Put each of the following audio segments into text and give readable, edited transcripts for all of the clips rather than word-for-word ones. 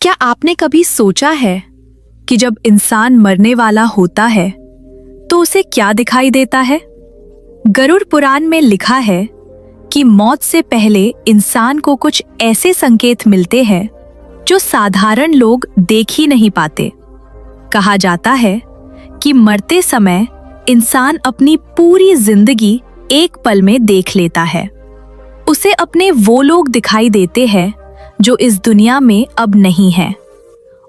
क्या आपने कभी सोचा है कि जब इंसान मरने वाला होता है तो उसे क्या दिखाई देता है? गरुड़ पुराण में लिखा है कि मौत से पहले इंसान को कुछ ऐसे संकेत मिलते हैं जो साधारण लोग देख ही नहीं पाते। कहा जाता है कि मरते समय इंसान अपनी पूरी जिंदगी एक पल में देख लेता है। उसे अपने वो लोग दिखाई देते हैं जो इस दुनिया में अब नहीं है,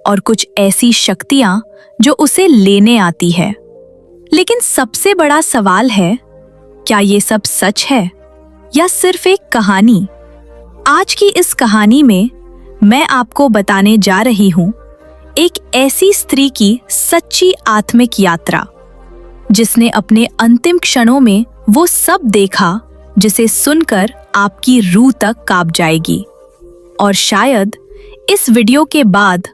और कुछ ऐसी शक्तियां जो उसे लेने आती है। लेकिन सबसे बड़ा सवाल है, क्या ये सब सच है या सिर्फ एक कहानी? आज की इस कहानी में मैं आपको बताने जा रही हूं एक ऐसी स्त्री की सच्ची आत्मिक यात्रा, जिसने अपने अंतिम क्षणों में वो सब देखा जिसे सुनकर आपकी रूह तक कांप जाएगी। और शायद इस वीडियो के बाद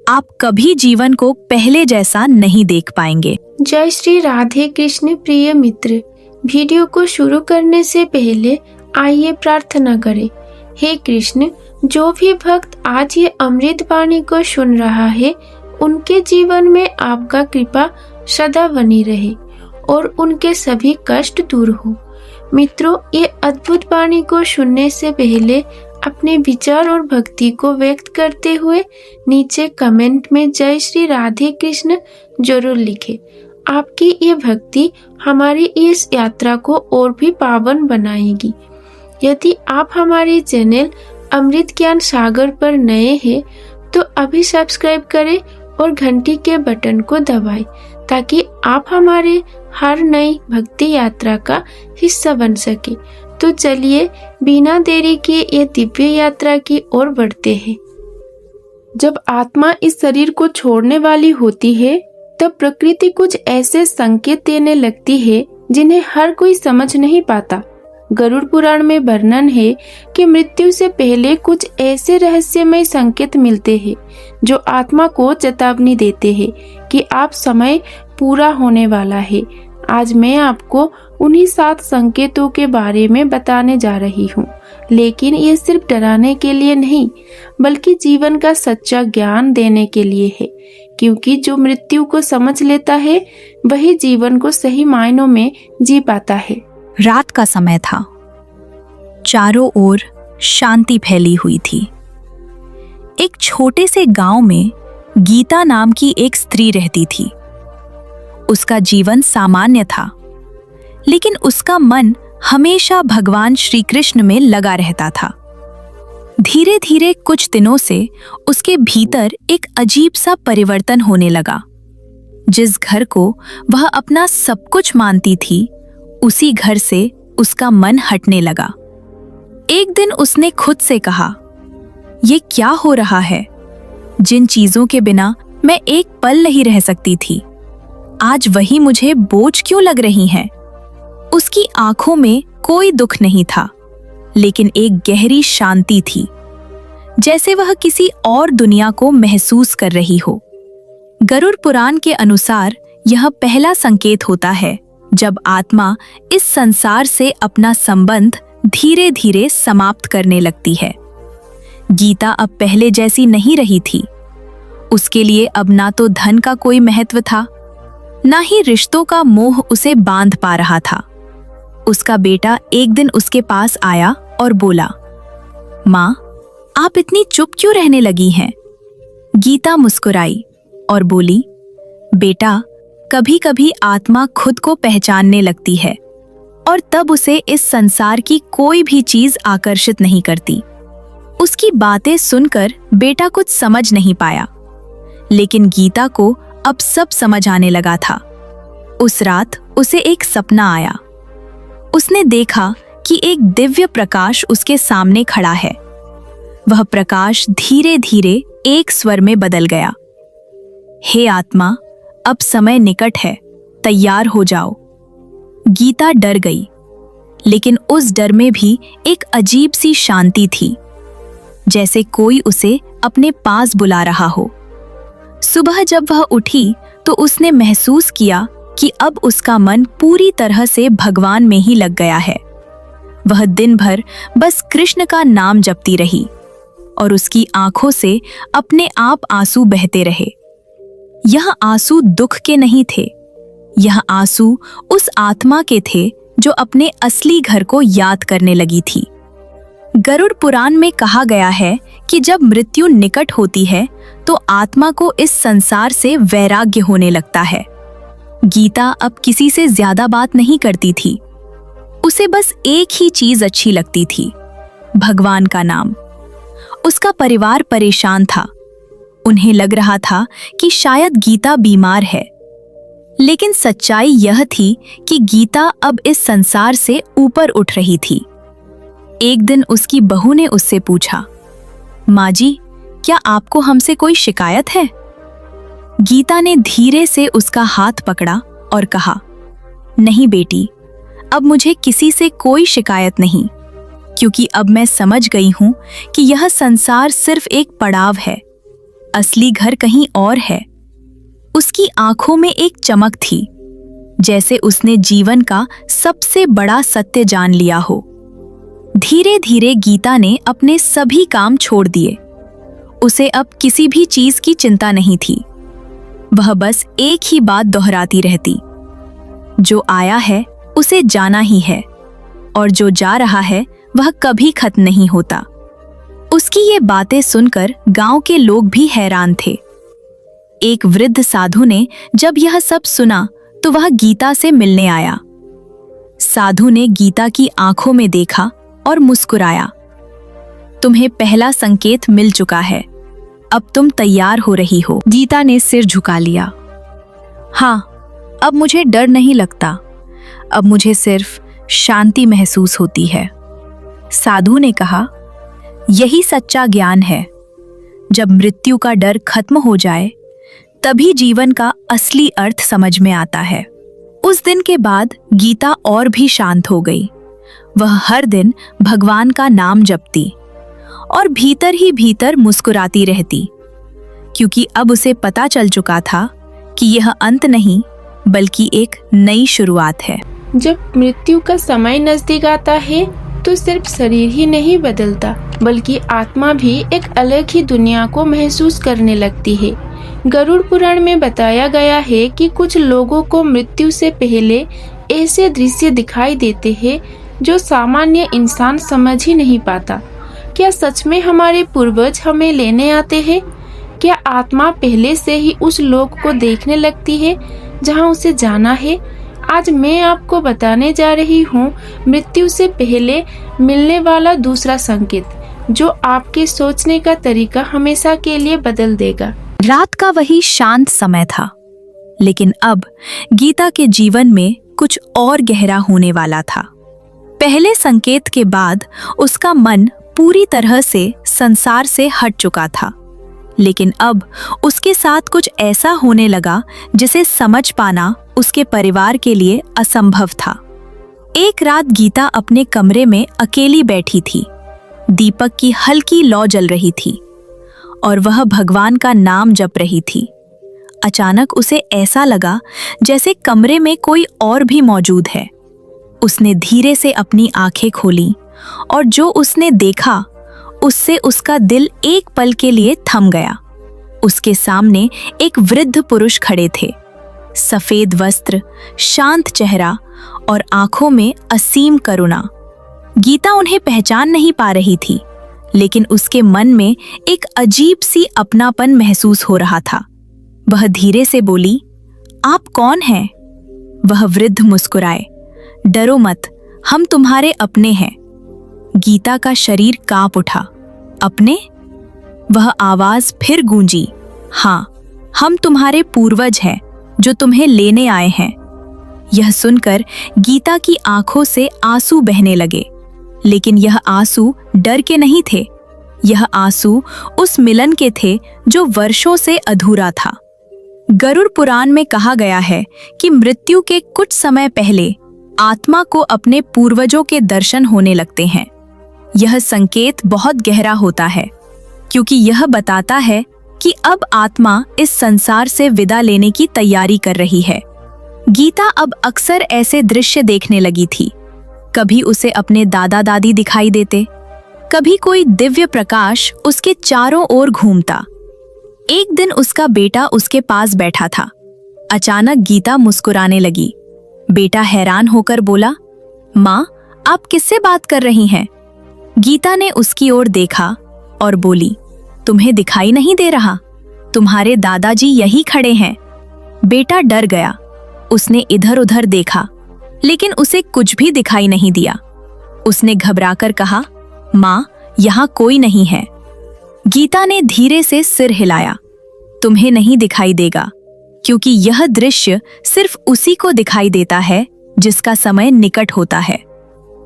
आप कभी जीवन को पहले जैसा नहीं देख पाएंगे। जय श्री राधे कृष्ण। प्रिय मित्र, वीडियो को शुरू करने से पहले आइए प्रार्थना करें। हे कृष्ण, जो भी भक्त आज ये अमृत वाणी को सुन रहा है, उनके जीवन में आपका कृपा सदा बनी रहे और उनके सभी कष्ट दूर हो। मित्रों, ये अद्भुत वाणी को सुनने से पहले अपने विचार और भक्ति को व्यक्त करते हुए नीचे कमेंट में जय श्री राधे कृष्ण जरूर लिखें। आपकी ये भक्ति हमारी इस यात्रा को और भी पावन बनाएगी। यदि आप हमारे चैनल अमृत ज्ञान सागर पर नए हैं तो अभी सब्सक्राइब करें और घंटी के बटन को दबाएं, ताकि आप हमारे हर नई भक्ति यात्रा का हिस्सा बन सके। तो चलिए बिना देरी के ये दिव्य यात्रा की ओर बढ़ते हैं। जब आत्मा इस शरीर को छोड़ने वाली होती है, तब प्रकृति कुछ ऐसे संकेत देने लगती है जिन्हें हर कोई समझ नहीं पाता। गरुड़ पुराण में वर्णन है कि मृत्यु से पहले कुछ ऐसे रहस्यमय संकेत मिलते हैं जो आत्मा को चेतावनी देते हैं कि आप समय पूरा होने वाला है। आज मैं आपको उन्हीं 7 संकेतों के बारे में बताने जा रही हूँ, लेकिन ये सिर्फ डराने के लिए नहीं, बल्कि जीवन का सच्चा ज्ञान देने के लिए है। क्योंकि जो मृत्यु को समझ लेता है, वही जीवन को सही मायनों में जी पाता है। रात का समय था। चारों ओर शांति फैली हुई थी। एक छोटे से गांव में गीता नाम की एक स्त्री रहती थी। उसका जीवन सामान्य था, लेकिन उसका मन हमेशा भगवान श्री कृष्ण में लगा रहता था। धीरे धीरे कुछ दिनों से उसके भीतर एक अजीब सा परिवर्तन होने लगा। जिस घर को वह अपना सब कुछ मानती थी, उसी घर से उसका मन हटने लगा। एक दिन उसने खुद से कहा, ये क्या हो रहा है? जिन चीजों के बिना मैं एक पल नहीं रह सकती थी, आज वही मुझे बोझ क्यों लग रही हैं? उसकी आंखों में कोई दुख नहीं था, लेकिन एक गहरी शांति थी, जैसे वह किसी और दुनिया को महसूस कर रही हो। गरुड़ पुराण के अनुसार यह पहला संकेत होता है जब आत्मा इस संसार से अपना संबंध धीरे धीरे समाप्त करने लगती है। गीता अब पहले जैसी नहीं रही थी। उसके लिए अब ना तो धन का कोई महत्व था, ना ही रिश्तों का मोह उसे बांध पा रहा था। उसका बेटा एक दिन उसके पास आया और बोला, माँ, आप इतनी चुप क्यों रहने लगी हैं? गीता मुस्कुराई और बोली, बेटा, कभी कभी आत्मा खुद को पहचानने लगती है और तब उसे इस संसार की कोई भी चीज आकर्षित नहीं करती। उसकी बातें सुनकर बेटा कुछ समझ नहीं पाया, लेकिन गीता को अब सब समझ आने लगा था। उस रात उसे एक सपना आया। उसने देखा कि एक दिव्य प्रकाश उसके सामने खड़ा है। वह प्रकाश धीरे धीरे एक स्वर में बदल गया, हे आत्मा, अब समय निकट है, तैयार हो जाओ। गीता डर गई, लेकिन उस डर में भी एक अजीब सी शांति थी, जैसे कोई उसे अपने पास बुला रहा हो। सुबह जब वह उठी तो उसने महसूस किया कि अब उसका मन पूरी तरह से भगवान में ही लग गया है। वह दिन भर बस कृष्ण का नाम जपती रही और उसकी आंखों से अपने आप आंसू बहते रहे। यह आंसू दुख के नहीं थे, यह आंसू उस आत्मा के थे जो अपने असली घर को याद करने लगी थी। गरुड़ पुराण में कहा गया है कि जब मृत्यु निकट होती है तो आत्मा को इस संसार से वैराग्य होने लगता है। गीता अब किसी से ज्यादा बात नहीं करती थी। उसे बस एक ही चीज अच्छी लगती थी, भगवान का नाम। उसका परिवार परेशान था। उन्हें लग रहा था कि शायद गीता बीमार है, लेकिन सच्चाई यह थी कि गीता अब इस संसार से ऊपर उठ रही थी। एक दिन उसकी बहू ने उससे पूछा, माँ जी, क्या आपको हमसे कोई शिकायत है? गीता ने धीरे से उसका हाथ पकड़ा और कहा, नहीं बेटी, अब मुझे किसी से कोई शिकायत नहीं, क्योंकि अब मैं समझ गई हूं कि यह संसार सिर्फ एक पड़ाव है, असली घर कहीं और है। उसकी आंखों में एक चमक थी, जैसे उसने जीवन का सबसे बड़ा सत्य जान लिया हो। धीरे धीरे गीता ने अपने सभी काम छोड़ दिए। उसे अब किसी भी चीज की चिंता नहीं थी। वह बस एक ही बात दोहराती रहती, जो आया है उसे जाना ही है, और जो जा रहा है वह कभी खत्म नहीं होता। उसकी ये बातें सुनकर गांव के लोग भी हैरान थे। एक वृद्ध साधु ने जब यह सब सुना तो वह गीता से मिलने आया। साधु ने गीता की आंखों में देखा और मुस्कुराया। तुम्हें पहला संकेत मिल चुका है, अब तुम तैयार हो रही हो। गीता ने सिर झुका लिया। हाँ, अब मुझे डर नहीं लगता, अब मुझे सिर्फ शांति महसूस होती है। साधु ने कहा, यही सच्चा ज्ञान है। जब मृत्यु का डर खत्म हो जाए तभी जीवन का असली अर्थ समझ में आता है। उस दिन के बाद गीता और भी शांत हो गई। वह हर दिन भगवान का नाम जपती और भीतर ही भीतर मुस्कुराती रहती, क्योंकि अब उसे पता चल चुका था कि यह अंत नहीं बल्कि एक नई शुरुआत है। जब मृत्यु का समय नजदीक आता है तो सिर्फ शरीर ही नहीं बदलता, बल्कि आत्मा भी एक अलग ही दुनिया को महसूस करने लगती है। गरुड़ पुराण में बताया गया है कि कुछ लोगों को मृत्यु से पहले ऐसे दृश्य दिखाई देते हैं जो सामान्य इंसान समझ ही नहीं पाता। क्या सच में हमारे पूर्वज हमें लेने आते हैं? क्या आत्मा पहले से ही उस लोक को देखने लगती है जहां उसे जाना है? आज मैं आपको बताने जा रही हूँ मृत्यु से पहले मिलने वाला दूसरा संकेत, जो आपके सोचने का तरीका हमेशा के लिए बदल देगा। रात का वही शांत समय था, लेकिन अब गीता के जीवन में कुछ और गहरा होने वाला था। पहले संकेत के बाद उसका मन पूरी तरह से संसार से हट चुका था, लेकिन अब उसके साथ कुछ ऐसा होने लगा जिसे समझ पाना उसके परिवार के लिए असंभव था। एक रात गीता अपने कमरे में अकेली बैठी थी। दीपक की हल्की लौ जल रही थी और वह भगवान का नाम जप रही थी। अचानक उसे ऐसा लगा जैसे कमरे में कोई और भी मौजूद है। उसने धीरे से अपनी आंखें खोली और जो उसने देखा उससे उसका दिल एक पल के लिए थम गया। उसके सामने एक वृद्ध पुरुष खड़े थे, सफेद वस्त्र, शांत चेहरा और आंखों में असीम करुणा। गीता उन्हें पहचान नहीं पा रही थी, लेकिन उसके मन में एक अजीब सी अपनापन महसूस हो रहा था। वह धीरे से बोली, आप कौन हैं? वह वृद्ध मुस्कुराए, डरो मत, हम तुम्हारे अपने हैं। गीता का शरीर कांप उठा। अपने? वह आवाज फिर गूंजी, हाँ, हम तुम्हारे पूर्वज हैं जो तुम्हें लेने आए हैं। यह सुनकर गीता की आंखों से आंसू बहने लगे, लेकिन यह आंसू डर के नहीं थे। यह आंसू उस मिलन के थे जो वर्षों से अधूरा था। गरुड़ पुराण में कहा गया है कि मृत्यु के कुछ समय पहले आत्मा को अपने पूर्वजों के दर्शन होने लगते हैं। यह संकेत बहुत गहरा होता है, क्योंकि यह बताता है कि अब आत्मा इस संसार से विदा लेने की तैयारी कर रही है। गीता अब अक्सर ऐसे दृश्य देखने लगी थी। कभी उसे अपने दादा दादी दिखाई देते, कभी कोई दिव्य प्रकाश उसके चारों ओर घूमता। एक दिन उसका बेटा उसके पास बैठा था। अचानक गीता मुस्कुराने लगी। बेटा हैरान होकर बोला, माँ, आप किससे बात कर रही हैं? गीता ने उसकी ओर देखा और बोली, तुम्हें दिखाई नहीं दे रहा? तुम्हारे दादाजी यही खड़े हैं। बेटा डर गया। उसने इधर उधर देखा, लेकिन उसे कुछ भी दिखाई नहीं दिया। उसने घबराकर कहा, माँ, यहाँ कोई नहीं है। गीता ने धीरे से सिर हिलाया। तुम्हें नहीं दिखाई देगा, क्योंकि यह दृश्य सिर्फ उसी को दिखाई देता है जिसका समय निकट होता है।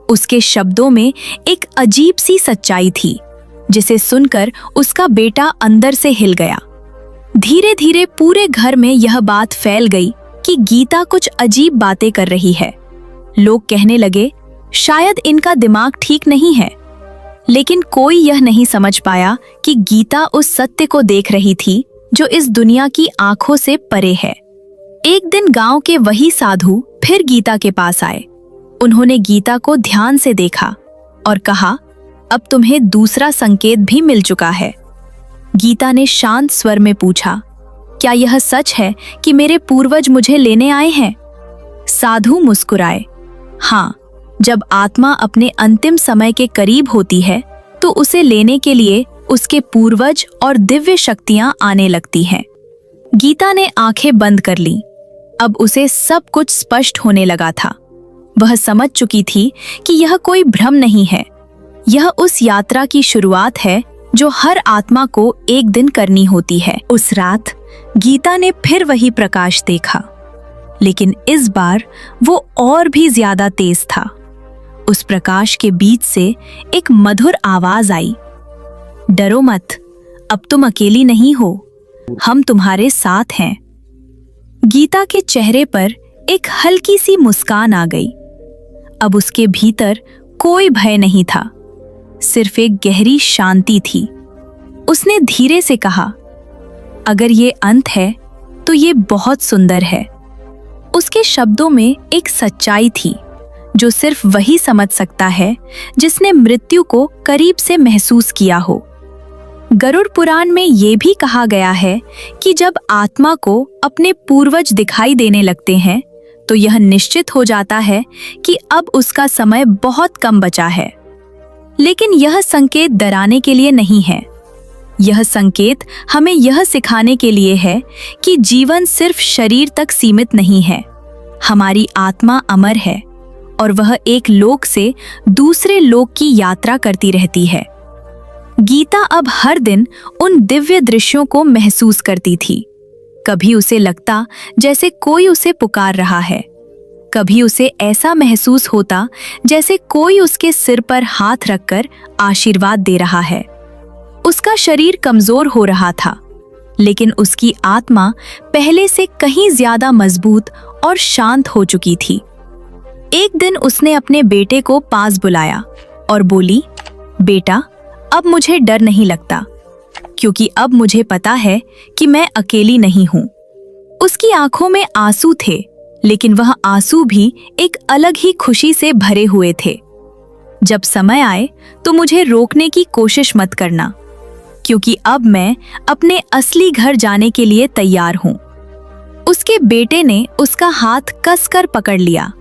उसके शब्दों में एक अजीब सी सच्चाई थी, जिसे सुनकर उसका बेटा अंदर से हिल गया। धीरे धीरे पूरे घर में यह बात फैल गई कि गीता कुछ अजीब बातें कर रही है। लोग कहने लगे, शायद इनका दिमाग ठीक नहीं है। लेकिन कोई यह नहीं समझ पाया कि गीता उस सत्य को देख रही थी जो इस दुनिया की आंखों से परे है। एक दिन गांव के वही साधु फिर गीता के पास आए। उन्होंने गीता को ध्यान से देखा और कहा, अब तुम्हें दूसरा संकेत भी मिल चुका है। गीता ने शांत स्वर में पूछा, क्या यह सच है कि मेरे पूर्वज मुझे लेने आए हैं? साधु मुस्कुराए। हाँ, जब आत्मा अपने अंतिम समय के करीब होती है तो उसे लेने के लिए उसके पूर्वज और दिव्य शक्तियां आने लगती हैं। गीता ने आंखें बंद कर लीं। अब उसे सब कुछ स्पष्ट होने लगा था। वह समझ चुकी थी कि यह कोई भ्रम नहीं है। यह उस यात्रा की शुरुआत है जो हर आत्मा को एक दिन करनी होती है। उस रात गीता ने फिर वही प्रकाश देखा, लेकिन इस बार वो और भी ज्यादा तेज था। उस प्रकाश के बीच से एक मधुर आवाज आई, डरो मत, अब तुम अकेली नहीं हो, हम तुम्हारे साथ हैं। गीता के चेहरे पर एक हल्की सी मुस्कान आ गई। अब उसके भीतर कोई भय नहीं था, सिर्फ एक गहरी शांति थी। उसने धीरे से कहा, अगर ये अंत है तो ये बहुत सुंदर है। उसके शब्दों में एक सच्चाई थी जो सिर्फ वही समझ सकता है जिसने मृत्यु को करीब से महसूस किया हो। गरुड़ पुराण में ये भी कहा गया है कि जब आत्मा को अपने पूर्वज दिखाई देने लगते हैं तो यह निश्चित हो जाता है कि अब उसका समय बहुत कम बचा है। लेकिन यह संकेत डराने के लिए नहीं है। यह संकेत हमें यह सिखाने के लिए है कि जीवन सिर्फ शरीर तक सीमित नहीं है। हमारी आत्मा अमर है और वह एक लोक से दूसरे लोक की यात्रा करती रहती है। गीता अब हर दिन उन दिव्य दृश्यों को महसूस करती थी। कभी उसे लगता जैसे कोई उसे पुकार रहा है, कभी उसे ऐसा महसूस होता जैसे कोई उसके सिर पर हाथ रखकर आशीर्वाद दे रहा है। उसका शरीर कमजोर हो रहा था, लेकिन उसकी आत्मा पहले से कहीं ज्यादा मजबूत और शांत हो चुकी थी। एक दिन उसने अपने बेटे को पास बुलाया और बोली, बेटा, अब मुझे डर नहीं लगता, क्योंकि अब मुझे पता है कि मैं अकेली नहीं हूं। उसकी आंखों में आंसू थे, लेकिन वह आंसू भी एक अलग ही खुशी से भरे हुए थे। जब समय आए तो मुझे रोकने की कोशिश मत करना, क्योंकि अब मैं अपने असली घर जाने के लिए तैयार हूं। उसके बेटे ने उसका हाथ कसकर पकड़ लिया,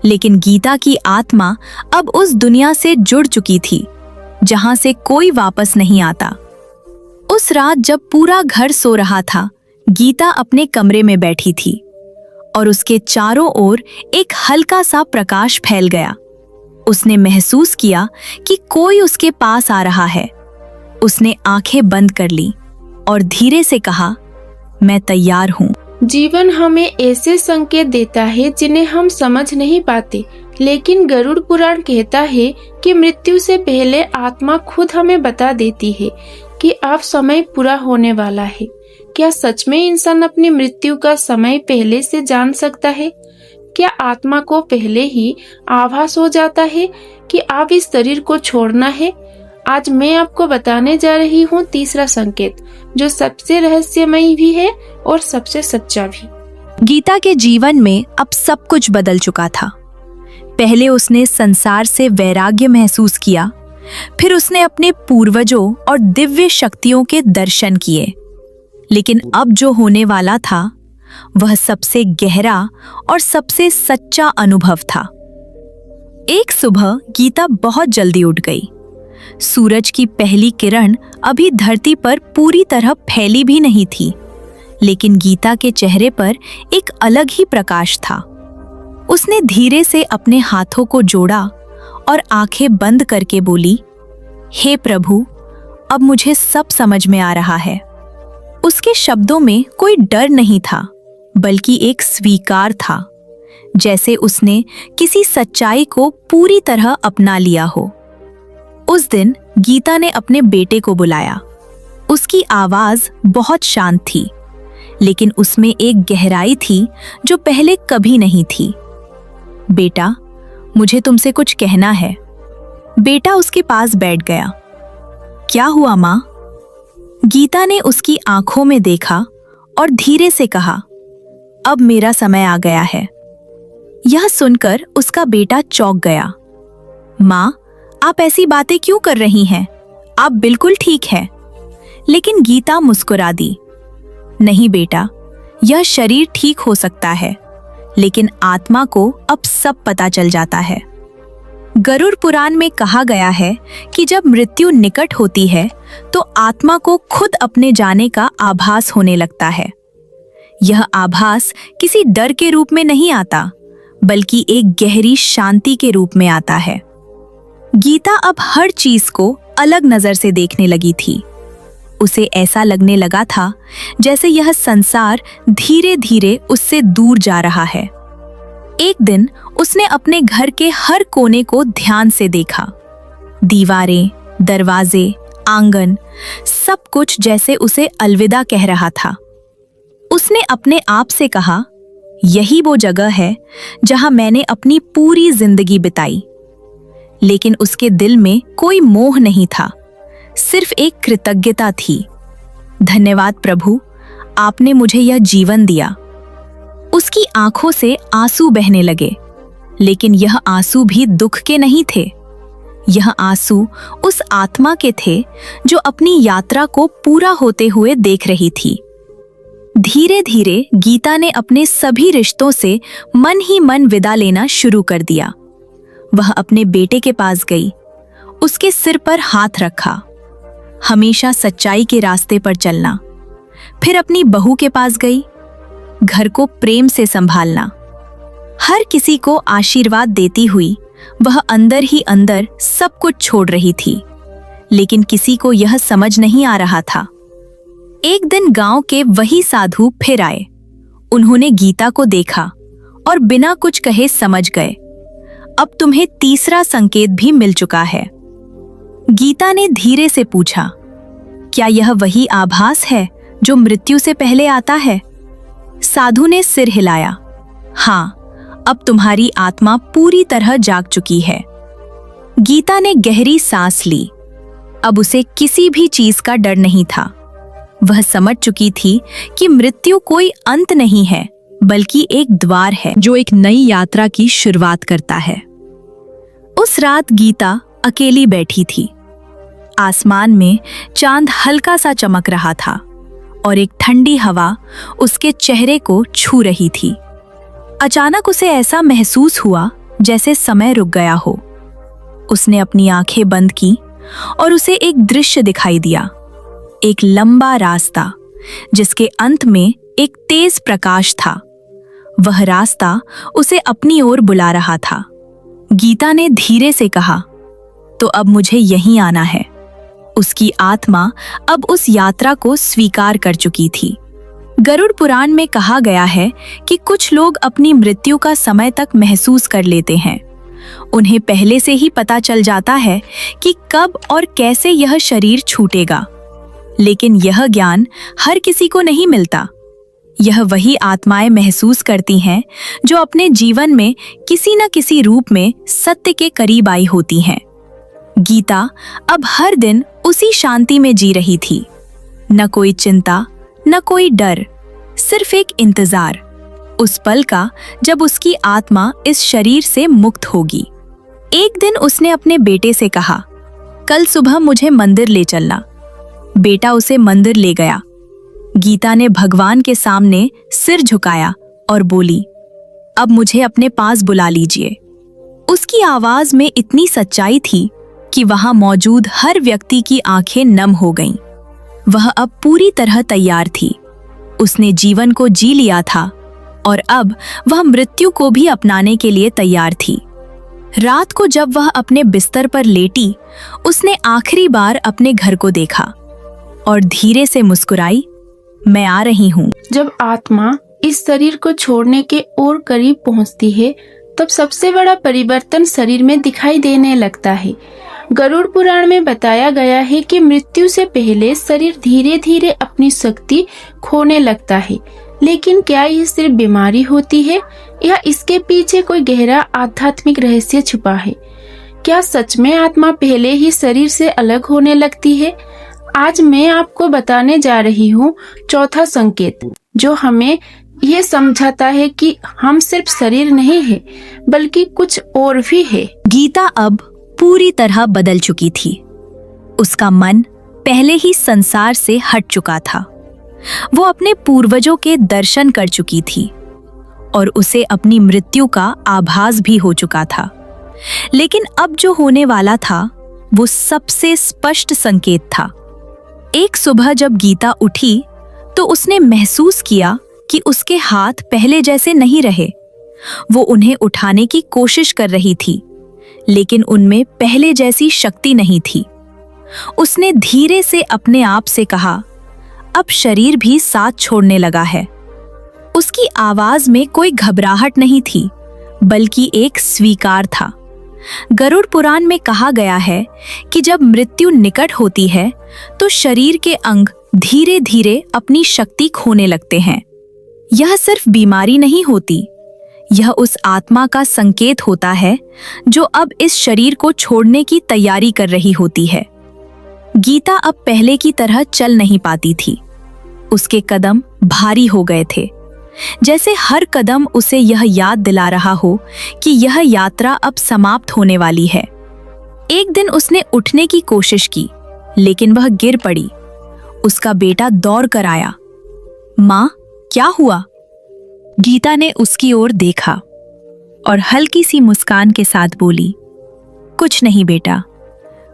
लेकिन गीता की आत्मा अब उस दुनिया से जुड़ चुकी थी जहां से कोई वापस नहीं आता। उस रात जब पूरा घर सो रहा था, गीता अपने कमरे में बैठी थी और उसके चारों ओर एक हल्का सा प्रकाश फैल गया। उसने महसूस किया कि कोई उसके पास आ रहा है। उसने आंखें बंद कर ली और धीरे से कहा, मैं तैयार हूं। जीवन हमें ऐसे संकेत देता है जिन्हें हम समझ नहीं पाते, लेकिन गरुड़ पुराण कहता है कि मृत्यु से पहले आत्मा खुद हमें बता देती है कि अब समय पूरा होने वाला है। क्या सच में इंसान अपनी मृत्यु का समय पहले से जान सकता है? क्या आत्मा को पहले ही आभास हो जाता है कि अब इस शरीर को छोड़ना है? आज मैं आपको बताने जा रही हूँ तीसरा संकेत, जो सबसे रहस्यमयी भी है और सबसे सच्चा भी। गीता के जीवन में अब सब कुछ बदल चुका था। पहले उसने संसार से वैराग्य महसूस किया, फिर उसने अपने पूर्वजों और दिव्य शक्तियों के दर्शन किए। लेकिन अब जो होने वाला था वह सबसे गहरा और सबसे सच्चा अनुभव था। एक सुबह गीता बहुत जल्दी उठ गई। सूरज की पहली किरण अभी धरती पर पूरी तरह फैली भी नहीं थी, लेकिन गीता के चेहरे पर एक अलग ही प्रकाश था। उसने धीरे से अपने हाथों को जोड़ा और आंखें बंद करके बोली, हे प्रभु, अब मुझे सब समझ में आ रहा है। उसके शब्दों में कोई डर नहीं था, बल्कि एक स्वीकार था, जैसे उसने किसी सच्चाई को पूरी तरह अपना लिया हो। उस दिन गीता ने अपने बेटे को बुलाया। उसकी आवाज बहुत शांत थी, लेकिन उसमें एक गहराई थी जो पहले कभी नहीं थी। बेटा, मुझे तुमसे कुछ कहना है। बेटा उसके पास बैठ गया। क्या हुआ माँ? गीता ने उसकी आंखों में देखा और धीरे से कहा, अब मेरा समय आ गया है। यह सुनकर उसका बेटा चौंक गया। माँ, आप ऐसी बातें क्यों कर रही हैं? आप बिल्कुल ठीक हैं। लेकिन गीता मुस्कुरा दी। नहीं बेटा, यह शरीर ठीक हो सकता है, लेकिन आत्मा को अब सब पता चल जाता है। गरुड़ पुराण में कहा गया है कि जब मृत्यु निकट होती है तो आत्मा को खुद अपने जाने का आभास होने लगता है। यह आभास किसी डर के रूप में नहीं आता, बल्कि एक गहरी शांति के रूप में आता है। गीता अब हर चीज को अलग नजर से देखने लगी थी। उसे ऐसा लगने लगा था जैसे यह संसार धीरे धीरे उससे दूर जा रहा है। एक दिन उसने अपने घर के हर कोने को ध्यान से देखा। दीवारें, दरवाजे, आंगन, सब कुछ जैसे उसे अलविदा कह रहा था। उसने अपने आप से कहा, यही वो जगह है जहां मैंने अपनी पूरी जिंदगी बिताई। लेकिन उसके दिल में कोई मोह नहीं था, सिर्फ एक कृतज्ञता थी। धन्यवाद प्रभु, आपने मुझे यह जीवन दिया। उसकी आंखों से आंसू बहने लगे, लेकिन यह आंसू भी दुख के नहीं थे। यह आंसू उस आत्मा के थे जो अपनी यात्रा को पूरा होते हुए देख रही थी। धीरे धीरे गीता ने अपने सभी रिश्तों से मन ही मन विदा लेना शुरू कर दिया। वह अपने बेटे के पास गई, उसके सिर पर हाथ रखा। हमेशा सच्चाई के रास्ते पर चलना। फिर अपनी बहू के पास गई, घर को प्रेम से संभालना। हर किसी को आशीर्वाद देती हुई वह अंदर ही अंदर सब कुछ छोड़ रही थी, लेकिन किसी को यह समझ नहीं आ रहा था। एक दिन गांव के वही साधु फिर आए। उन्होंने गीता को देखा और बिना कुछ कहे समझ गए, अब तुम्हें तीसरा संकेत भी मिल चुका है। गीता ने धीरे से पूछा, क्या यह वही आभास है जो मृत्यु से पहले आता है? साधु ने सिर हिलाया। हाँ, अब तुम्हारी आत्मा पूरी तरह जाग चुकी है। गीता ने गहरी सांस ली। अब उसे किसी भी चीज का डर नहीं था। वह समझ चुकी थी कि मृत्यु कोई अंत नहीं है, बल्कि एक द्वार है जो एक नई यात्रा की शुरुआत करता है। उस रात गीता अकेली बैठी थी। आसमान में चांद हल्का सा चमक रहा था और एक ठंडी हवा उसके चेहरे को छू रही थी। अचानक उसे ऐसा महसूस हुआ जैसे समय रुक गया हो। उसने अपनी आंखें बंद की और उसे एक दृश्य दिखाई दिया, एक लंबा रास्ता जिसके अंत में एक तेज प्रकाश था। वह रास्ता उसे अपनी ओर बुला रहा था। गीता ने धीरे से कहा, तो अब मुझे यहीं आना है। उसकी आत्मा अब उस यात्रा को स्वीकार कर चुकी थी। गरुड़ पुराण में कहा गया है कि कुछ लोग अपनी मृत्यु का समय तक महसूस कर लेते हैं। उन्हें पहले से ही पता चल जाता है कि कब और कैसे यह शरीर छूटेगा, लेकिन यह ज्ञान हर किसी को नहीं मिलता। यह वही आत्माएं महसूस करती हैं जो अपने जीवन में किसी न किसी रूप में सत्य के करीब आई होती हैं। गीता अब हर दिन उसी शांति में जी रही थी। न कोई चिंता, न कोई डर, सिर्फ एक इंतजार, उस पल का जब उसकी आत्मा इस शरीर से मुक्त होगी। एक दिन उसने अपने बेटे से कहा, कल सुबह मुझे मंदिर ले चलना। बेटा उसे मंदिर ले गया। गीता ने भगवान के सामने सिर झुकाया और बोली, अब मुझे अपने पास बुला लीजिए। उसकी आवाज में इतनी सच्चाई थी कि वहां मौजूद हर व्यक्ति की आंखें नम हो गईं। वह अब पूरी तरह तैयार थी। उसने जीवन को जी लिया था और अब वह मृत्यु को भी अपनाने के लिए तैयार थी। रात को जब वह अपने बिस्तर पर लेटी, उसने आखिरी बार अपने घर को देखा और धीरे से मुस्कुराई, मैं आ रही हूँ। जब आत्मा इस शरीर को छोड़ने के और करीब पहुंचती है, तब सबसे बड़ा परिवर्तन शरीर में दिखाई देने लगता है। गरुड़ पुराण में बताया गया है कि मृत्यु से पहले शरीर धीरे धीरे अपनी शक्ति खोने लगता है। लेकिन क्या यह सिर्फ बीमारी होती है या इसके पीछे कोई गहरा आध्यात्मिक रहस्य छुपा है? क्या सच में आत्मा पहले ही शरीर से अलग होने लगती है? आज मैं आपको बताने जा रही हूँ चौथा संकेत, जो हमें यह समझाता है कि हम सिर्फ शरीर नहीं है, बल्कि कुछ और भी है। गीता अब पूरी तरह बदल चुकी थी। उसका मन पहले ही संसार से हट चुका था। वो अपने पूर्वजों के दर्शन कर चुकी थी और उसे अपनी मृत्यु का आभास भी हो चुका था। लेकिन अब जो होने वाला था वो सबसे स्पष्ट संकेत था। एक सुबह जब गीता उठी तो उसने महसूस किया कि उसके हाथ पहले जैसे नहीं रहे। वो उन्हें उठाने की कोशिश कर रही थी, लेकिन उनमें पहले जैसी शक्ति नहीं थी। उसने धीरे से अपने आप से कहा, अब शरीर भी साथ छोड़ने लगा है। उसकी आवाज में कोई घबराहट नहीं थी, बल्कि एक स्वीकार था। गरुड़ पुराण में कहा गया है कि जब मृत्यु निकट होती है तो शरीर के अंग धीरे धीरे अपनी शक्ति खोने लगते हैं। यह सिर्फ बीमारी नहीं होती, यह उस आत्मा का संकेत होता है जो अब इस शरीर को छोड़ने की तैयारी कर रही होती है। गीता अब पहले की तरह चल नहीं पाती थी। उसके कदम भारी हो गए थे, जैसे हर कदम उसे यह याद दिला रहा हो कि यह यात्रा अब समाप्त होने वाली है। एक दिन उसने उठने की कोशिश की, लेकिन वह गिर पड़ी। उसका बेटा दौड़ कर आया। माँ, क्या हुआ? गीता ने उसकी ओर देखा और हल्की सी मुस्कान के साथ बोली, कुछ नहीं बेटा,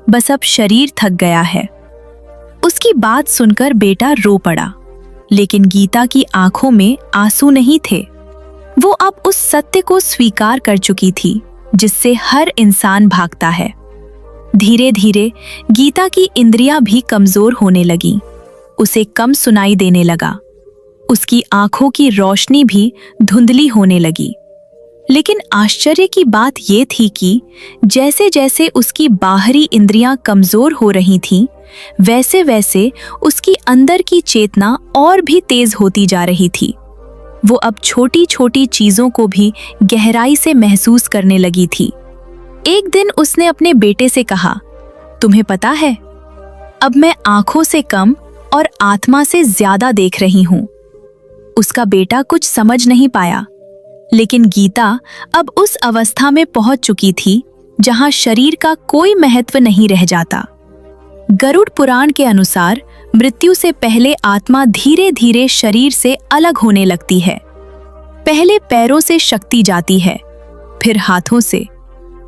बस अब शरीर थक गया है। उसकी बात सुनकर बेटा रो पड़ा, लेकिन गीता की आंखों में आंसू नहीं थे। वो अब उस सत्य को स्वीकार कर चुकी थी जिससे हर इंसान भागता है। धीरे धीरे गीता की इंद्रियां भी कमजोर होने लगीं। उसे कम सुनाई देने लगा। उसकी आंखों की रोशनी भी धुंधली होने लगी। लेकिन आश्चर्य की बात ये थी कि जैसे जैसे उसकी बाहरी इंद्रियां कमजोर हो रही थीं, वैसे वैसे उसकी अंदर की चेतना और भी तेज होती जा रही थी। वो अब छोटी छोटी चीजों को भी गहराई से महसूस करने लगी थी। एक दिन उसने अपने बेटे से कहा, तुम्हें पता है, अब मैं आंखों से कम और आत्मा से ज्यादा देख रही हूं। उसका बेटा कुछ समझ नहीं पाया, लेकिन गीता अब उस अवस्था में पहुंच चुकी थी जहां शरीर का कोई महत्व नहीं रह जाता। गरुड़ पुराण के अनुसार मृत्यु से पहले आत्मा धीरे धीरे शरीर से अलग होने लगती है। पहले पैरों से शक्ति जाती है, फिर हाथों से,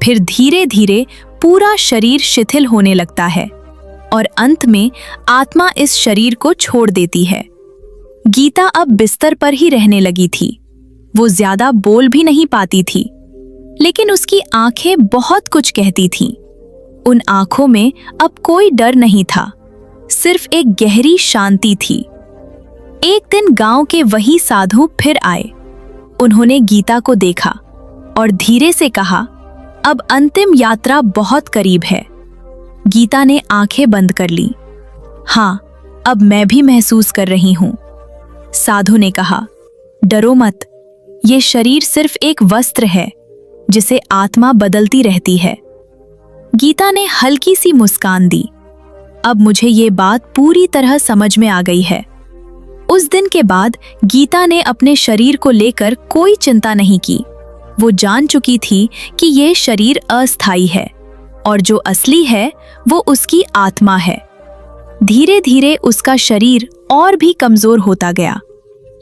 फिर धीरे धीरे पूरा शरीर शिथिल होने लगता है और अंत में आत्मा इस शरीर को छोड़ देती है। गीता अब बिस्तर पर ही रहने लगी थी। वो ज्यादा बोल भी नहीं पाती थी, लेकिन उसकी आंखें बहुत कुछ कहती थीं। उन आंखों में अब कोई डर नहीं था, सिर्फ एक गहरी शांति थी। एक दिन गांव के वही साधु फिर आए। उन्होंने गीता को देखा और धीरे से कहा, अब अंतिम यात्रा बहुत करीब है। गीता ने आंखें बंद कर ली। हाँ, अब मैं भी महसूस कर रही हूं। साधु ने कहा, डरो मत, ये शरीर सिर्फ एक वस्त्र है जिसे आत्मा बदलती रहती है। गीता ने हल्की सी मुस्कान दी। अब मुझे ये बात पूरी तरह समझ में आ गई है। उस दिन के बाद गीता ने अपने शरीर को लेकर कोई चिंता नहीं की। वो जान चुकी थी कि ये शरीर अस्थायी है और जो असली है वो उसकी आत्मा है। धीरे धीरे उसका शरीर और भी कमजोर होता गया,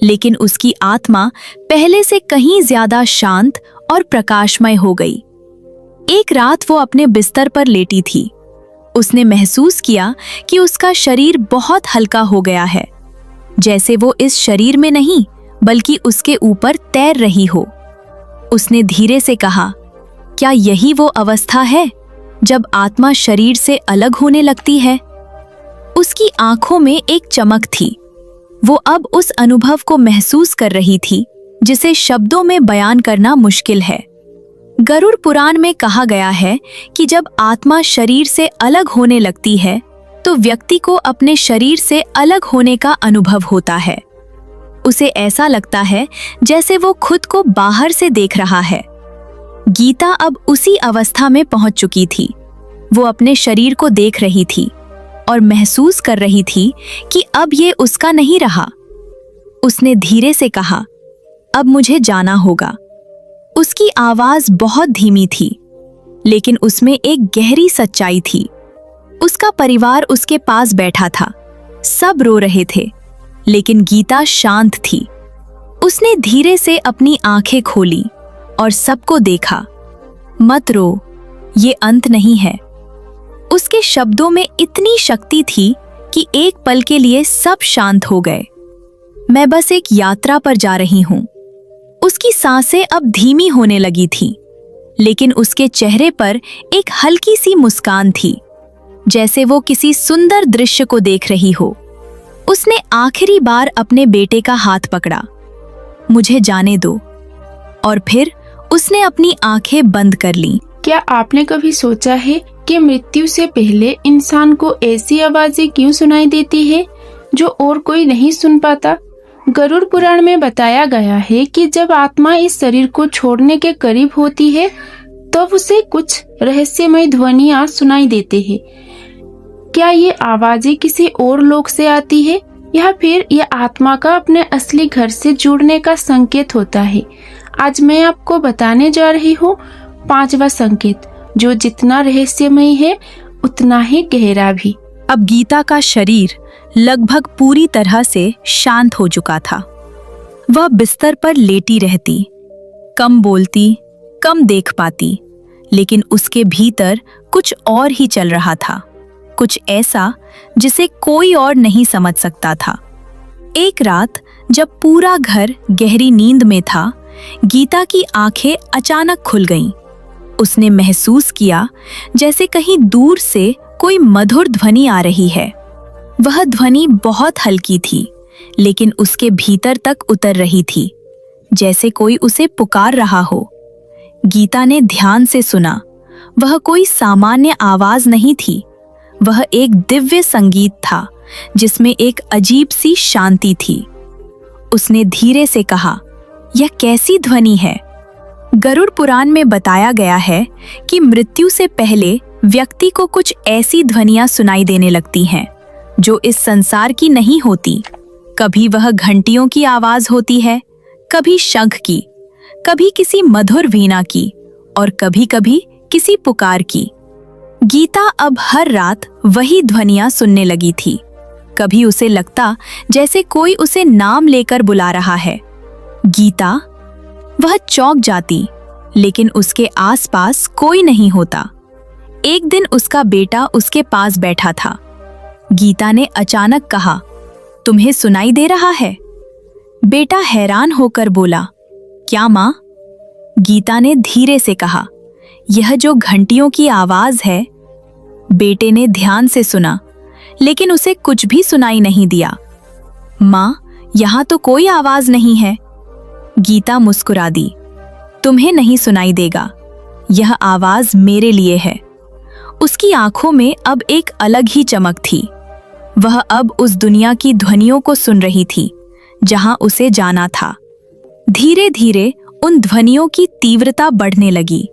लेकिन उसकी आत्मा पहले से कहीं ज्यादा शांत और प्रकाशमय हो गई। एक रात वो अपने बिस्तर पर लेटी थी। उसने महसूस किया कि उसका शरीर बहुत हल्का हो गया है, जैसे वो इस शरीर में नहीं बल्कि उसके ऊपर तैर रही हो। उसने धीरे से कहा, क्या यही वो अवस्था है जब आत्मा शरीर से अलग होने लगती है? उसकी आंखों में एक चमक थी। वो अब उस अनुभव को महसूस कर रही थी जिसे शब्दों में बयान करना मुश्किल है। गरुड़ पुराण में कहा गया है कि जब आत्मा शरीर से अलग होने लगती है तो व्यक्ति को अपने शरीर से अलग होने का अनुभव होता है। उसे ऐसा लगता है जैसे वो खुद को बाहर से देख रहा है। गीता अब उसी अवस्था में पहुंच चुकी थी। वो अपने शरीर को देख रही थी और महसूस कर रही थी कि अब ये उसका नहीं रहा। उसने धीरे से कहा, अब मुझे जाना होगा। उसकी आवाज बहुत धीमी थी, लेकिन उसमें एक गहरी सच्चाई थी। उसका परिवार उसके पास बैठा था। सब रो रहे थे, लेकिन गीता शांत थी। उसने धीरे से अपनी आंखें खोली और सबको देखा। मत रो, ये अंत नहीं है। उसके शब्दों में इतनी शक्ति थी कि एक पल के लिए सब शांत हो गए। मैं बस एक यात्रा पर जा रही हूं। उसकी सांसें अब धीमी होने लगी थी, लेकिन उसके चेहरे पर एक हल्की सी मुस्कान थी, जैसे वो किसी सुंदर दृश्य को देख रही हो। उसने आखिरी बार अपने बेटे का हाथ पकड़ा। मुझे जाने दो। और फिर उसने अपनी आंखें बंद कर लीं। क्या आपने कभी सोचा है कि मृत्यु से पहले इंसान को ऐसी आवाजें क्यों सुनाई देती है जो और कोई नहीं सुन पाता? गरुड़ पुराण में बताया गया है कि जब आत्मा इस शरीर को छोड़ने के करीब होती है तब उसे कुछ रहस्यमय ध्वनियां सुनाई देते हैं। क्या ये आवाजें किसी और लोक से आती है या फिर यह आत्मा का अपने असली घर से जुड़ने का संकेत होता है? आज मैं आपको बताने जा रही हूँ 5वां संकेत, जो जितना रहस्यमय है उतना ही गहरा भी। अब गीता का शरीर लगभग पूरी तरह से शांत हो चुका था। वह बिस्तर पर लेटी रहती, कम बोलती, कम देख पाती, लेकिन उसके भीतर कुछ और ही चल रहा था, कुछ ऐसा जिसे कोई और नहीं समझ सकता था। एक रात जब पूरा घर गहरी नींद में था, गीता की आंखें अचानक खुल गईं। उसने महसूस किया जैसे कहीं दूर से कोई मधुर ध्वनि आ रही है। वह ध्वनि बहुत हल्की थी, लेकिन उसके भीतर तक उतर रही थी, जैसे कोई उसे पुकार रहा हो। गीता ने ध्यान से सुना। वह कोई सामान्य आवाज नहीं थी, वह एक दिव्य संगीत था जिसमें एक अजीब सी शांति थी। उसने धीरे से कहा, यह कैसी ध्वनि है? गरुड़ पुराण में बताया गया है कि मृत्यु से पहले व्यक्ति को कुछ ऐसी ध्वनियां सुनाई देने लगती हैं जो इस संसार की नहीं होती। कभी वह घंटियों की आवाज होती है, कभी शंख की, कभी किसी मधुर वीणा की और कभी-कभी किसी पुकार की। गीता अब हर रात वही ध्वनियां सुनने लगी थी। कभी उसे लगता जैसे कोई उसे नाम लेकर बुला रहा है, गीता। वह चौंक जाती, लेकिन उसके आसपास कोई नहीं होता। एक दिन उसका बेटा उसके पास बैठा था। गीता ने अचानक कहा, तुम्हें सुनाई दे रहा है? बेटा हैरान होकर बोला, क्या माँ? गीता ने धीरे से कहा, यह जो घंटियों की आवाज है। बेटे ने ध्यान से सुना, लेकिन उसे कुछ भी सुनाई नहीं दिया। माँ, यहाँ तो कोई आवाज नहीं है। गीता मुस्कुरा दी, तुम्हें नहीं सुनाई देगा, यह आवाज मेरे लिए है। उसकी आंखों में अब एक अलग ही चमक थी। वह अब उस दुनिया की ध्वनियों को सुन रही थी जहां उसे जाना था। धीरे धीरे उन ध्वनियों की तीव्रता बढ़ने लगी।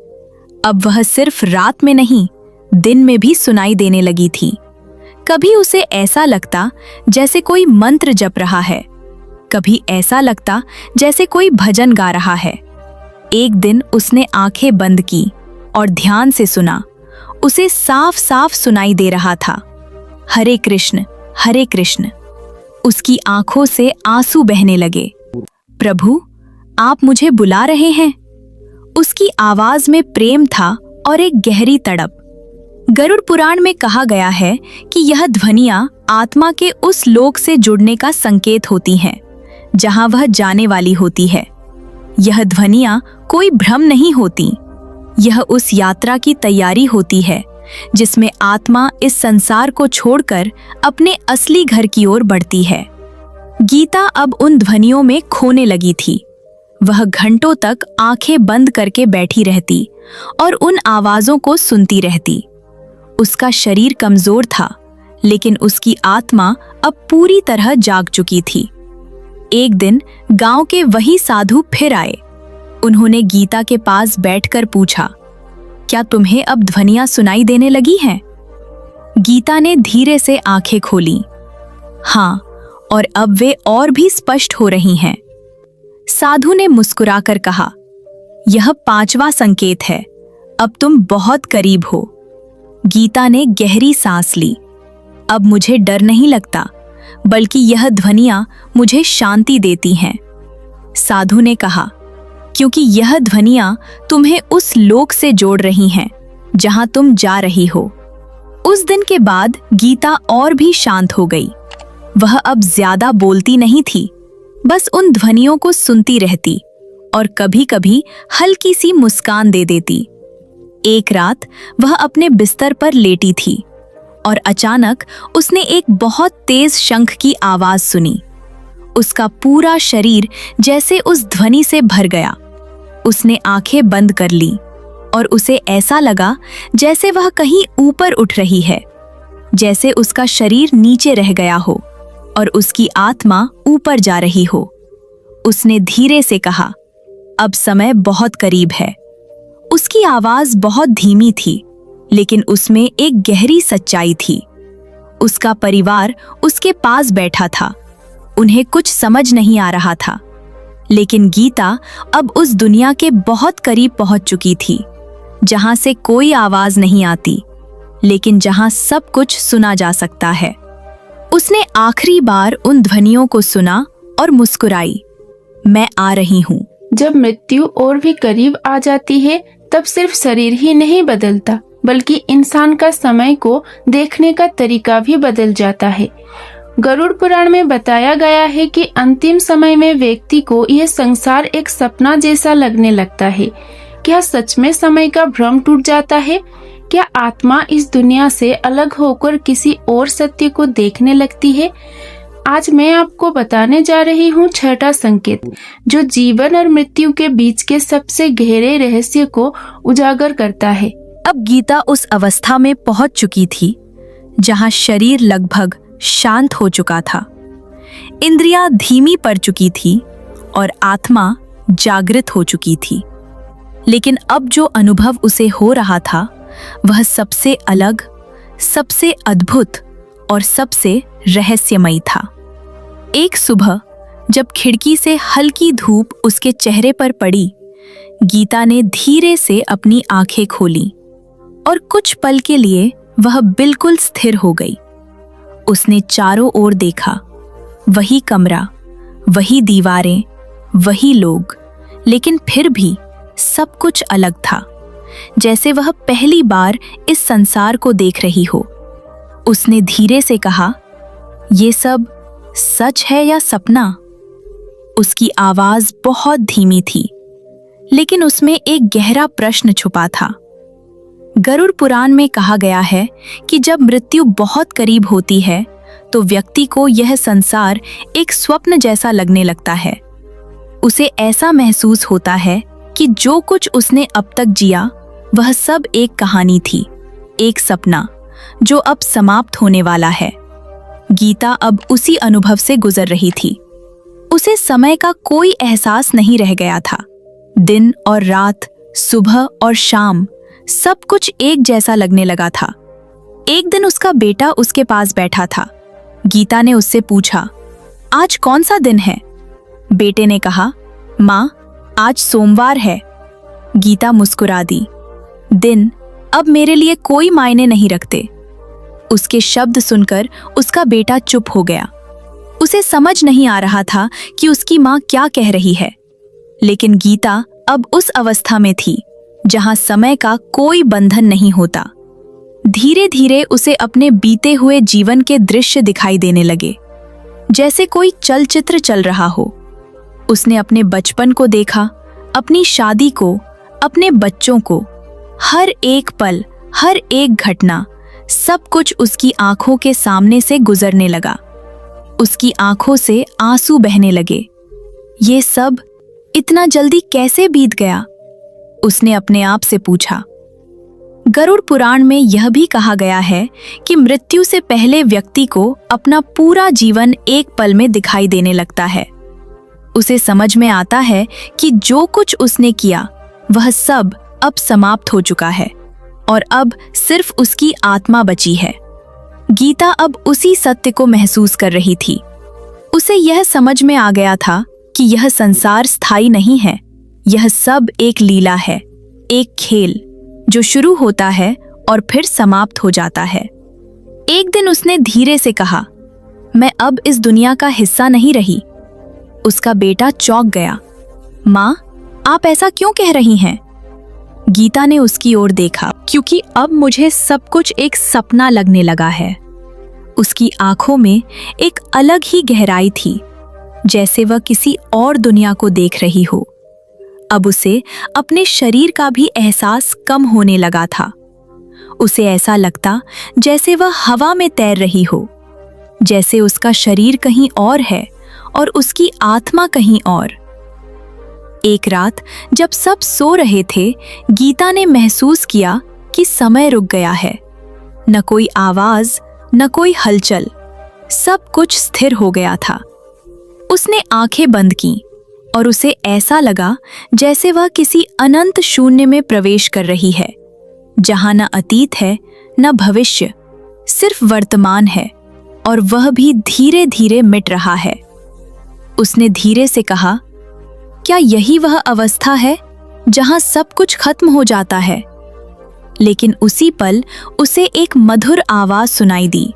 अब वह सिर्फ रात में नहीं, दिन में भी सुनाई देने लगी थी। कभी उसे ऐसा लगता जैसे कोई मंत्र जप रहा है, कभी ऐसा लगता जैसे कोई भजन गा रहा है। एक दिन उसने आंखें बंद की और ध्यान से सुना। उसे साफ साफ सुनाई दे रहा था, हरे कृष्ण हरे कृष्ण। उसकी आंखों से आंसू बहने लगे। प्रभु, आप मुझे बुला रहे हैं? उसकी आवाज में प्रेम था और एक गहरी तड़प। गरुड़ पुराण में कहा गया है कि यह ध्वनियां आत्मा के उस लोक से जुड़ने का संकेत होती हैं, जहां वह जाने वाली होती है। यह ध्वनियां कोई भ्रम नहीं होती, यह उस यात्रा की तैयारी होती है जिसमें आत्मा इस संसार को छोड़कर अपने असली घर की ओर बढ़ती है। गीता अब उन ध्वनियों में खोने लगी थी। वह घंटों तक आंखें बंद करके बैठी रहती और उन आवाजों को सुनती रहती। उसका शरीर कमजोर था, लेकिन उसकी आत्मा अब पूरी तरह जाग चुकी थी। एक दिन गांव के वही साधु फिर आए। उन्होंने गीता के पास बैठकर पूछा, क्या तुम्हें अब ध्वनियां सुनाई देने लगी हैं? गीता ने धीरे से आंखें खोली। हाँ, और अब वे और भी स्पष्ट हो रही हैं। साधु ने मुस्कुराकर कहा, यह 5वां संकेत है, अब तुम बहुत करीब हो। गीता ने गहरी सांस ली। अब मुझे डर नहीं लगता, बल्कि यह ध्वनियां मुझे शांति देती हैं। साधु ने कहा, क्योंकि यह ध्वनियां तुम्हें उस लोक से जोड़ रही हैं जहां तुम जा रही हो। उस दिन के बाद गीता और भी शांत हो गई। वह अब ज्यादा बोलती नहीं थी, बस उन ध्वनियों को सुनती रहती और कभी-कभी हल्की सी मुस्कान दे देती। एक रात वह अपने बिस्तर पर लेटी थी और अचानक उसने एक बहुत तेज शंख की आवाज सुनी। उसका पूरा शरीर जैसे उस ध्वनि से भर गया। उसने आंखें बंद कर ली और उसे ऐसा लगा जैसे वह कहीं ऊपर उठ रही है, जैसे उसका शरीर नीचे रह गया हो और उसकी आत्मा ऊपर जा रही हो। उसने धीरे से कहा, अब समय बहुत करीब है। उसकी आवाज बहुत धीमी थी, लेकिन उसमें एक गहरी सच्चाई थी। उसका परिवार उसके पास बैठा था। उन्हें कुछ समझ नहीं आ रहा था, लेकिन गीता अब उस दुनिया के बहुत करीब पहुंच चुकी थी, जहां से कोई आवाज नहीं आती, लेकिन जहां सब कुछ सुना जा सकता है। उसने आखिरी बार उन ध्वनियों को सुना और मुस्कुराई, मैं आ रही हूं। जब मृत्यु और भी करीब आ जाती है, तब सिर्फ शरीर ही नहीं बदलता, बल्कि इंसान का समय को देखने का तरीका भी बदल जाता है। गरुड़ पुराण में बताया गया है कि अंतिम समय में व्यक्ति को यह संसार एक सपना जैसा लगने लगता है। क्या सच में समय का भ्रम टूट जाता है? क्या आत्मा इस दुनिया से अलग होकर किसी और सत्य को देखने लगती है? आज मैं आपको बताने जा रही हूँ 6वां संकेत, जो जीवन और मृत्यु के बीच के सबसे गहरे रहस्य को उजागर करता है। अब गीता उस अवस्था में पहुंच चुकी थी जहां शरीर लगभग शांत हो चुका था, इंद्रियां धीमी पड़ चुकी थी और आत्मा जागृत हो चुकी थी। लेकिन अब जो अनुभव उसे हो रहा था, वह सबसे अलग, सबसे अद्भुत और सबसे रहस्यमयी था। एक सुबह जब खिड़की से हल्की धूप उसके चेहरे पर पड़ी, गीता ने धीरे से अपनी आंखें खोली और कुछ पल के लिए वह बिल्कुल स्थिर हो गई। उसने चारों ओर देखा, वही कमरा, वही दीवारें, वही लोग, लेकिन फिर भी सब कुछ अलग था, जैसे वह पहली बार इस संसार को देख रही हो। उसने धीरे से कहा, ये सब सच है या सपना? उसकी आवाज बहुत धीमी थी, लेकिन उसमें एक गहरा प्रश्न छुपा था। गरुड़ पुराण में कहा गया है कि जब मृत्यु बहुत करीब होती है, तो व्यक्ति को यह संसार एक स्वप्न जैसा लगने लगता है। उसे ऐसा महसूस होता है कि जो कुछ उसने अब तक जिया, वह सब एक कहानी थी, एक सपना जो अब समाप्त होने वाला है। गीता अब उसी अनुभव से गुजर रही थी। उसे समय का कोई एहसास नहीं रह गया था। दिन और रात, सुबह और शाम, सब कुछ एक जैसा लगने लगा था। एक दिन उसका बेटा उसके पास बैठा था। गीता ने उससे पूछा, आज कौन सा दिन है? बेटे ने कहा, माँ, आज सोमवार है। गीता मुस्कुरा दी। दिन अब मेरे लिए कोई मायने नहीं रखते। उसके शब्द सुनकर उसका बेटा चुप हो गया। उसे समझ नहीं आ रहा था कि उसकी माँ क्या कह रही है, लेकिन गीता अब उस अवस्था में थी जहां समय का कोई बंधन नहीं होता। धीरे धीरे उसे अपने बीते हुए जीवन के दृश्य दिखाई देने लगे, जैसे कोई चलचित्र चल रहा हो। उसने अपने बचपन को देखा, अपनी शादी को, अपने बच्चों को। हर एक पल, हर एक घटना, सब कुछ उसकी आंखों के सामने से गुजरने लगा। उसकी आंखों से आंसू बहने लगे। ये सब इतना जल्दी कैसे बीत गया? उसने अपने आप से पूछा। गरुड़ पुराण में यह भी कहा गया है कि मृत्यु से पहले व्यक्ति को अपना पूरा जीवन एक पल में दिखाई देने लगता है। उसे समझ में आता है कि जो कुछ उसने किया वह सब अब समाप्त हो चुका है और अब सिर्फ उसकी आत्मा बची है। गीता अब उसी सत्य को महसूस कर रही थी। उसे यह समझ में आ गया था कि यह संसार स्थायी नहीं है। यह सब एक लीला है, एक खेल जो शुरू होता है और फिर समाप्त हो जाता है। एक दिन उसने धीरे से कहा, मैं अब इस दुनिया का हिस्सा नहीं रही। उसका बेटा चौंक गया। माँ, आप ऐसा क्यों कह रही हैं? गीता ने उसकी ओर देखा। क्योंकि अब मुझे सब कुछ एक सपना लगने लगा है। उसकी आंखों में एक अलग ही गहराई थी, जैसे वह किसी और दुनिया को देख रही हो। अब उसे अपने शरीर का भी एहसास कम होने लगा था। उसे ऐसा लगता जैसे वह हवा में तैर रही हो, जैसे उसका शरीर कहीं और है और उसकी आत्मा कहीं और। एक रात जब सब सो रहे थे, गीता ने महसूस किया कि समय रुक गया है। न कोई आवाज, न कोई हलचल, सब कुछ स्थिर हो गया था। उसने आंखें बंद कीं और उसे ऐसा लगा जैसे वह किसी अनंत शून्य में प्रवेश कर रही है, जहां न अतीत है न भविष्य, सिर्फ वर्तमान है और वह भी धीरे धीरे मिट रहा है। उसने धीरे से कहा, क्या यही वह अवस्था है जहां सब कुछ खत्म हो जाता है? लेकिन उसी पल उसे एक मधुर आवाज सुनाई दी,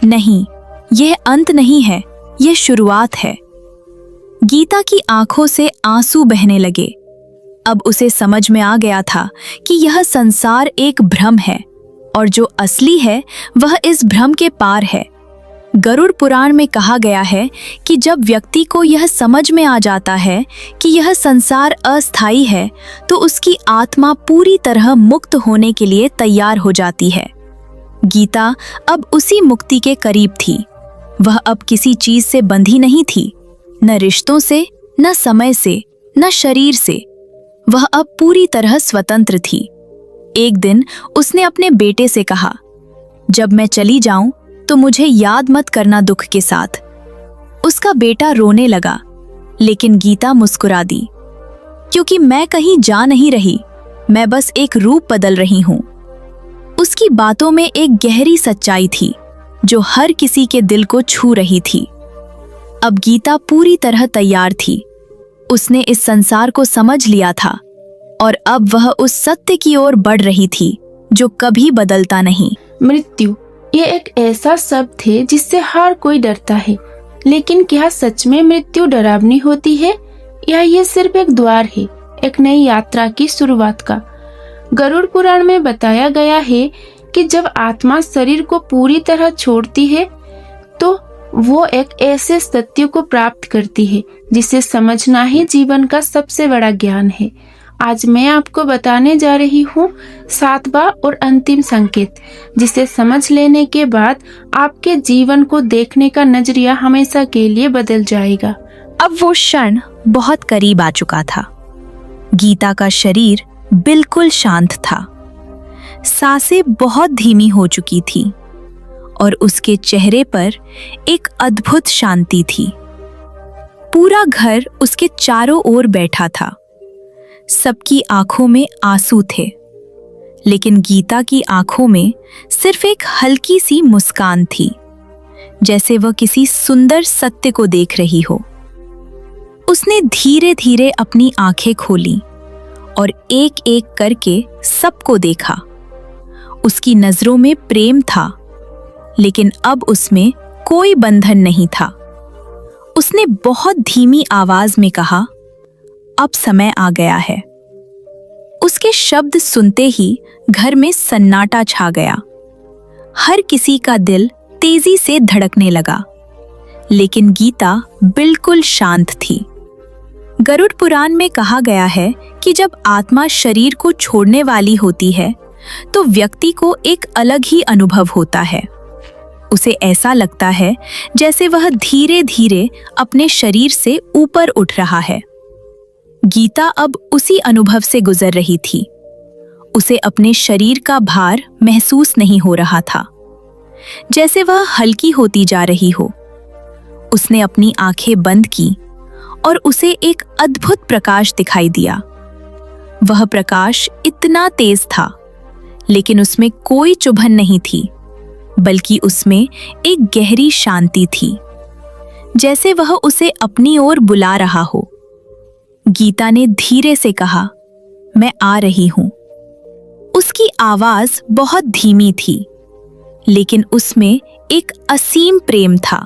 नहीं, यह अंत नहीं है, यह शुरुआत है। गीता की आंखों से आंसू बहने लगे। अब उसे समझ में आ गया था कि यह संसार एक भ्रम है और जो असली है वह इस भ्रम के पार है। गरुड़ पुराण में कहा गया है कि जब व्यक्ति को यह समझ में आ जाता है कि यह संसार अस्थायी है, तो उसकी आत्मा पूरी तरह मुक्त होने के लिए तैयार हो जाती है। गीता अब उसी मुक्ति के करीब थी। वह अब किसी चीज से बंधी नहीं थी, न रिश्तों से, न समय से, न शरीर से। वह अब पूरी तरह स्वतंत्र थी। एक दिन उसने अपने बेटे से कहा, जब मैं चली जाऊं तो मुझे याद मत करना दुख के साथ। उसका बेटा रोने लगा, लेकिन गीता मुस्कुरा दी, क्योंकि मैं कहीं जा नहीं रही, मैं बस एक रूप बदल रही हूं। उसकी बातों में एक गहरी सच्चाई थी जो हर किसी के दिल को छू रही थी। अब गीता पूरी तरह तैयार थी। उसने इस संसार को समझ लिया था और अब वह उस सत्य की ओर बढ़ रही थी जो कभी बदलता नहीं। मृत्यु, ये एक ऐसा शब्द है जिससे हर कोई डरता है, लेकिन क्या सच में मृत्यु डरावनी होती है या ये सिर्फ एक द्वार है, एक नई यात्रा की शुरुआत का? गरुड़ पुराण में बताया गया है कि जब आत्मा शरीर को पूरी तरह छोड़ती है तो वो एक ऐसे सत्य को प्राप्त करती है जिसे समझना ही जीवन का सबसे बड़ा ज्ञान है। आज मैं आपको बताने जा रही हूँ 7वां और अंतिम संकेत, जिसे समझ लेने के बाद आपके जीवन को देखने का नजरिया हमेशा के लिए बदल जाएगा। अब वो क्षण बहुत करीब आ चुका था। गीता का शरीर बिल्कुल शांत था। सांसें बहुत धीमी हो चुकी थी और उसके चेहरे पर एक अद्भुत शांति थी। पूरा घर उसके चारों ओर बैठा था। सबकी आंखों में आंसू थे, लेकिन गीता की आंखों में सिर्फ एक हल्की सी मुस्कान थी, जैसे वह किसी सुंदर सत्य को देख रही हो। उसने धीरे धीरे अपनी आंखें खोली और एक एक करके सबको देखा। उसकी नजरों में प्रेम था, लेकिन अब उसमें कोई बंधन नहीं था। उसने बहुत धीमी आवाज में कहा, अब समय आ गया है। उसके शब्द सुनते ही घर में सन्नाटा छा गया। हर किसी का दिल तेजी से धड़कने लगा, लेकिन गीता बिल्कुल शांत थी। गरुड़ पुराण में कहा गया है कि जब आत्मा शरीर को छोड़ने वाली होती है तो व्यक्ति को एक अलग ही अनुभव होता है। उसे ऐसा लगता है जैसे वह धीरे धीरे अपने शरीर से ऊपर उठ रहा है। गीता अब उसी अनुभव से गुजर रही थी। उसे अपने शरीर का भार महसूस नहीं हो रहा था, जैसे वह हल्की होती जा रही हो। उसने अपनी आंखें बंद की और उसे एक अद्भुत प्रकाश दिखाई दिया। वह प्रकाश इतना तेज था, लेकिन उसमें कोई चुभन नहीं थी, बल्कि उसमें एक गहरी शांति थी, जैसे वह उसे अपनी ओर बुला रहा हो। गीता ने धीरे से कहा, मैं आ रही हूं। उसकी आवाज बहुत धीमी थी, लेकिन उसमें एक असीम प्रेम था।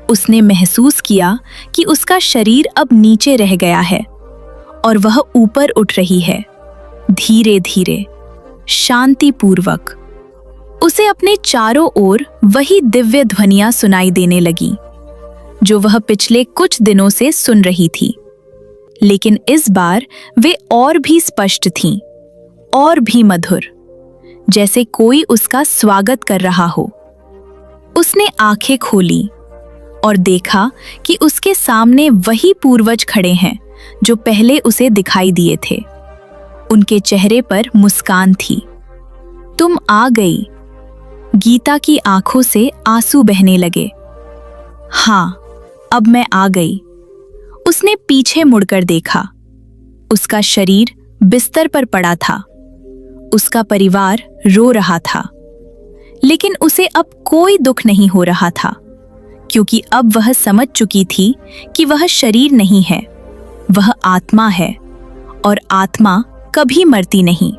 उसने महसूस किया कि उसका शरीर अब नीचे रह गया है और वह ऊपर उठ रही है, धीरे धीरे, शांतिपूर्वक। उसे अपने चारों ओर वही दिव्य ध्वनियां सुनाई देने लगी जो वह पिछले कुछ दिनों से सुन रही थी, लेकिन इस बार वे और भी स्पष्ट थीं, और भी मधुर, जैसे कोई उसका स्वागत कर रहा हो। उसने आंखें खोली और देखा कि उसके सामने वही पूर्वज खड़े हैं जो पहले उसे दिखाई दिए थे। उनके चेहरे पर मुस्कान थी। तुम आ गई। गीता की आंखों से आंसू बहने लगे। हाँ, अब मैं आ गई। उसने पीछे मुड़कर देखा। उसका शरीर बिस्तर पर पड़ा था। उसका परिवार रो रहा था, लेकिन उसे अब कोई दुख नहीं हो रहा था, क्योंकि अब वह समझ चुकी थी कि वह शरीर नहीं है, वह आत्मा है, और आत्मा कभी मरती नहीं।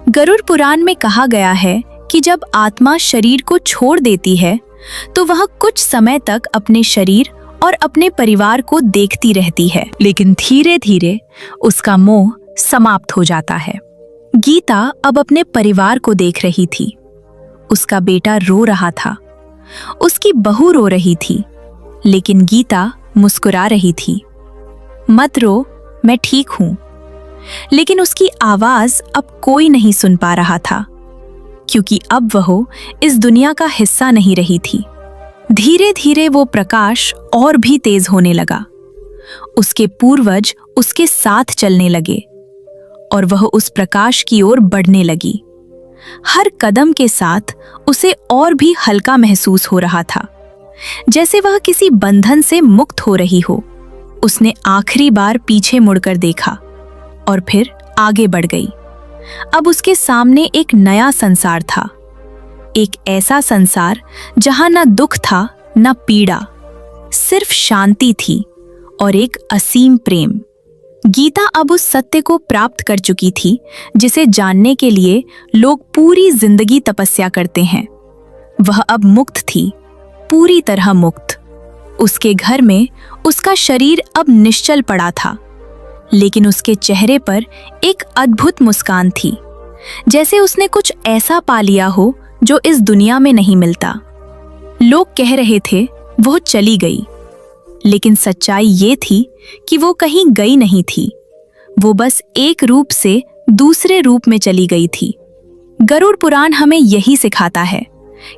गरुड़ पुराण में कहा गया है कि जब आत्मा शरीर को छोड़ देती है तो वह कुछ समय तक अपने शरीर और अपने परिवार को देखती रहती है, लेकिन धीरे धीरे उसका मोह समाप्त हो जाता है। गीता अब अपने परिवार को देख रही थी। उसका बेटा रो रहा था, उसकी बहू रो रही थी, लेकिन गीता मुस्कुरा रही थी। मत रो, मैं ठीक हूं। लेकिन उसकी आवाज अब कोई नहीं सुन पा रहा था, क्योंकि अब वह इस दुनिया का हिस्सा नहीं रही थी। धीरे धीरे वो प्रकाश और भी तेज होने लगा। उसके पूर्वज उसके साथ चलने लगे और वह उस प्रकाश की ओर बढ़ने लगी। हर कदम के साथ उसे और भी हल्का महसूस हो रहा था, जैसे वह किसी बंधन से मुक्त हो रही हो। उसने आखिरी बार पीछे मुड़कर देखा और फिर आगे बढ़ गई। अब उसके सामने एक नया संसार था, एक ऐसा संसार जहां न दुख था न पीड़ा, सिर्फ शांति थी और एक असीम प्रेम। गीता अब उस सत्य को प्राप्त कर चुकी थी जिसे जानने के लिए लोग पूरी जिंदगी तपस्या करते हैं। वह अब मुक्त थी, पूरी तरह मुक्त। उसके घर में उसका शरीर अब निश्चल पड़ा था, लेकिन उसके चेहरे पर एक अद्भुत मुस्कान थी, जैसे उसने कुछ ऐसा पा लिया हो जो इस दुनिया में नहीं मिलता। लोग कह रहे थे वो चली गई, लेकिन सच्चाई ये थी कि वो कहीं गई नहीं थी। वो बस एक रूप से दूसरे रूप में चली गई थी। गरुड़ पुराण हमें यही सिखाता है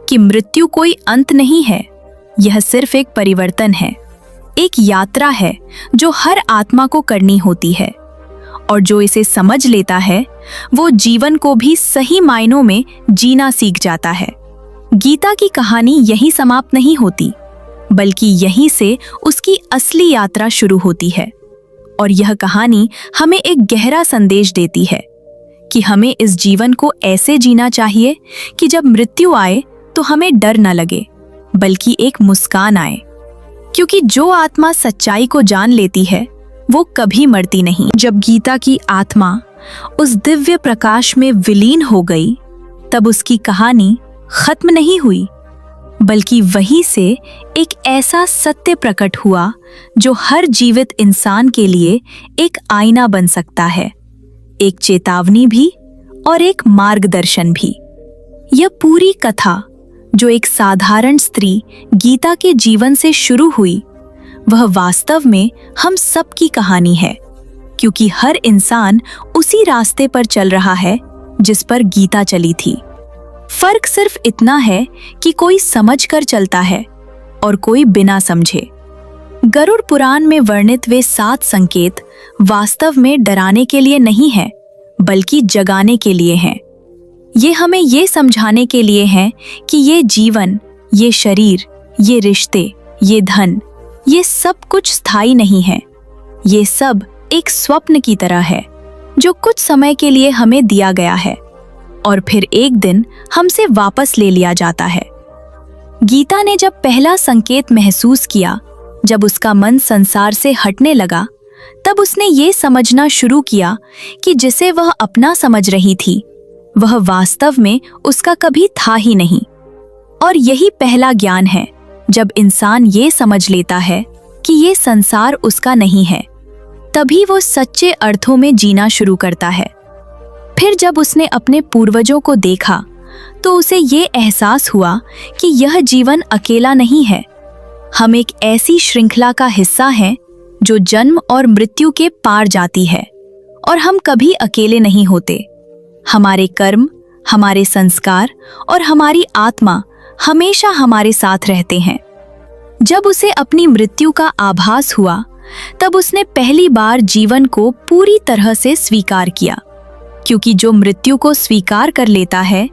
कि मृत्यु कोई अंत नहीं है, यह सिर्फ एक परिवर्तन है, एक यात्रा है जो हर आत्मा को करनी होती है, और जो इसे समझ लेता है वो जीवन को भी सही मायनों में जीना सीख जाता है। गीता की कहानी यहीं समाप्त नहीं होती, बल्कि यहीं से उसकी असली यात्रा शुरू होती है। और यह कहानी हमें एक गहरा संदेश देती है कि हमें इस जीवन को ऐसे जीना चाहिए कि जब मृत्यु आए तो हमें डर न लगे, बल्कि एक मुस्कान आए, क्योंकि जो आत्मा सच्चाई को जान लेती है वो कभी मरती नहीं। जब गीता की आत्मा उस दिव्य प्रकाश में विलीन हो गई तब उसकी कहानी खत्म नहीं हुई, बल्कि वहीं से एक ऐसा सत्य प्रकट हुआ जो हर जीवित इंसान के लिए एक आईना बन सकता है, एक चेतावनी भी और एक मार्गदर्शन भी। यह पूरी कथा जो एक साधारण स्त्री गीता के जीवन से शुरू हुई, वह वास्तव में हम सब की कहानी है, क्योंकि हर इंसान उसी रास्ते पर चल रहा है जिस पर गीता चली थी। फर्क सिर्फ इतना है कि कोई समझ कर चलता है और कोई बिना समझे। गरुड़ पुराण में वर्णित वे 7 संकेत वास्तव में डराने के लिए नहीं हैं, बल्कि जगाने के लिए हैं। ये हमें ये समझाने के लिए हैं कि ये जीवन, ये शरीर, ये रिश्ते, ये धन, ये सब कुछ स्थायी नहीं है। ये सब एक स्वप्न की तरह है जो कुछ समय के लिए हमें दिया गया है और फिर एक दिन हमसे वापस ले लिया जाता है। गीता ने जब पहला संकेत महसूस किया, जब उसका मन संसार से हटने लगा, तब उसने ये समझना शुरू किया कि जिसे वह अपना समझ रही थी, वह वास्तव में उसका कभी था ही नहीं। और यही पहला ज्ञान है, जब इंसान ये समझ लेता है कि ये संसार उसका नहीं है, तभी वो सच्चे अर्थों में जीना शुरू करता है। फिर जब उसने अपने पूर्वजों को देखा, तो उसे ये एहसास हुआ कि यह जीवन अकेला नहीं है। हम एक ऐसी श्रृंखला का हिस्सा हैं जो जन्म और मृत्यु के पार जाती है, और हम कभी अकेले नहीं होते। हमारे कर्म, हमारे संस्कार और हमारी आत्मा हमेशा हमारे साथ रहते हैं। जब उसे अपनी मृत्यु का आभास हुआ, तब उसने पहली बार जीवन को पूरी तरह से स्वीकार किया, क्योंकि जो मृत्यु को स्वीकार कर लेता है,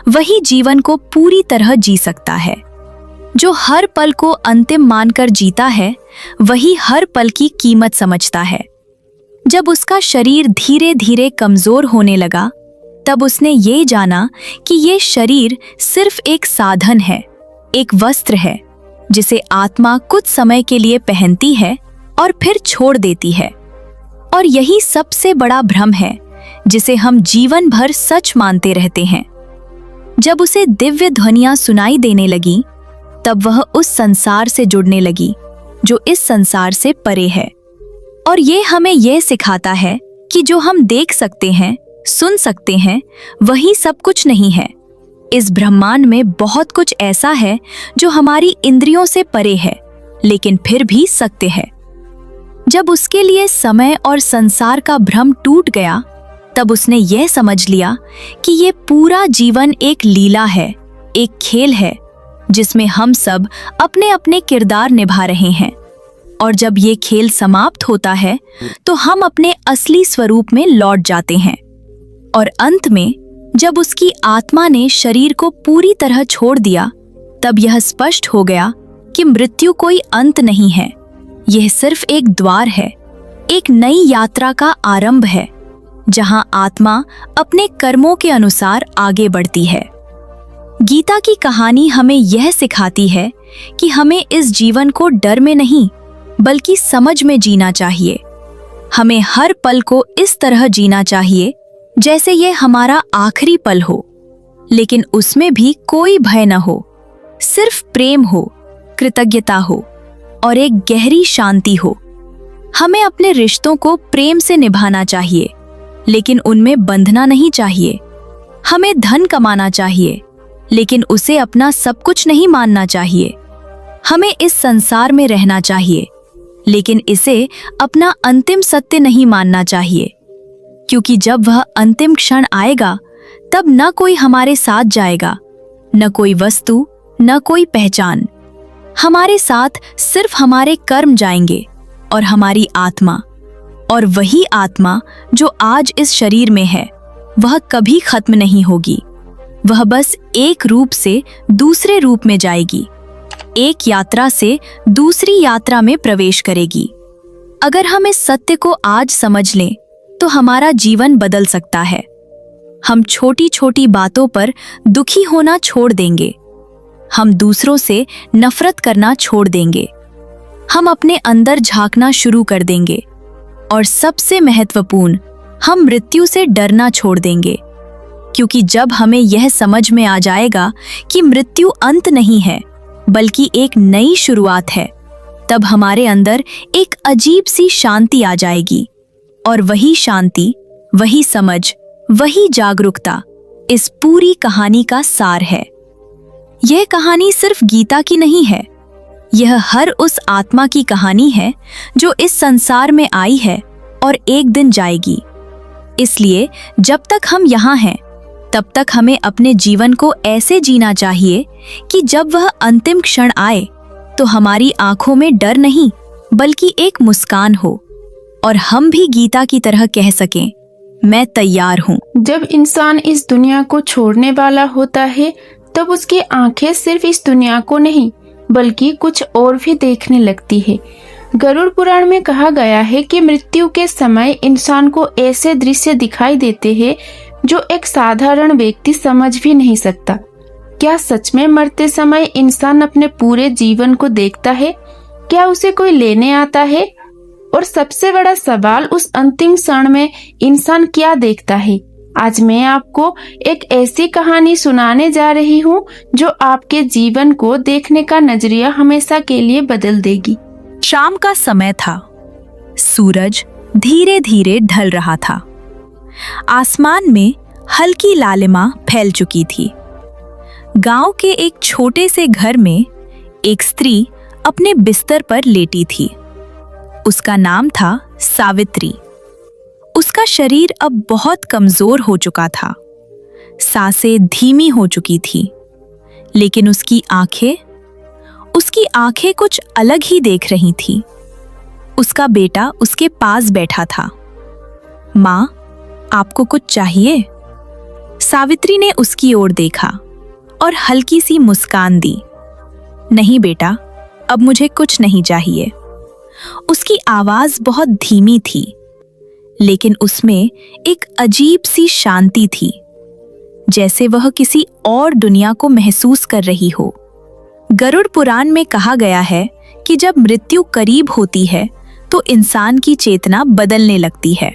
वही जीवन को पूरी तरह जी सकता है। जो हर पल को अंतिम मानकर जीता है, वही हर पल की कीमत समझता है। जब उसका शरीर धीरे धीरे कमजोर होने लगा, तब उसने ये जाना कि ये शरीर सिर्फ एक साधन है, एक वस्त्र है जिसे आत्मा कुछ समय के लिए पहनती है और फिर छोड़ देती है। और यही सबसे बड़ा भ्रम है जिसे हम जीवन भर सच मानते रहते हैं। जब उसे दिव्य ध्वनियां सुनाई देने लगी, तब वह उस संसार से जुड़ने लगी जो इस संसार से परे है। और ये हमें यह सिखाता है कि जो हम देख सकते हैं, सुन सकते हैं, वही सब कुछ नहीं है। इस ब्रह्मांड में बहुत कुछ ऐसा है जो हमारी इंद्रियों से परे है, लेकिन फिर भी सत्य है। जब उसके लिए समय और संसार का भ्रम टूट गया, तब उसने यह समझ लिया कि ये पूरा जीवन एक लीला है, एक खेल है जिसमें हम सब अपने अपने किरदार निभा रहे हैं। और जब ये खेल समाप्त होता है, तो हम अपने असली स्वरूप में लौट जाते हैं। और अंत में जब उसकी आत्मा ने शरीर को पूरी तरह छोड़ दिया, तब यह स्पष्ट हो गया कि मृत्यु कोई अंत नहीं है। यह सिर्फ एक द्वार है, एक नई यात्रा का आरंभ है, जहां आत्मा अपने कर्मों के अनुसार आगे बढ़ती है। गीता की कहानी हमें यह सिखाती है कि हमें इस जीवन को डर में नहीं, बल्कि समझ में जीना चाहिए। हमें हर पल को इस तरह जीना चाहिए जैसे ये हमारा आखिरी पल हो, लेकिन उसमें भी कोई भय न हो, सिर्फ प्रेम हो, कृतज्ञता हो और एक गहरी शांति हो। हमें अपने रिश्तों को प्रेम से निभाना चाहिए, लेकिन उनमें बंधना नहीं चाहिए। हमें धन कमाना चाहिए, लेकिन उसे अपना सब कुछ नहीं मानना चाहिए। हमें इस संसार में रहना चाहिए, लेकिन इसे अपना अंतिम सत्य नहीं मानना चाहिए, क्योंकि जब वह अंतिम क्षण आएगा, तब न कोई हमारे साथ जाएगा, न कोई वस्तु, न कोई पहचान। हमारे साथ सिर्फ हमारे कर्म जाएंगे और हमारी आत्मा। और वही आत्मा जो आज इस शरीर में है, वह कभी खत्म नहीं होगी। वह बस एक रूप से दूसरे रूप में जाएगी, एक यात्रा से दूसरी यात्रा में प्रवेश करेगी। अगर हम इस सत्य को आज समझ लें, तो हमारा जीवन बदल सकता है। हम छोटी छोटी बातों पर दुखी होना छोड़ देंगे। हम दूसरों से नफरत करना छोड़ देंगे। हम अपने अंदर झांकना शुरू कर देंगे। और सबसे महत्वपूर्ण, हम मृत्यु से डरना छोड़ देंगे, क्योंकि जब हमें यह समझ में आ जाएगा कि मृत्यु अंत नहीं है बल्कि एक नई शुरुआत है, तब हमारे अंदर एक अजीब सी शांति आ जाएगी। और वही शांति, वही समझ, वही जागरूकता इस पूरी कहानी का सार है। यह कहानी सिर्फ गीता की नहीं है, यह हर उस आत्मा की कहानी है जो इस संसार में आई है और एक दिन जाएगी। इसलिए जब तक हम यहाँ हैं, तब तक हमें अपने जीवन को ऐसे जीना चाहिए कि जब वह अंतिम क्षण आए तो हमारी आंखों में डर नहीं बल्कि एक मुस्कान हो और हम भी गीता की तरह कह सकें, मैं तैयार हूँ। जब इंसान इस दुनिया को छोड़ने वाला होता है तब उसकी आंखें सिर्फ इस दुनिया को नहीं बल्कि कुछ और भी देखने लगती है। गरुड़ पुराण में कहा गया है कि मृत्यु के समय इंसान को ऐसे दृश्य दिखाई देते हैं जो एक साधारण व्यक्ति समझ भी नहीं सकता। क्या सच में मरते समय इंसान अपने पूरे जीवन को देखता है? क्या उसे कोई लेने आता है? और सबसे बड़ा सवाल, उस अंतिम क्षण में इंसान क्या देखता है? आज मैं आपको एक ऐसी कहानी सुनाने जा रही हूँ जो आपके जीवन को देखने का नजरिया हमेशा के लिए बदल देगी। शाम का समय था। सूरज धीरे धीरे ढल रहा था। आसमान में हल्की लालिमा फैल चुकी थी। गांव के एक छोटे से घर में एक स्त्री अपने बिस्तर पर लेटी थी। उसका नाम था सावित्री। उसका शरीर अब बहुत कमजोर हो चुका था। सांसें धीमी हो चुकी थी, लेकिन उसकी आंखें कुछ अलग ही देख रही थी। उसका बेटा उसके पास बैठा था। माँ, आपको कुछ चाहिए? सावित्री ने उसकी ओर देखा और हल्की सी मुस्कान दी। नहीं बेटा, अब मुझे कुछ नहीं चाहिए। उसकी आवाज बहुत धीमी थी, लेकिन उसमें एक अजीब सी शांति थी, जैसे वह किसी और दुनिया को महसूस कर रही हो। गरुड़ पुराण में कहा गया है कि जब मृत्यु करीब होती है तो इंसान की चेतना बदलने लगती है।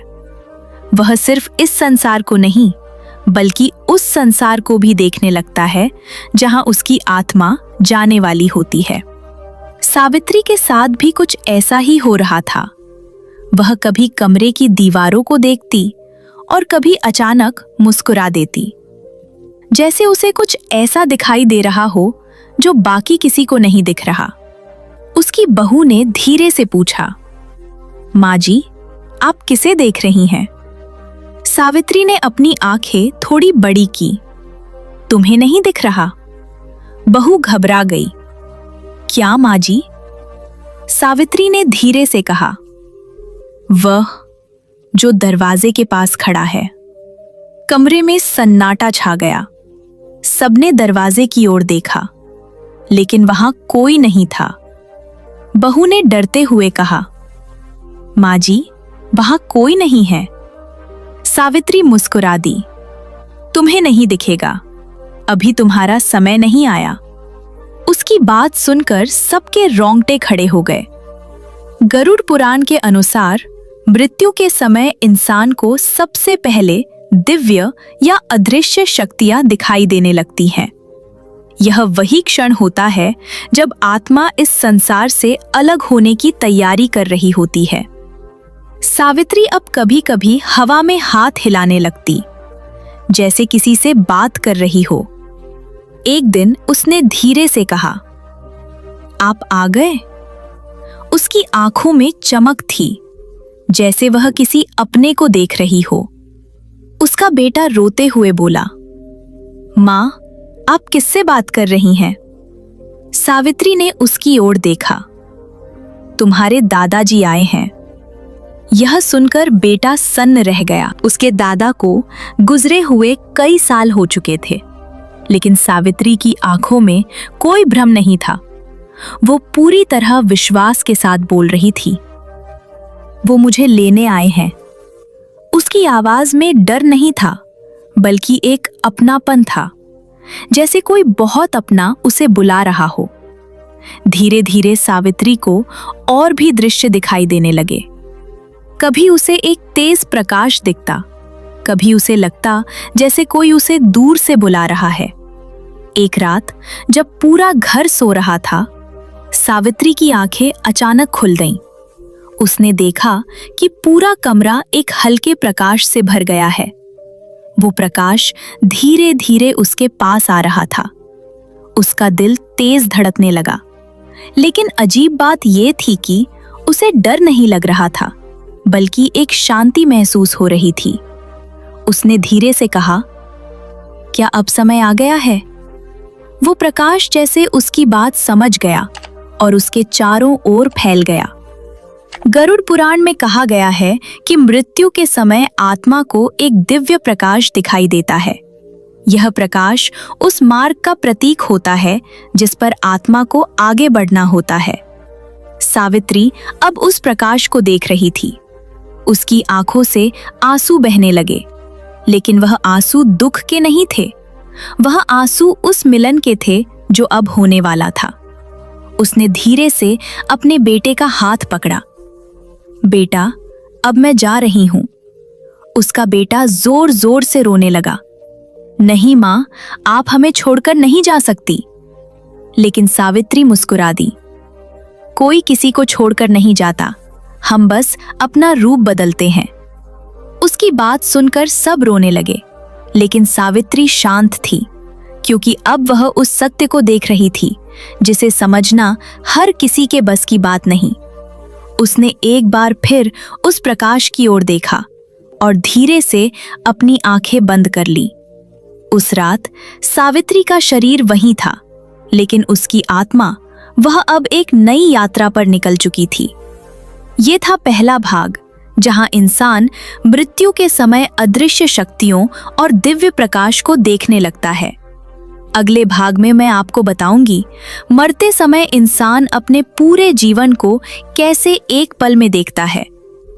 वह सिर्फ इस संसार को नहीं बल्कि उस संसार को भी देखने लगता है जहां उसकी आत्मा जाने वाली होती है। सावित्री के साथ भी कुछ ऐसा ही हो रहा था। वह कभी कमरे की दीवारों को देखती और कभी अचानक मुस्कुरा देती, जैसे उसे कुछ ऐसा दिखाई दे रहा हो जो बाकी किसी को नहीं दिख रहा। उसकी बहू ने धीरे से पूछा, माँ जी, आप किसे देख रही हैं? सावित्री ने अपनी आंखें थोड़ी बड़ी की। तुम्हें नहीं दिख रहा? बहू घबरा गई। क्या माँ जी? सावित्री ने धीरे से कहा, वह जो दरवाजे के पास खड़ा है। कमरे में सन्नाटा छा गया। सबने दरवाजे की ओर देखा, लेकिन वहां कोई नहीं था। बहू ने डरते हुए कहा, माँ जी, वहां कोई नहीं है। सावित्री मुस्कुरा दी। तुम्हें नहीं दिखेगा, अभी तुम्हारा समय नहीं आया। उसकी बात सुनकर सबके रोंगटे खड़े हो गए। गरुड़ पुराण के अनुसार मृत्यु के समय इंसान को सबसे पहले दिव्य या अदृश्य शक्तियां दिखाई देने लगती हैं। यह वही क्षण होता है जब आत्मा इस संसार से अलग होने की तैयारी कर रही होती है। सावित्री अब कभी-कभी हवा में हाथ हिलाने लगती, जैसे किसी से बात कर रही हो। एक दिन उसने धीरे से कहा, आप आ गए? उसकी आंखों में चमक थी, जैसे वह किसी अपने को देख रही हो। उसका बेटा रोते हुए बोला, माँ, आप किससे बात कर रही हैं? सावित्री ने उसकी ओर देखा। तुम्हारे दादाजी आए हैं। यह सुनकर बेटा सन्न रह गया। उसके दादा को गुजरे हुए कई साल हो चुके थे, लेकिन सावित्री की आंखों में कोई भ्रम नहीं था। वो पूरी तरह विश्वास के साथ बोल रही थी, वो मुझे लेने आए हैं। उसकी आवाज में डर नहीं था, बल्कि एक अपनापन था, जैसे कोई बहुत अपना उसे बुला रहा हो। धीरे धीरे सावित्री को और भी दृश्य दिखाई देने लगे। कभी उसे एक तेज प्रकाश दिखता, कभी उसे लगता जैसे कोई उसे दूर से बुला रहा है। एक रात जब पूरा घर सो रहा था, सावित्री की आंखें अचानक खुल गईं। उसने देखा कि पूरा कमरा एक हल्के प्रकाश से भर गया है। वो प्रकाश धीरे धीरे उसके पास आ रहा था। उसका दिल तेज धड़कने लगा, लेकिन अजीब बात यह थी कि उसे डर नहीं लग रहा था, बल्कि एक शांति महसूस हो रही थी। उसने धीरे से कहा, क्या अब समय आ गया है? वो प्रकाश जैसे उसकी बात समझ गया और उसके चारों ओर फैल गया। गरुड़ पुराण में कहा गया है कि मृत्यु के समय आत्मा को एक दिव्य प्रकाश दिखाई देता है। यह प्रकाश उस मार्ग का प्रतीक होता है जिस पर आत्मा को आगे बढ़ना होता है। सावित्री अब उस प्रकाश को देख रही थी। उसकी आंखों से आंसू बहने लगे, लेकिन वह आंसू दुख के नहीं थे। वह आंसू उस मिलन के थे जो अब होने वाला था। उसने धीरे से अपने बेटे का हाथ पकड़ा। बेटा, अब मैं जा रही हूं। उसका बेटा जोर जोर से रोने लगा। नहीं मां, आप हमें छोड़कर नहीं जा सकती। लेकिन सावित्री मुस्कुरा दी। कोई किसी को छोड़कर नहीं जाता, हम बस अपना रूप बदलते हैं। उसकी बात सुनकर सब रोने लगे, लेकिन सावित्री शांत थी, क्योंकि अब वह उस सत्य को देख रही थी जिसे समझना हर किसी के बस की बात नहीं। उसने एक बार फिर उस प्रकाश की ओर देखा और धीरे से अपनी आंखें बंद कर ली। उस रात सावित्री का शरीर वहीं था, लेकिन उसकी आत्मा वह अब एक नई यात्रा पर निकल चुकी थी। ये था पहला भाग, जहां इंसान मृत्यु के समय अदृश्य शक्तियों और दिव्य प्रकाश को देखने लगता है। अगले भाग में मैं आपको बताऊंगी मरते समय इंसान अपने पूरे जीवन को कैसे एक पल में देखता है,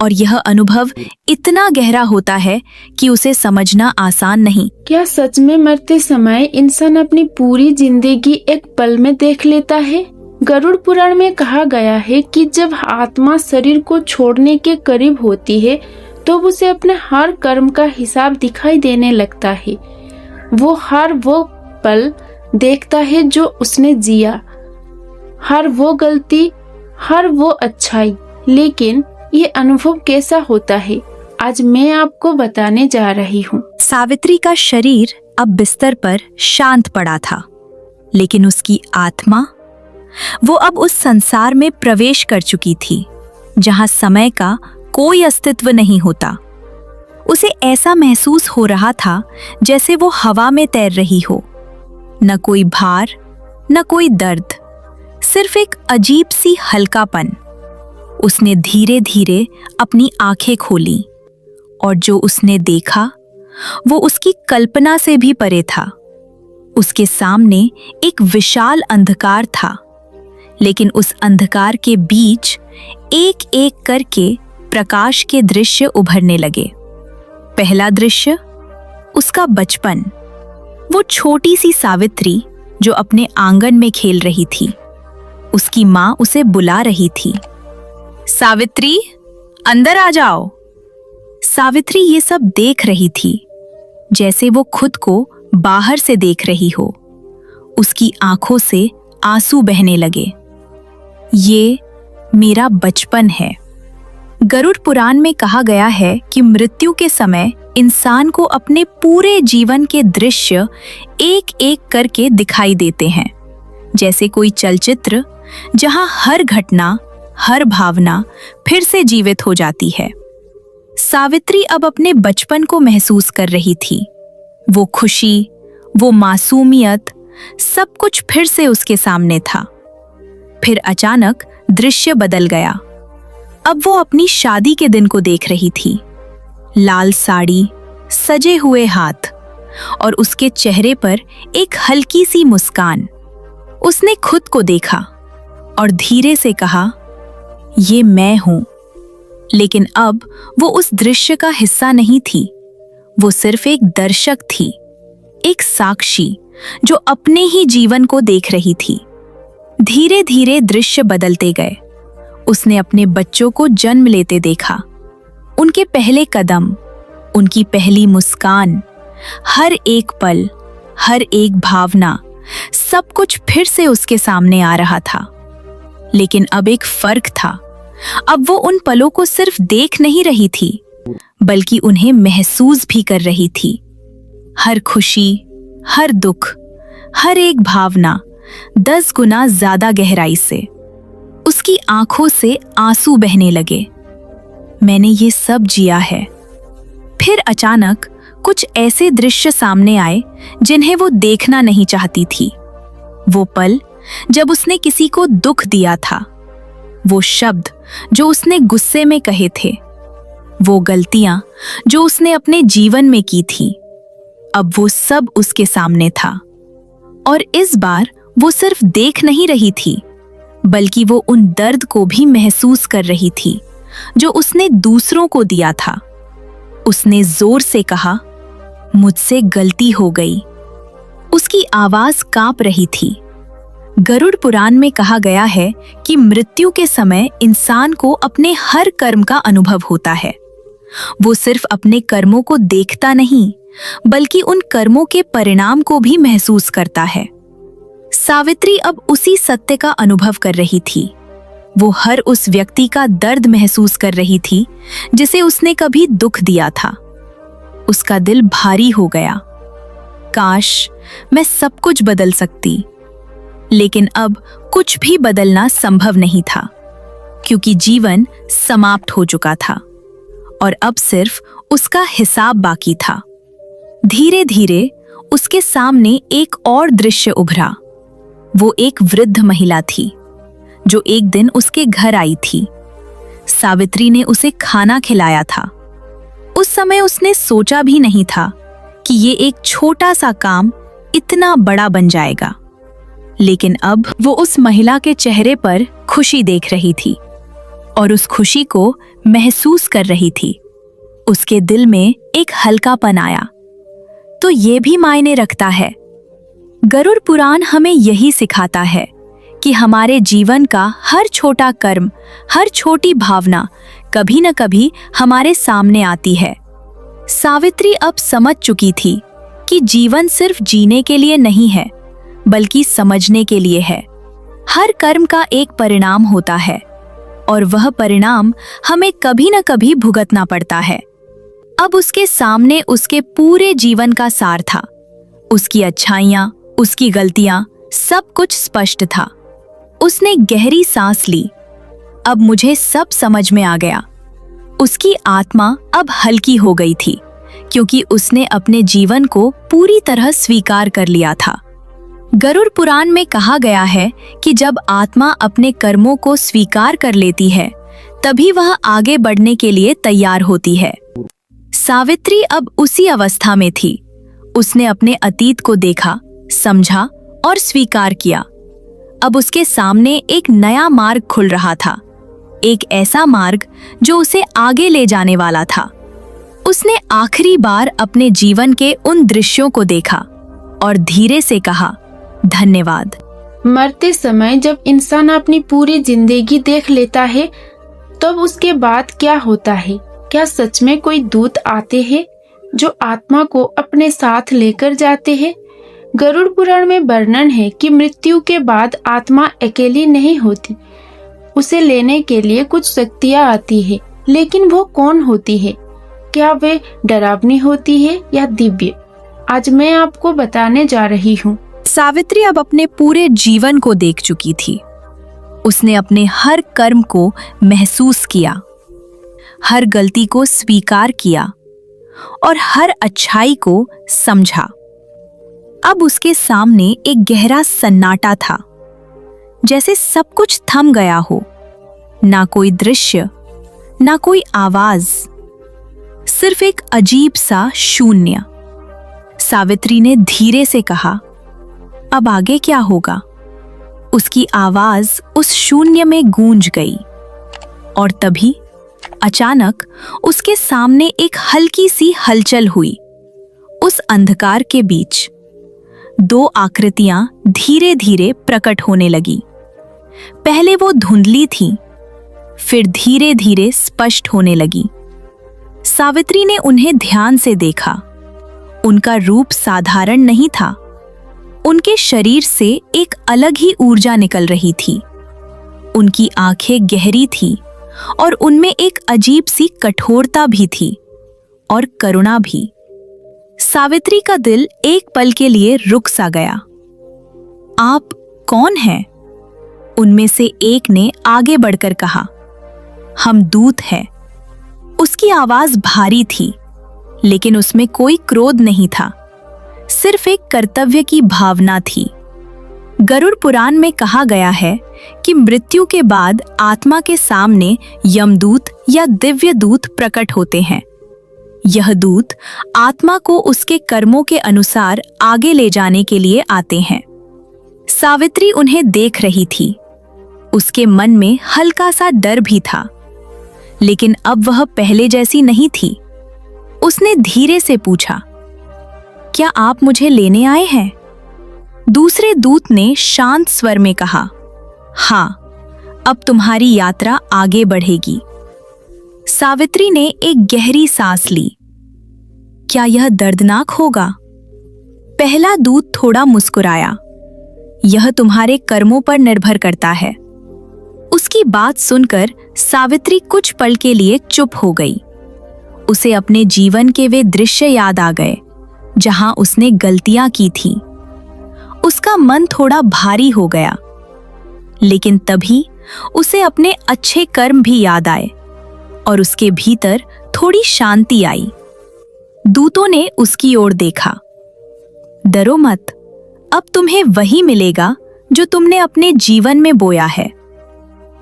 और यह अनुभव इतना गहरा होता है कि उसे समझना आसान नहीं। क्या सच में मरते समय इंसान अपनी पूरी जिंदगी एक पल में देख लेता है? गरुड़ पुराण में कहा गया है कि जब आत्मा शरीर को छोड़ने के करीब होती है तो उसे अपने हर कर्म का हिसाब दिखाई देने लगता है। वो हर वो पल देखता है जो उसने जिया, हर वो गलती, हर वो अच्छाई। लेकिन ये अनुभव कैसा होता है, आज मैं आपको बताने जा रही हूँ। सावित्री का शरीर अब बिस्तर पर शांत पड़ा था, लेकिन उसकी आत्मा, वो अब उस संसार में प्रवेश कर चुकी थी जहां समय का कोई अस्तित्व नहीं होता। उसे ऐसा महसूस हो रहा था जैसे वो हवा में तैर रही हो। न कोई भार, न कोई दर्द, सिर्फ एक अजीब सी हल्कापन। उसने धीरे धीरे अपनी आंखें खोली, और जो उसने देखा वो उसकी कल्पना से भी परे था। उसके सामने एक विशाल अंधकार था, लेकिन उस अंधकार के बीच एक एक करके प्रकाश के दृश्य उभरने लगे। पहला दृश्य, उसका बचपन। वो छोटी सी सावित्री जो अपने आंगन में खेल रही थी। उसकी माँ उसे बुला रही थी, सावित्री, अंदर आ जाओ। सावित्री ये सब देख रही थी जैसे वो खुद को बाहर से देख रही हो। उसकी आंखों से आंसू बहने लगे। ये मेरा बचपन है। गरुड़ पुराण में कहा गया है कि मृत्यु के समय इंसान को अपने पूरे जीवन के दृश्य एक एक करके दिखाई देते हैं, जैसे कोई चलचित्र जहां हर घटना, हर भावना फिर से जीवित हो जाती है। सावित्री अब अपने बचपन को महसूस कर रही थी। वो खुशी, वो मासूमियत, सब कुछ फिर से उसके सामने था। फिर अचानक दृश्य बदल गया। अब वो अपनी शादी के दिन को देख रही थी। लाल साड़ी, सजे हुए हाथ, और उसके चेहरे पर एक हल्की सी मुस्कान। उसने खुद को देखा और धीरे से कहा, ये मैं हूं। लेकिन अब वो उस दृश्य का हिस्सा नहीं थी। वो सिर्फ एक दर्शक थी, एक साक्षी जो अपने ही जीवन को देख रही थी। धीरे धीरे दृश्य बदलते गए। उसने अपने बच्चों को जन्म लेते देखा, उनके पहले कदम, उनकी पहली मुस्कान, हर एक पल, हर एक भावना, सब कुछ फिर से उसके सामने आ रहा था। लेकिन अब एक फर्क था। अब वो उन पलों को सिर्फ देख नहीं रही थी, बल्कि उन्हें महसूस भी कर रही थी। हर खुशी, हर दुख, हर एक भावना 10 गुना ज्यादा गहराई से। उसकी आंखों से आंसू बहने लगे। मैंने ये सब जिया है। फिर अचानक कुछ ऐसे दृश्य सामने आए जिन्हें वो देखना नहीं चाहती थी। वो पल जब उसने किसी को दुख दिया था, वो शब्द जो उसने गुस्से में कहे थे, वो गलतियां जो उसने अपने जीवन में की थी, अब वो सब उसके सामने था। और इस बार वो सिर्फ देख नहीं रही थी, बल्कि वो उन दर्द को भी महसूस कर रही थी जो उसने दूसरों को दिया था। उसने जोर से कहा, मुझसे गलती हो गई। उसकी आवाज कांप रही थी। गरुड़ पुराण में कहा गया है कि मृत्यु के समय इंसान को अपने हर कर्म का अनुभव होता है। वो सिर्फ अपने कर्मों को देखता नहीं, बल्कि उन कर्मों के परिणाम को भी महसूस करता है। सावित्री अब उसी सत्य का अनुभव कर रही थी। वो हर उस व्यक्ति का दर्द महसूस कर रही थी जिसे उसने कभी दुख दिया था। उसका दिल भारी हो गया। काश मैं सब कुछ बदल सकती, लेकिन अब कुछ भी बदलना संभव नहीं था, क्योंकि जीवन समाप्त हो चुका था और अब सिर्फ उसका हिसाब बाकी था। धीरे धीरे उसके सामने एक और दृश्य उभरा। वो एक वृद्ध महिला थी जो एक दिन उसके घर आई थी। सावित्री ने उसे खाना खिलाया था। उस समय उसने सोचा भी नहीं था कि ये एक छोटा सा काम इतना बड़ा बन जाएगा। लेकिन अब वो उस महिला के चेहरे पर खुशी देख रही थी और उस खुशी को महसूस कर रही थी। उसके दिल में एक हल्कापन आया। तो ये भी मायने रखता है। गरुड़ पुराण हमें यही सिखाता है कि हमारे जीवन का हर छोटा कर्म, हर छोटी भावना कभी न कभी हमारे सामने आती है। सावित्री अब समझ चुकी थी कि जीवन सिर्फ जीने के लिए नहीं है, बल्कि समझने के लिए है। हर कर्म का एक परिणाम होता है और वह परिणाम हमें कभी न कभी भुगतना पड़ता है। अब उसके सामने उसके पूरे जीवन का सार था। उसकी अच्छाइयां, उसकी गलतियां, सब कुछ स्पष्ट था। उसने गहरी सांस ली। अब मुझे सब समझ में आ गया। उसकी आत्मा अब हल्की हो गई थी, क्योंकि उसने अपने जीवन को पूरी तरह स्वीकार कर लिया था। गरुड़ पुराण में कहा गया है कि जब आत्मा अपने कर्मों को स्वीकार कर लेती है, तभी वह आगे बढ़ने के लिए तैयार होती है। सावित्री अब उसी अवस्था में थी। उसने अपने अतीत को देखा, समझा और स्वीकार किया। अब उसके सामने एक नया मार्ग खुल रहा था, एक ऐसा मार्ग जो उसे आगे ले जाने वाला था। उसने आखिरी बार अपने जीवन के उन दृश्यों को देखा और धीरे से कहा, धन्यवाद। मरते समय जब इंसान अपनी पूरी जिंदगी देख लेता है, तब उसके बाद क्या होता है? क्या सच में कोई दूत आते हैं जो आत्मा को अपने साथ लेकर जाते हैं? गरुड़ पुराण में वर्णन है कि मृत्यु के बाद आत्मा अकेली नहीं होती। उसे लेने के लिए कुछ शक्तियाँ आती है, लेकिन वो कौन होती है? क्या वे डरावनी होती है या दिव्य? आज मैं आपको बताने जा रही हूँ। सावित्री अब अपने पूरे जीवन को देख चुकी थी। उसने अपने हर कर्म को महसूस किया, हर गलती को स्वीकार किया और हर अच्छाई को समझा। अब उसके सामने एक गहरा सन्नाटा था, जैसे सब कुछ थम गया हो। ना कोई दृश्य, ना कोई आवाज, सिर्फ एक अजीब सा शून्य। सावित्री ने धीरे से कहा, अब आगे क्या होगा? उसकी आवाज उस शून्य में गूंज गई और तभी अचानक उसके सामने एक हल्की सी हलचल हुई। उस अंधकार के बीच दो आकृतियां धीरे धीरे प्रकट होने लगी। पहले वो धुंधली थी, फिर धीरे धीरे स्पष्ट होने लगी। सावित्री ने उन्हें ध्यान से देखा। उनका रूप साधारण नहीं था। उनके शरीर से एक अलग ही ऊर्जा निकल रही थी। उनकी आंखें गहरी थी और उनमें एक अजीब सी कठोरता भी थी और करुणा भी। सावित्री का दिल एक पल के लिए रुक सा गया। आप कौन हैं? उनमें से एक ने आगे बढ़कर कहा। हम दूत हैं। उसकी आवाज भारी थी, लेकिन उसमें कोई क्रोध नहीं था, सिर्फ एक कर्तव्य की भावना थी। गरुड़ पुराण में कहा गया है कि मृत्यु के बाद आत्मा के सामने यमदूत या दिव्य दूत प्रकट होते हैं। यह दूत आत्मा को उसके कर्मों के अनुसार आगे ले जाने के लिए आते हैं। सावित्री उन्हें देख रही थी। उसके मन में हल्का सा डर भी था, लेकिन अब वह पहले जैसी नहीं थी। उसने धीरे से पूछा, क्या आप मुझे लेने आए हैं? दूसरे दूत ने शांत स्वर में कहा, हाँ, अब तुम्हारी यात्रा आगे बढ़ेगी। सावित्री ने एक गहरी सांस ली। क्या यह दर्दनाक होगा? पहला दूत थोड़ा मुस्कुराया। यह तुम्हारे कर्मों पर निर्भर करता है। उसकी बात सुनकर सावित्री कुछ पल के लिए चुप हो गई। उसे अपने जीवन के वे दृश्य याद आ गए जहां उसने गलतियां की थीं। उसका मन थोड़ा भारी हो गया, लेकिन तभी उसे अपने अच्छे कर्म भी याद आए और उसके भीतर थोड़ी शांति आई। दूतों ने उसकी ओर देखा। डरो मत, अब तुम्हें वही मिलेगा जो तुमने अपने जीवन में बोया है।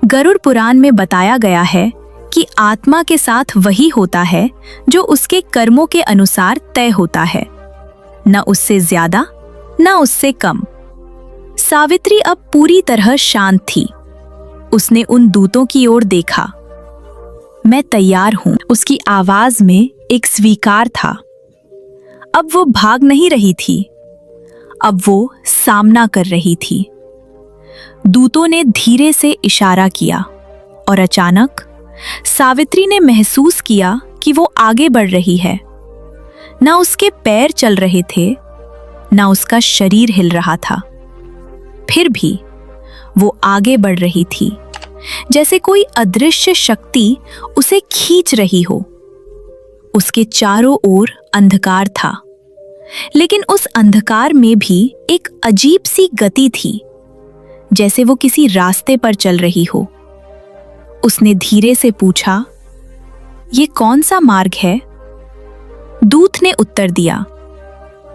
गरुड़ पुराण में बताया गया है कि आत्मा के साथ वही होता है जो उसके कर्मों के अनुसार तय होता है, न उससे ज्यादा न उससे कम। सावित्री अब पूरी तरह शांत थी। उसने उन दूतों की ओर देखा। मैं तैयार हूं। उसकी आवाज में एक स्वीकार था। अब वो भाग नहीं रही थी, अब वो सामना कर रही थी। दूतों ने धीरे से इशारा किया और अचानक सावित्री ने महसूस किया कि वो आगे बढ़ रही है। ना उसके पैर चल रहे थे, ना उसका शरीर हिल रहा था। फिर भी वो आगे बढ़ रही थी, जैसे कोई अदृश्य शक्ति उसे खींच रही हो। उसके चारों ओर अंधकार था, लेकिन उस अंधकार में भी एक अजीब सी गति थी, जैसे वो किसी रास्ते पर चल रही हो। उसने धीरे से पूछा, ये कौन सा मार्ग है? दूत ने उत्तर दिया,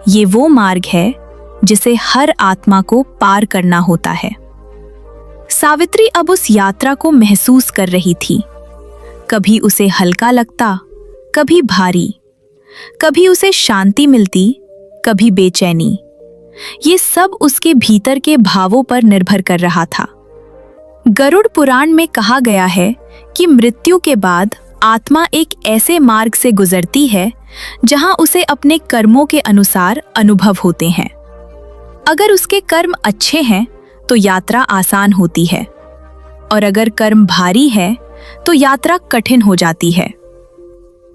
ये वो मार्ग है जिसे हर आत्मा को पार करना होता है। सावित्री अब उस यात्रा को महसूस कर रही थी। कभी उसे हल्का लगता, कभी भारी, कभी उसे शांति मिलती, कभी बेचैनी। ये सब उसके भीतर के भावों पर निर्भर कर रहा था। गरुड़ पुराण में कहा गया है कि मृत्यु के बाद आत्मा एक ऐसे मार्ग से गुजरती है जहां उसे अपने कर्मों के अनुसार अनुभव होते हैं। अगर उसके कर्म अच्छे हैं तो यात्रा आसान होती है, और अगर कर्म भारी है तो यात्रा कठिन हो जाती है।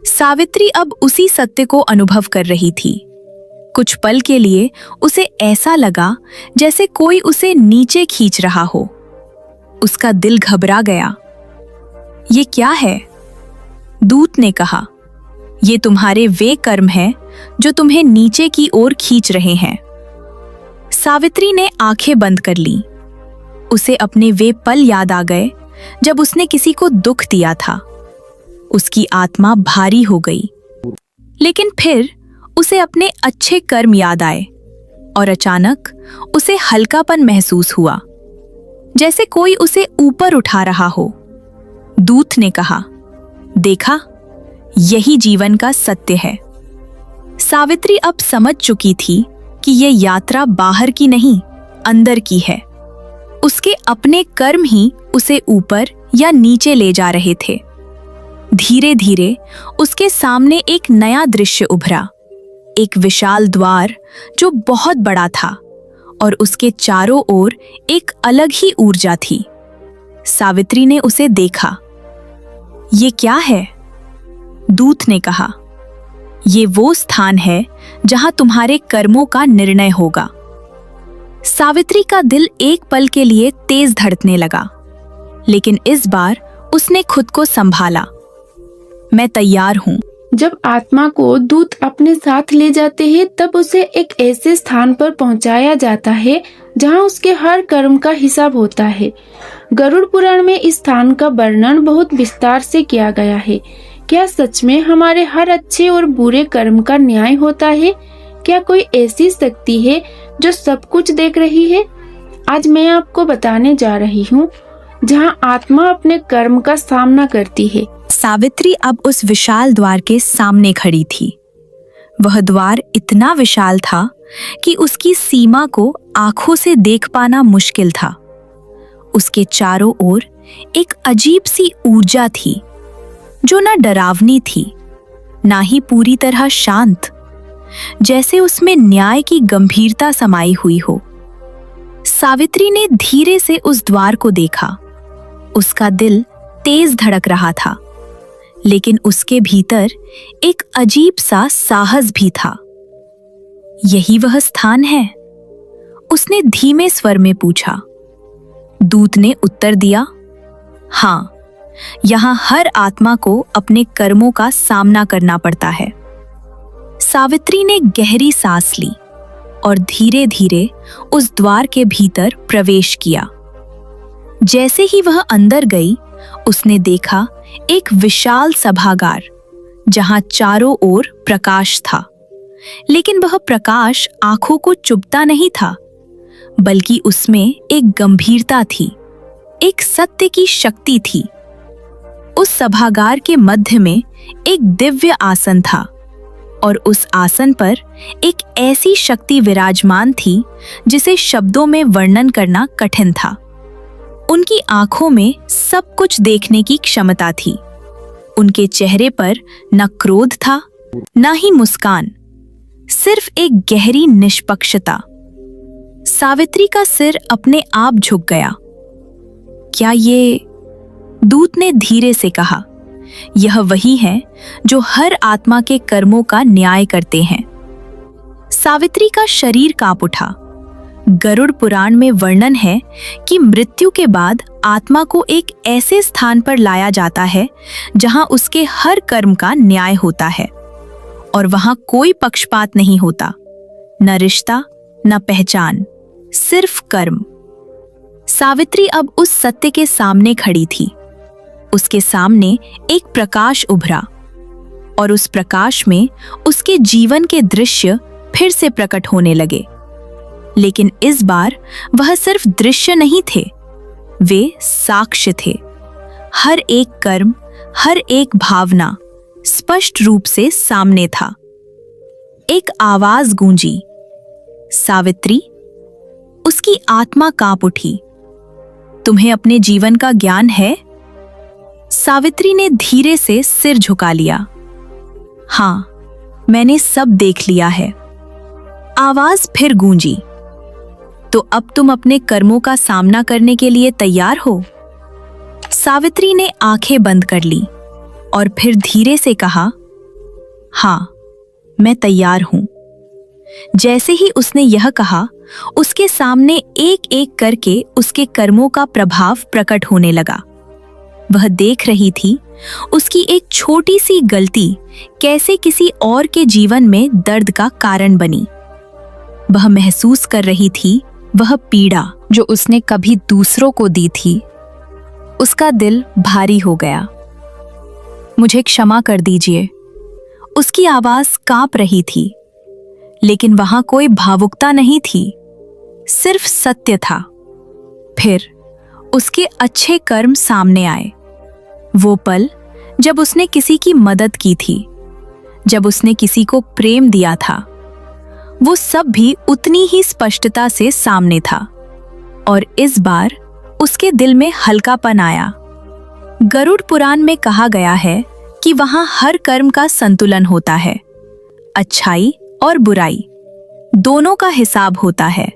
सावित्री अब उसी सत्य को अनुभव कर रही थी। कुछ पल के लिए उसे ऐसा लगा जैसे कोई उसे नीचे खींच रहा हो। उसका दिल घबरा गया। ये क्या है? दूत ने कहा, ये तुम्हारे वे कर्म हैं जो तुम्हें नीचे की ओर खींच रहे हैं। सावित्री ने आंखें बंद कर ली। उसे अपने वे पल याद आ गए जब उसने किसी को दुख दिया था। उसकी आत्मा भारी हो गई, लेकिन फिर उसे अपने अच्छे कर्म याद आए और अचानक उसे हल्कापन महसूस हुआ, जैसे कोई उसे ऊपर उठा रहा हो। दूत ने कहा, देखा, यही जीवन का सत्य है। सावित्री अब समझ चुकी थी कि यह यात्रा बाहर की नहीं, अंदर की है। उसके अपने कर्म ही उसे ऊपर या नीचे ले जा रहे थे। धीरे धीरे उसके सामने एक नया दृश्य उभरा। एक विशाल द्वार जो बहुत बड़ा था और उसके चारों ओर एक अलग ही ऊर्जा थी। सावित्री ने उसे देखा। ये क्या है? दूत ने कहा, ये वो स्थान है जहां तुम्हारे कर्मों का निर्णय होगा। सावित्री का दिल एक पल के लिए तेज धड़कने लगा, लेकिन इस बार उसने खुद को संभाला। मैं तैयार हूं। जब आत्मा को दूत अपने साथ ले जाते हैं तब उसे एक ऐसे स्थान पर पहुंचाया जाता है जहां उसके हर कर्म का हिसाब होता है। गरुड़ पुराण में इस स्थान का वर्णन बहुत विस्तार से किया गया है। क्या सच में हमारे हर अच्छे और बुरे कर्म का न्याय होता है? क्या कोई ऐसी शक्ति है जो सब कुछ देख रही है? आज मैं आपको बताने जा रही हूँ जहाँ आत्मा अपने कर्म का सामना करती है। सावित्री अब उस विशाल द्वार के सामने खड़ी थी। वह द्वार इतना विशाल था कि उसकी सीमा को आंखों से देख पाना मुश्किल था। उसके चारों ओर एक अजीब सी ऊर्जा थी जो न डरावनी थी, ना ही पूरी तरह शांत, जैसे उसमें न्याय की गंभीरता समाई हुई हो। सावित्री ने धीरे से उस द्वार को देखा। उसका दिल तेज धड़क रहा था, लेकिन उसके भीतर एक अजीब सा साहस भी था। यही वह स्थान है? उसने धीमे स्वर में पूछा। दूत ने उत्तर दिया, हाँ, यहां हर आत्मा को अपने कर्मों का सामना करना पड़ता है। सावित्री ने गहरी सांस ली और धीरे धीरे उस द्वार के भीतर प्रवेश किया। जैसे ही वह अंदर गई, उसने देखा एक विशाल सभागार जहां चारों ओर प्रकाश था। लेकिन वह प्रकाश आंखों को चुभता नहीं था, बल्कि उसमें एक गंभीरता थी, एक सत्य की शक्ति थी। उस सभागार के मध्य में एक दिव्य आसन था और उस आसन पर एक ऐसी शक्ति विराजमान थी जिसे शब्दों में वर्णन करना कठिन था। उनकी आंखों में सब कुछ देखने की क्षमता थी। उनके चेहरे पर न क्रोध था, न ही मुस्कान, सिर्फ एक गहरी निष्पक्षता। सावित्री का सिर अपने आप झुक गया। क्या ये? दूत ने धीरे से कहा, यह वही है जो हर आत्मा के कर्मों का न्याय करते हैं। सावित्री का शरीर कांप उठा। गरुड़ पुराण में वर्णन है कि मृत्यु के बाद आत्मा को एक ऐसे स्थान पर लाया जाता है जहां उसके हर कर्म का न्याय होता है और वहां कोई पक्षपात नहीं होता, न रिश्ता, न पहचान, सिर्फ कर्म। सावित्री अब उस सत्य के सामने खड़ी थी। उसके सामने एक प्रकाश उभरा और उस प्रकाश में उसके जीवन के दृश्य फिर से प्रकट होने लगे। लेकिन इस बार वह सिर्फ दृश्य नहीं थे, वे साक्ष्य थे। हर एक कर्म, हर एक भावना स्पष्ट रूप से सामने था। एक आवाज गूंजी, सावित्री। उसकी आत्मा कांप उठी। तुम्हें अपने जीवन का ज्ञान है? सावित्री ने धीरे से सिर झुका लिया। हाँ, मैंने सब देख लिया है। आवाज फिर गूंजी, तो अब तुम अपने कर्मों का सामना करने के लिए तैयार हो? सावित्री ने आंखें बंद कर ली और फिर धीरे से कहा, हाँ, मैं तैयार हूं। जैसे ही उसने यह कहा, उसके सामने एक एक करके उसके कर्मों का प्रभाव प्रकट होने लगा। वह देख रही थी उसकी एक छोटी सी गलती कैसे किसी और के जीवन में दर्द का कारण बनी। वह महसूस कर रही थी वह पीड़ा जो उसने कभी दूसरों को दी थी। उसका दिल भारी हो गया। मुझे क्षमा कर दीजिए। उसकी आवाज कांप रही थी, लेकिन वहां कोई भावुकता नहीं थी, सिर्फ सत्य था। फिर उसके अच्छे कर्म सामने आए। वो पल जब उसने किसी की मदद की थी, जब उसने किसी को प्रेम दिया था, वो सब भी उतनी ही स्पष्टता से सामने था। और इस बार उसके दिल में हल्कापन आया। गरुड़ पुराण में कहा गया है कि वहां हर कर्म का संतुलन होता है। अच्छाई और बुराई दोनों का हिसाब होता है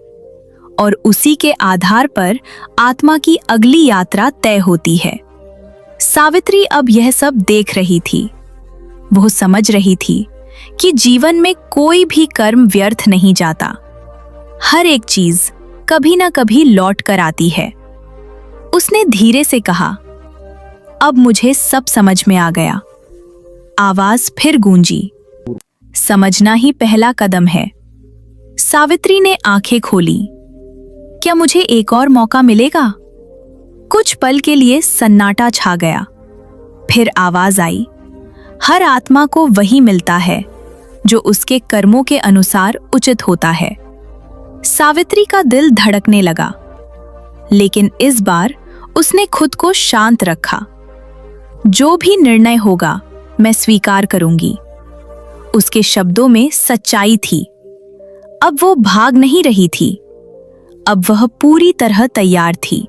और उसी के आधार पर आत्मा की अगली यात्रा तय होती है। सावित्री अब यह सब देख रही थी। वो समझ रही थी कि जीवन में कोई भी कर्म व्यर्थ नहीं जाता। हर एक चीज कभी ना कभी लौट कर आती है। उसने धीरे से कहा, अब मुझे सब समझ में आ गया। आवाज फिर गूंजी, समझना ही पहला कदम है। सावित्री ने आंखें खोली। क्या मुझे एक और मौका मिलेगा? कुछ पल के लिए सन्नाटा छा गया। फिर आवाज आई, हर आत्मा को वही मिलता है जो उसके कर्मों के अनुसार उचित होता है। सावित्री का दिल धड़कने लगा, लेकिन इस बार उसने खुद को शांत रखा। जो भी निर्णय होगा मैं स्वीकार करूंगी। उसके शब्दों में सच्चाई थी। अब वो भाग नहीं रही थी, अब वह पूरी तरह तैयार थी।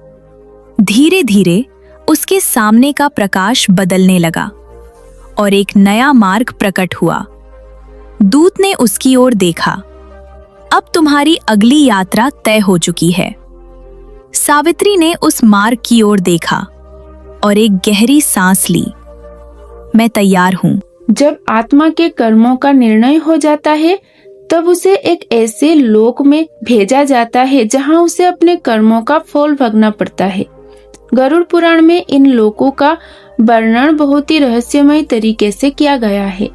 धीरे धीरे उसके सामने का प्रकाश बदलने लगा और एक नया मार्ग प्रकट हुआ। दूत ने उसकी ओर देखा। अब तुम्हारी अगली यात्रा तय हो चुकी है। सावित्री ने उस मार्ग की ओर देखा और एक गहरी सांस ली। मैं तैयार हूं। जब आत्मा के कर्मों का निर्णय हो जाता है, तब उसे एक ऐसे लोक में भेजा जाता है जहां उसे अपने कर्मों का फल भोगना पड़ता है। गरुड़ पुराण में इन लोकों का वर्णन बहुत ही रहस्यमय तरीके से किया गया है।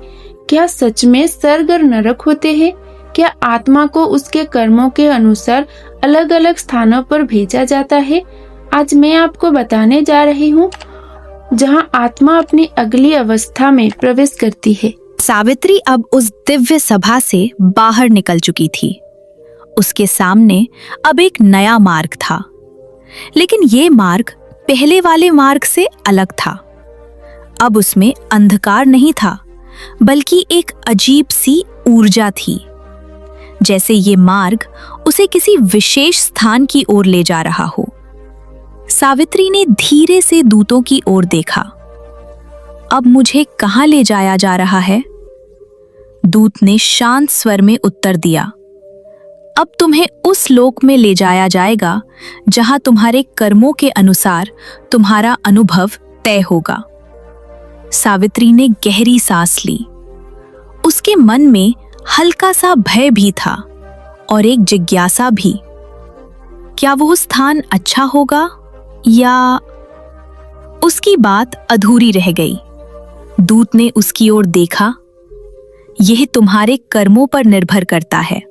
क्या सच में स्वर्ग और नरक होते हैं? क्या आत्मा को उसके कर्मों के अनुसार अलग अलग स्थानों पर भेजा जाता है? आज मैं आपको बताने जा रही हूँ जहाँ आत्मा अपनी अगली अवस्था में प्रवेश करती है। सावित्री अब उस दिव्य सभा से बाहर निकल चुकी थी। उसके सामने अब एक नया मार्ग था, लेकिन ये मार्ग पहले वाले मार्ग से अलग था। अब उसमें अंधकार नहीं था, बल्कि एक अजीब सी ऊर्जा थी, जैसे ये मार्ग उसे किसी विशेष स्थान की ओर ले जा रहा हो। सावित्री ने धीरे से दूतों की ओर देखा। अब मुझे कहाँ ले जाया जा रहा है? दूत ने शांत स्वर में उत्तर दिया, अब तुम्हें उस लोक में ले जाया जाएगा जहां तुम्हारे कर्मों के अनुसार तुम्हारा अनुभव तय होगा। सावित्री ने गहरी सांस ली। उसके मन में हल्का सा भय भी था और एक जिज्ञासा भी। क्या वो स्थान अच्छा होगा या? उसकी बात अधूरी रह गई। दूत ने उसकी ओर देखा। यह तुम्हारे कर्मों पर निर्भर करता है।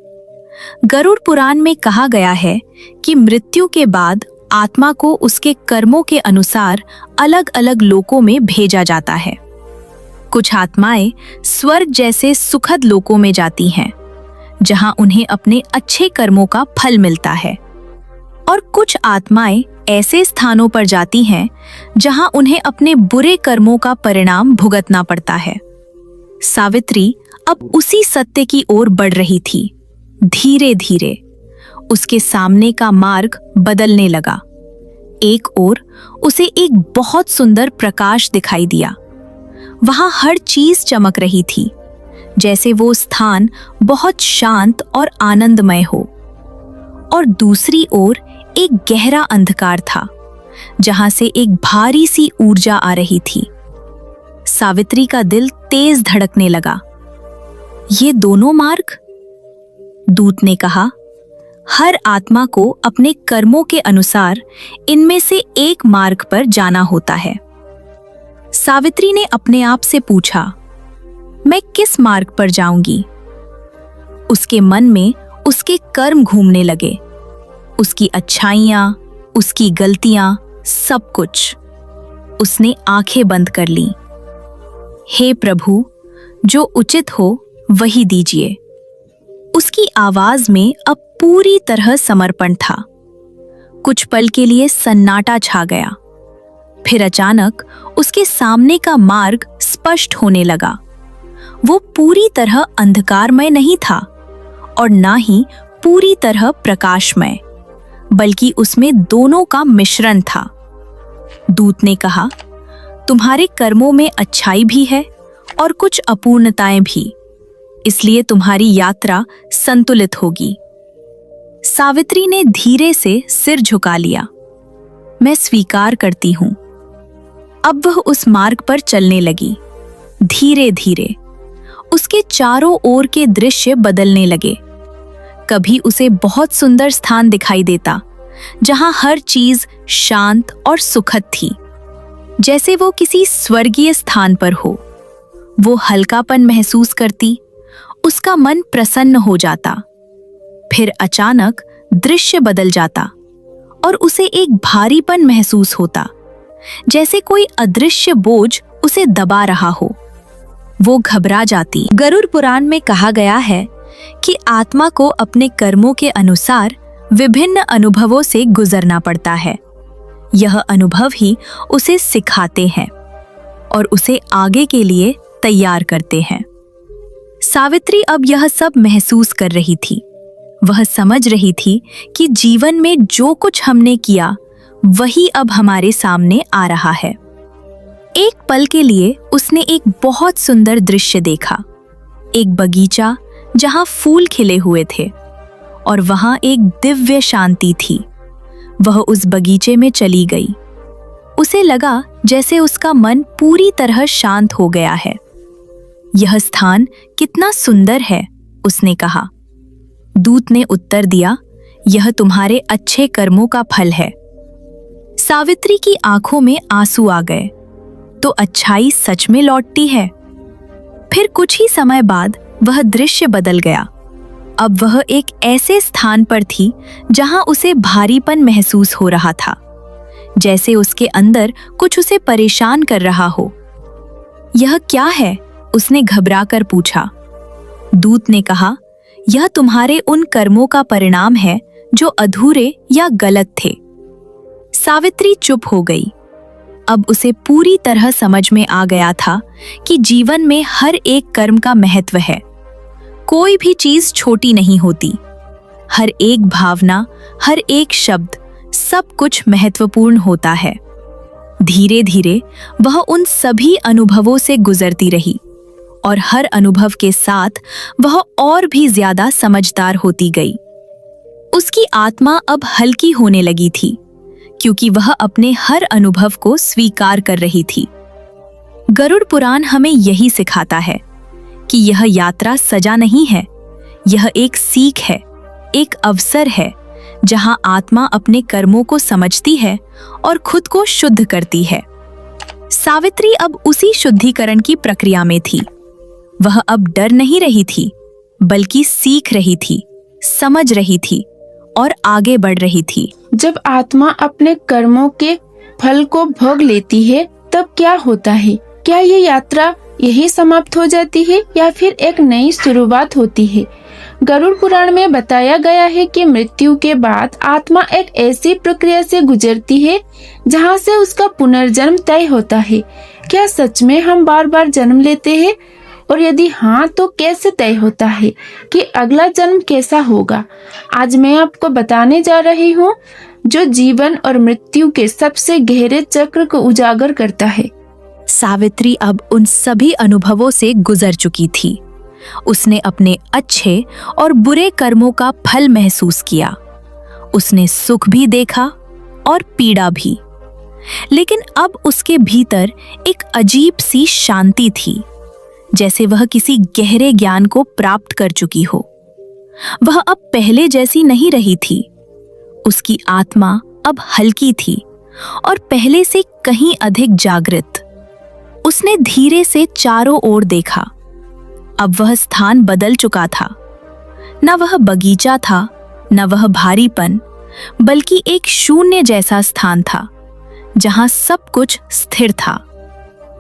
गरुड़ पुराण में कहा गया है कि मृत्यु के बाद आत्मा को उसके कर्मों के अनुसार अलग अलग लोकों में भेजा जाता है। कुछ आत्माएं स्वर्ग जैसे सुखद लोकों में जाती हैं, जहां उन्हें अपने अच्छे कर्मों का फल मिलता है, और कुछ आत्माएं ऐसे स्थानों पर जाती हैं जहां उन्हें अपने बुरे कर्मों का परिणाम भुगतना पड़ता है। सावित्री अब उसी सत्य की ओर बढ़ रही थी। धीरे धीरे उसके सामने का मार्ग बदलने लगा। एक ओर उसे एक बहुत सुंदर प्रकाश दिखाई दिया। वहां हर चीज चमक रही थी, जैसे वो स्थान बहुत शांत और आनंदमय हो। और दूसरी ओर एक गहरा अंधकार था, जहां से एक भारी सी ऊर्जा आ रही थी। सावित्री का दिल तेज धड़कने लगा। ये दोनों मार्ग? दूत ने कहा, हर आत्मा को अपने कर्मों के अनुसार इनमें से एक मार्ग पर जाना होता है। सावित्री ने अपने आप से पूछा, मैं किस मार्ग पर जाऊंगी? उसके मन में उसके कर्म घूमने लगे, उसकी अच्छाइयां, उसकी गलतियां, सब कुछ। उसने आंखें बंद कर ली। हे प्रभु, जो उचित हो वही दीजिए। उसकी आवाज में अब पूरी तरह समर्पण था। कुछ पल के लिए सन्नाटा छा गया। फिर अचानक उसके सामने का मार्ग स्पष्ट होने लगा। वो पूरी तरह अंधकारमय नहीं था और ना ही पूरी तरह प्रकाशमय, बल्कि उसमें दोनों का मिश्रण था। दूत ने कहा, तुम्हारे कर्मों में अच्छाई भी है और कुछ अपूर्णताएं भी, इसलिए तुम्हारी यात्रा संतुलित होगी। सावित्री ने धीरे से सिर झुका लिया। मैं स्वीकार करती हूं। अब वह उस मार्ग पर चलने लगी। धीरे धीरे उसके चारों ओर के दृश्य बदलने लगे। कभी उसे बहुत सुंदर स्थान दिखाई देता जहां हर चीज शांत और सुखद थी, जैसे वो किसी स्वर्गीय स्थान पर हो। वो हल्कापन महसूस करती, उसका मन प्रसन्न हो जाता। फिर अचानक दृश्य बदल जाता और उसे एक भारीपन महसूस होता, जैसे कोई अदृश्य बोझ उसे दबा रहा हो। वो घबरा जाती। गरुड़ पुराण में कहा गया है कि आत्मा को अपने कर्मों के अनुसार विभिन्न अनुभवों से गुजरना पड़ता है। यह अनुभव ही उसे सिखाते हैं और उसे आगे के लिए तैयार करते हैं। सावित्री अब यह सब महसूस कर रही थी। वह समझ रही थी कि जीवन में जो कुछ हमने किया वही अब हमारे सामने आ रहा है। एक पल के लिए उसने एक बहुत सुंदर दृश्य देखा, एक बगीचा जहां फूल खिले हुए थे और वहां एक दिव्य शांति थी। वह उस बगीचे में चली गई। उसे लगा जैसे उसका मन पूरी तरह शांत हो गया है। यह स्थान कितना सुंदर है, उसने कहा। दूत ने उत्तर दिया, यह तुम्हारे अच्छे कर्मों का फल है। सावित्री की आंखों में आंसू आ गए। तो अच्छाई सच में लौटती है। फिर कुछ ही समय बाद वह दृश्य बदल गया। अब वह एक ऐसे स्थान पर थी जहां उसे भारीपन महसूस हो रहा था, जैसे उसके अंदर कुछ उसे परेशान कर रहा हो। यह क्या है? उसने घबराकर पूछा। दूत ने कहा, यह तुम्हारे उन कर्मों का परिणाम है जो अधूरे या गलत थे। सावित्री चुप हो गई। अब उसे पूरी तरह समझ में आ गया था कि जीवन में हर एक कर्म का महत्व है। कोई भी चीज छोटी नहीं होती। हर एक भावना, हर एक शब्द, सब कुछ महत्वपूर्ण होता है। धीरे धीरे वह उन सभी अनुभवों से गुजरती रही और हर अनुभव के साथ वह और भी ज्यादा समझदार होती गई। उसकी आत्मा अब हल्की होने लगी थी, क्योंकि वह अपने हर अनुभव को स्वीकार कर रही थी। गरुड़ पुराण हमें यही सिखाता है कि यह यात्रा सजा नहीं है, यह एक सीख है, एक अवसर है जहां आत्मा अपने कर्मों को समझती है और खुद को शुद्ध करती है। सावित्री अब उसी शुद्धिकरण की प्रक्रिया में थी। वह अब डर नहीं रही थी, बल्कि सीख रही थी, समझ रही थी और आगे बढ़ रही थी। जब आत्मा अपने कर्मों के फल को भोग लेती है तब क्या होता है? क्या ये यात्रा यही समाप्त हो जाती है या फिर एक नई शुरुआत होती है? गरुड़ पुराण में बताया गया है कि मृत्यु के बाद आत्मा एक ऐसी प्रक्रिया से गुजरती है जहां से उसका पुनर्जन्म तय होता है। क्या सच में हम बार बार जन्म लेते हैं? और यदि हाँ, तो कैसे तय होता है कि अगला जन्म कैसा होगा? आज मैं आपको बताने जा रही हूँ, जो जीवन और मृत्यु के सबसे गहरे चक्र को उजागर करता है। सावित्री अब उन सभी अनुभवों से गुजर चुकी थी। उसने अपने अच्छे और बुरे कर्मों का फल महसूस किया। उसने सुख भी देखा और पीड़ा भी। लेकिन अब उसके भीतर एक अजीब सी शांति थी, जैसे वह किसी गहरे ज्ञान को प्राप्त कर चुकी हो। वह अब पहले जैसी नहीं रही थी। उसकी आत्मा अब हल्की थी और पहले से कहीं अधिक जागृत। उसने धीरे से चारों ओर देखा। अब वह स्थान बदल चुका था। न वह बगीचा था, न वह भारीपन, बल्कि एक शून्य जैसा स्थान था जहां सब कुछ स्थिर था।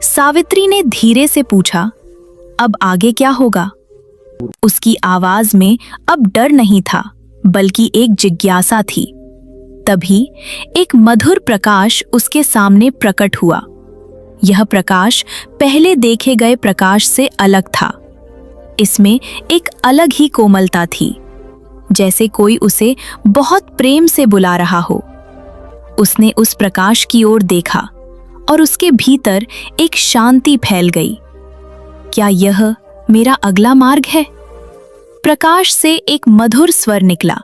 सावित्री ने धीरे से पूछा, अब आगे क्या होगा? उसकी आवाज में अब डर नहीं था, बल्कि एक जिज्ञासा थी। तभी एक मधुर प्रकाश उसके सामने प्रकट हुआ। यह प्रकाश पहले देखे गए प्रकाश से अलग था। इसमें एक अलग ही कोमलता थी, जैसे कोई उसे बहुत प्रेम से बुला रहा हो। उसने उस प्रकाश की ओर देखा और उसके भीतर एक शांति फैल गई। क्या यह मेरा अगला मार्ग है? प्रकाश से एक मधुर स्वर निकला।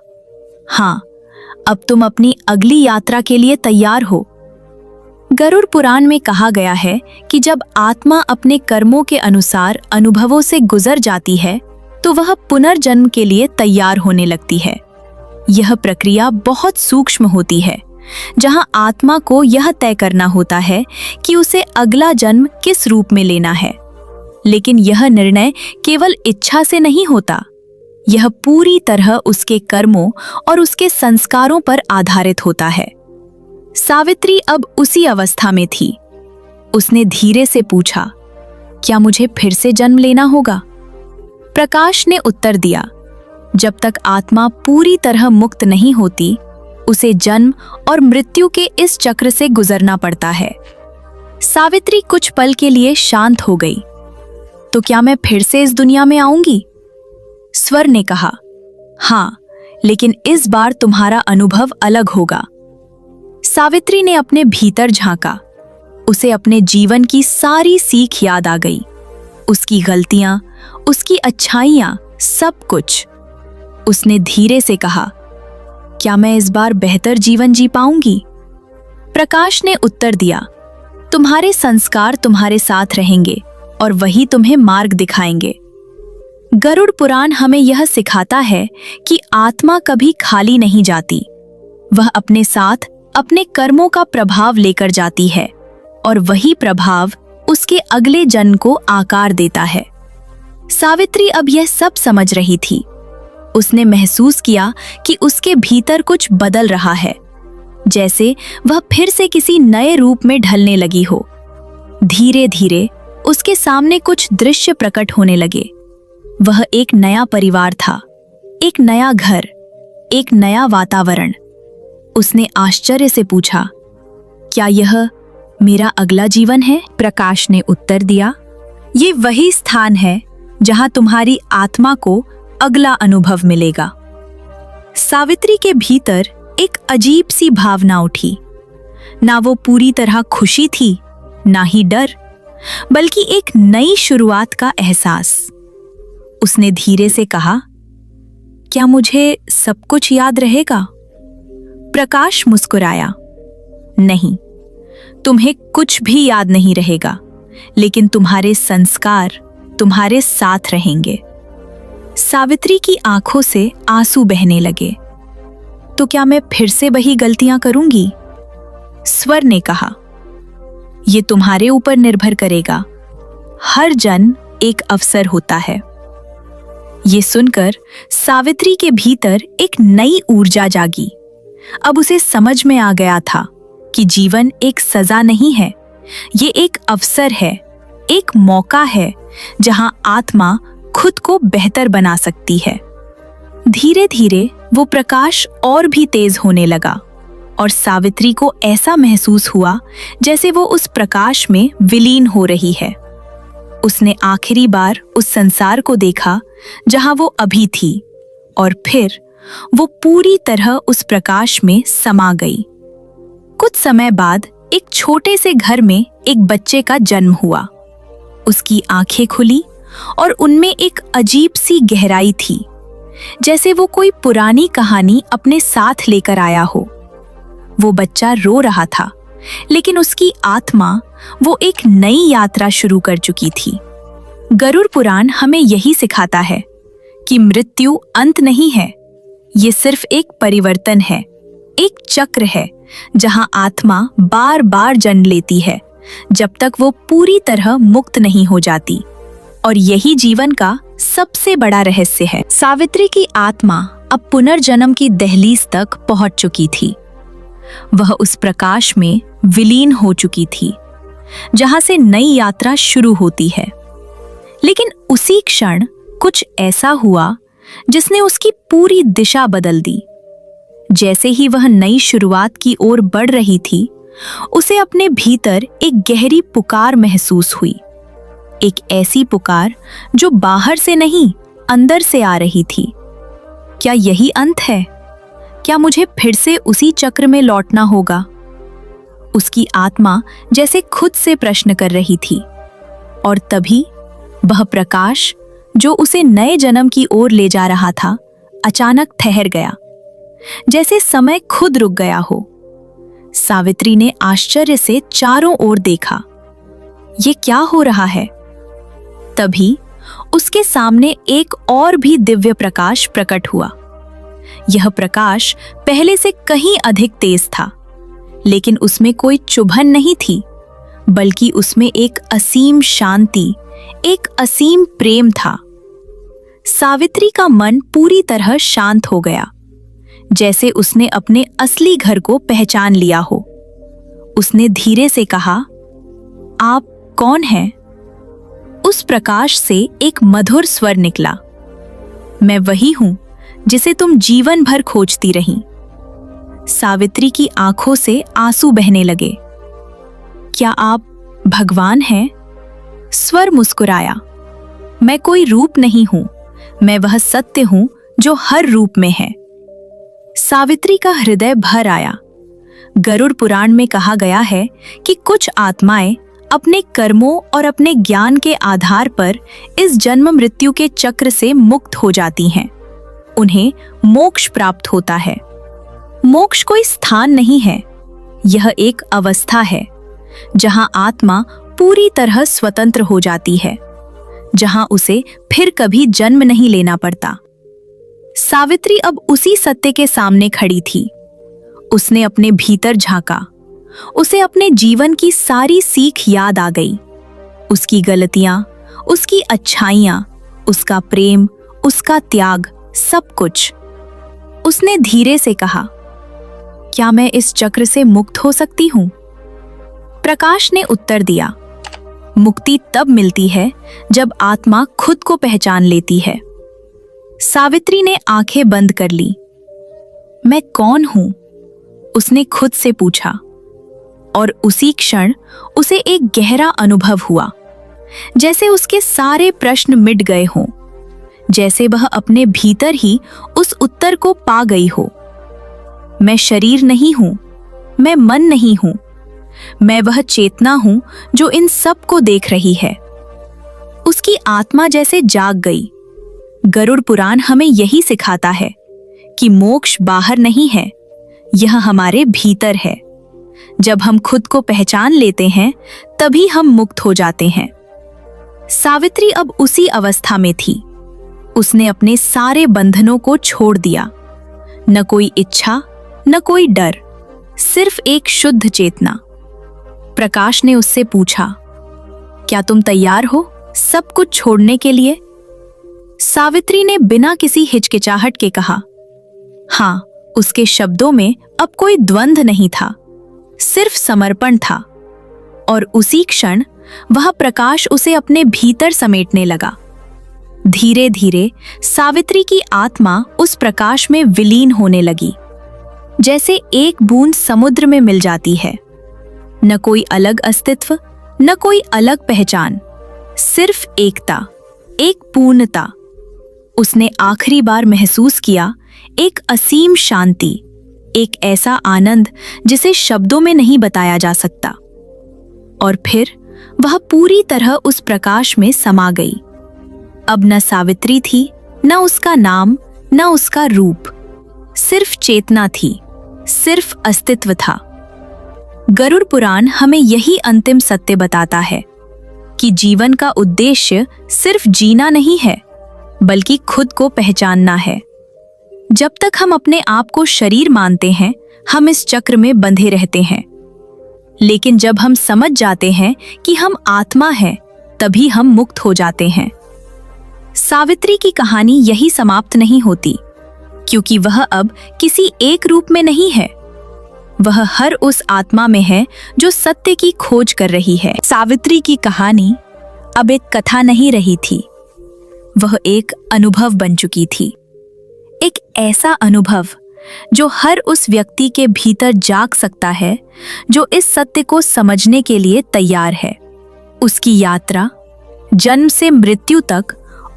हाँ, अब तुम अपनी अगली यात्रा के लिए तैयार हो। गरुड़ पुराण में कहा गया है कि जब आत्मा अपने कर्मों के अनुसार अनुभवों से गुजर जाती है तो वह पुनर्जन्म के लिए तैयार होने लगती है। यह प्रक्रिया बहुत सूक्ष्म होती है, जहां आत्मा को यह तय करना होता है कि उसे अगला जन्म किस रूप में लेना है। लेकिन यह निर्णय केवल इच्छा से नहीं होता, यह पूरी तरह उसके कर्मों और उसके संस्कारों पर आधारित होता है। सावित्री अब उसी अवस्था में थी। उसने धीरे से पूछा, क्या मुझे फिर से जन्म लेना होगा? प्रकाश ने उत्तर दिया, जब तक आत्मा पूरी तरह मुक्त नहीं होती, उसे जन्म और मृत्यु के इस चक्र से गुजरना पड़ता है। सावित्री कुछ पल के लिए शांत हो गई। तो क्या मैं फिर से इस दुनिया में आऊंगी? स्वर ने कहा, हाँ, लेकिन इस बार तुम्हारा अनुभव अलग होगा। सावित्री ने अपने भीतर झांका। उसे अपने जीवन की सारी सीख याद आ गई, उसकी गलतियां, उसकी अच्छाइयां, सब कुछ। उसने धीरे से कहा, क्या मैं इस बार बेहतर जीवन जी पाऊंगी? प्रकाश ने उत्तर दिया, तुम्हारे संस्कार तुम्हारे साथ रहेंगे और वही तुम्हें मार्ग दिखाएंगे। गरुड़ पुराण हमें यह सिखाता है कि आत्मा कभी खाली नहीं जाती। वह अपने साथ अपने कर्मों का प्रभाव लेकर जाती है और वही प्रभाव उसके अगले जन्म को आकार देता है। सावित्री अब यह सब समझ रही थी। उसने महसूस किया कि उसके भीतर कुछ बदल रहा है, जैसे वह फिर से किसी नए रूप में ढलने लगी हो। धीरे धीरे उसके सामने कुछ दृश्य प्रकट होने लगे। वह एक नया परिवार था, एक नया घर, एक नया वातावरण। उसने आश्चर्य से पूछा, क्या यह मेरा अगला जीवन है? प्रकाश ने उत्तर दिया, ये वही स्थान है जहां तुम्हारी आत्मा को अगला अनुभव मिलेगा। सावित्री के भीतर एक अजीब सी भावना उठी। ना वो पूरी तरह खुशी थी, ना ही डर, बल्कि एक नई शुरुआत का एहसास। उसने धीरे से कहा, क्या मुझे सब कुछ याद रहेगा? प्रकाश मुस्कुराया, नहीं, तुम्हें कुछ भी याद नहीं रहेगा, लेकिन तुम्हारे संस्कार तुम्हारे साथ रहेंगे। सावित्री की आंखों से आंसू बहने लगे। तो क्या मैं फिर से वही गलतियां करूंगी? स्वर ने कहा, यह तुम्हारे ऊपर निर्भर करेगा। हर जन्म एक अवसर होता है। ये सुनकर सावित्री के भीतर एक नई ऊर्जा जागी। अब उसे समझ में आ गया था कि जीवन एक सजा नहीं है, ये एक अवसर है, एक मौका है जहां आत्मा खुद को बेहतर बना सकती है। धीरे धीरे वो प्रकाश और भी तेज होने लगा और सावित्री को ऐसा महसूस हुआ जैसे वो उस प्रकाश में विलीन हो रही है। उसने आखिरी बार उस संसार को देखा जहां वो अभी थी, और फिर वो पूरी तरह उस प्रकाश में समा गई। कुछ समय बाद एक छोटे से घर में एक बच्चे का जन्म हुआ। उसकी आंखें खुली और उनमें एक अजीब सी गहराई थी, जैसे वो कोई पुरानी कहानी अपने साथ लेकर आया हो। वो बच्चा रो रहा था, लेकिन उसकी आत्मा वो एक नई यात्रा शुरू कर चुकी थी। गरुड़ पुराण हमें यही सिखाता है कि मृत्यु अंत नहीं है, ये सिर्फ एक परिवर्तन है, एक चक्र है जहां आत्मा बार बार जन्म लेती है जब तक वो पूरी तरह मुक्त नहीं हो जाती, और यही जीवन का सबसे बड़ा रहस्य है। सावित्री की आत्मा अब पुनर्जन्म की दहलीज तक पहुंच चुकी थी। वह उस प्रकाश में विलीन हो चुकी थी जहां से नई यात्रा शुरू होती है। लेकिन उसी क्षण कुछ ऐसा हुआ जिसने उसकी पूरी दिशा बदल दी। जैसे ही वह नई शुरुआत की ओर बढ़ रही थी, उसे अपने भीतर एक गहरी पुकार महसूस हुई। एक ऐसी पुकार जो बाहर से नहीं, अंदर से आ रही थी। क्या यही अंत है? क्या मुझे फिर से उसी चक्र में लौटना होगा? उसकी आत्मा जैसे खुद से प्रश्न कर रही थी, और तभी वह प्रकाश जो उसे नए जन्म की ओर ले जा रहा था, अचानक ठहर गया, जैसे समय खुद रुक गया हो। सावित्री ने आश्चर्य से चारों ओर देखा। ये क्या हो रहा है? तभी उसके सामने एक और भी दिव्य प्रकाश प्रकट हुआ। यह प्रकाश पहले से कहीं अधिक तेज था, लेकिन उसमें कोई चुभन नहीं थी, बल्कि उसमें एक असीम शांति, एक असीम प्रेम था। सावित्री का मन पूरी तरह शांत हो गया, जैसे उसने अपने असली घर को पहचान लिया हो। उसने धीरे से कहा, आप कौन हैं? उस प्रकाश से एक मधुर स्वर निकला, मैं वही हूं जिसे तुम जीवन भर खोजती रही। सावित्री की आंखों से आंसू बहने लगे। क्या आप भगवान हैं? स्वर मुस्कुराया, मैं कोई रूप नहीं हूं, मैं वह सत्य हूं जो हर रूप में है। सावित्री का हृदय भर आया। गरुड़ पुराण में कहा गया है कि कुछ आत्माएं अपने कर्मों और अपने ज्ञान के आधार पर इस जन्म मृत्यु के चक्र से मुक्त हो जाती हैं। उन्हें मोक्ष प्राप्त होता है। मोक्ष कोई स्थान नहीं है, यह एक अवस्था है जहां आत्मा पूरी तरह स्वतंत्र हो जाती है, जहां उसे फिर कभी जन्म नहीं लेना पड़ता। सावित्री अब उसी सत्य के सामने खड़ी थी। उसने अपने भीतर झांका। उसे अपने जीवन की सारी सीख याद आ गई। उसकी गलतियां, उसकी अच्छाइयां, उसका प्रेम, उसका त्याग, सब कुछ। उसने धीरे से कहा, क्या मैं इस चक्र से मुक्त हो सकती हूं? प्रकाश ने उत्तर दिया, मुक्ति तब मिलती है जब आत्मा खुद को पहचान लेती है। सावित्री ने आंखें बंद कर ली। मैं कौन हूं? उसने खुद से पूछा, और उसी क्षण उसे एक गहरा अनुभव हुआ, जैसे उसके सारे प्रश्न मिट गए हों, जैसे वह अपने भीतर ही उस उत्तर को पा गई हो। मैं शरीर नहीं हूं, मैं मन नहीं हूं, मैं वह चेतना हूं जो इन सब को देख रही है। उसकी आत्मा जैसे जाग गई। गरुड़ पुराण हमें यही सिखाता है कि मोक्ष बाहर नहीं है, यह हमारे भीतर है। जब हम खुद को पहचान लेते हैं, तभी हम मुक्त हो जाते हैं। सावित्री अब उसी अवस्था में थी। उसने अपने सारे बंधनों को छोड़ दिया। न कोई इच्छा, न कोई डर, सिर्फ एक शुद्ध चेतना। प्रकाश ने उससे पूछा, क्या तुम तैयार हो सब कुछ छोड़ने के लिए? सावित्री ने बिना किसी हिचकिचाहट के कहा, हां। उसके शब्दों में अब कोई द्वंद्व नहीं था, सिर्फ समर्पण था। और उसी क्षण वह प्रकाश उसे अपने भीतर समेटने लगा। धीरे धीरे सावित्री की आत्मा उस प्रकाश में विलीन होने लगी, जैसे एक बूंद समुद्र में मिल जाती है। न कोई अलग अस्तित्व, न कोई अलग पहचान, सिर्फ एकता, एक पूर्णता। उसने आखिरी बार महसूस किया एक असीम शांति, एक ऐसा आनंद जिसे शब्दों में नहीं बताया जा सकता। और फिर वह पूरी तरह उस प्रकाश में समा गई। अब न सावित्री थी, न उसका नाम, न उसका रूप, सिर्फ चेतना थी, सिर्फ अस्तित्व था। गरुड़ पुराण हमें यही अंतिम सत्य बताता है कि जीवन का उद्देश्य सिर्फ जीना नहीं है, बल्कि खुद को पहचानना है। जब तक हम अपने आप को शरीर मानते हैं, हम इस चक्र में बंधे रहते हैं। लेकिन जब हम समझ जाते हैं कि हम आत्मा हैं, तभी हम मुक्त हो जाते हैं। सावित्री की कहानी यही समाप्त नहीं होती, क्योंकि वह अब किसी एक रूप में नहीं है। वह हर उस आत्मा में है जो सत्य की खोज कर रही है। सावित्री की कहानी अब एक कथा नहीं रही थी, वह एक अनुभव बन चुकी थी। एक ऐसा अनुभव जो हर उस व्यक्ति के भीतर जाग सकता है जो इस सत्य को समझने के लिए तैयार है। उसकी यात्रा जन्म से मृत्यु तक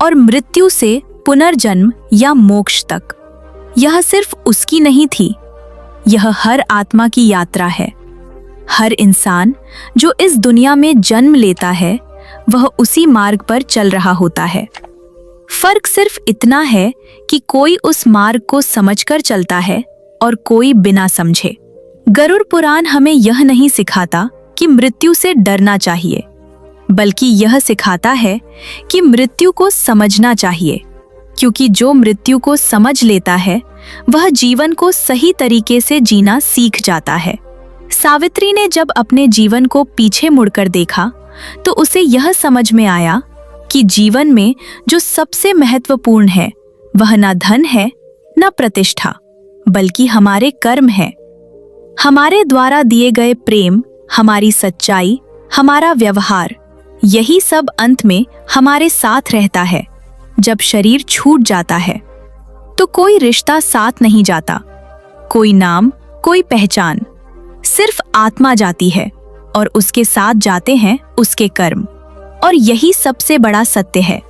और मृत्यु से पुनर्जन्म या मोक्ष तक, यह सिर्फ उसकी नहीं थी, यह हर आत्मा की यात्रा है। हर इंसान जो इस दुनिया में जन्म लेता है, वह उसी मार्ग पर चल रहा होता है। फर्क सिर्फ इतना है कि कोई उस मार्ग को समझकर चलता है और कोई बिना समझे। गरुड़ पुराण हमें यह नहीं सिखाता कि मृत्यु से डरना चाहिए, बल्कि यह सिखाता है कि मृत्यु को समझना चाहिए, क्योंकि जो मृत्यु को समझ लेता है वह जीवन को सही तरीके से जीना सीख जाता है। सावित्री ने जब अपने जीवन को पीछे मुड़कर देखा तो उसे यह समझ में आया कि जीवन में जो सबसे महत्वपूर्ण है वह न धन है न प्रतिष्ठा, बल्कि हमारे कर्म है। हमारे द्वारा दिए गए प्रेम, हमारी सच्चाई, हमारा व्यवहार, यही सब अंत में हमारे साथ रहता है। जब शरीर छूट जाता है तो कोई रिश्ता साथ नहीं जाता, कोई नाम, कोई पहचान, सिर्फ आत्मा जाती है और उसके साथ जाते हैं उसके कर्म। और यही सबसे बड़ा सत्य है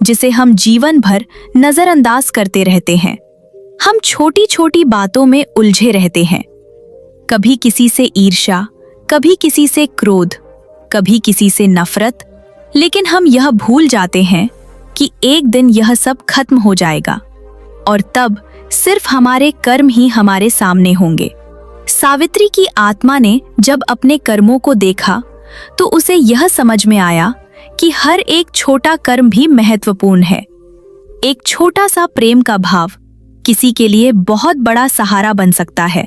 जिसे हम जीवन भर नजरअंदाज करते रहते हैं। हम छोटी छोटी बातों में उलझे रहते हैं, कभी किसी से ईर्ष्या, कभी किसी से क्रोध, कभी किसी से नफरत, लेकिन हम यह भूल जाते हैं कि एक दिन यह सब खत्म हो जाएगा और तब सिर्फ हमारे कर्म ही हमारे सामने होंगे। सावित्री की आत्मा ने जब अपने कर्मों को देखा तो उसे यह समझ में आया कि हर एक छोटा कर्म भी महत्वपूर्ण है। एक छोटा सा प्रेम का भाव किसी के लिए बहुत बड़ा सहारा बन सकता है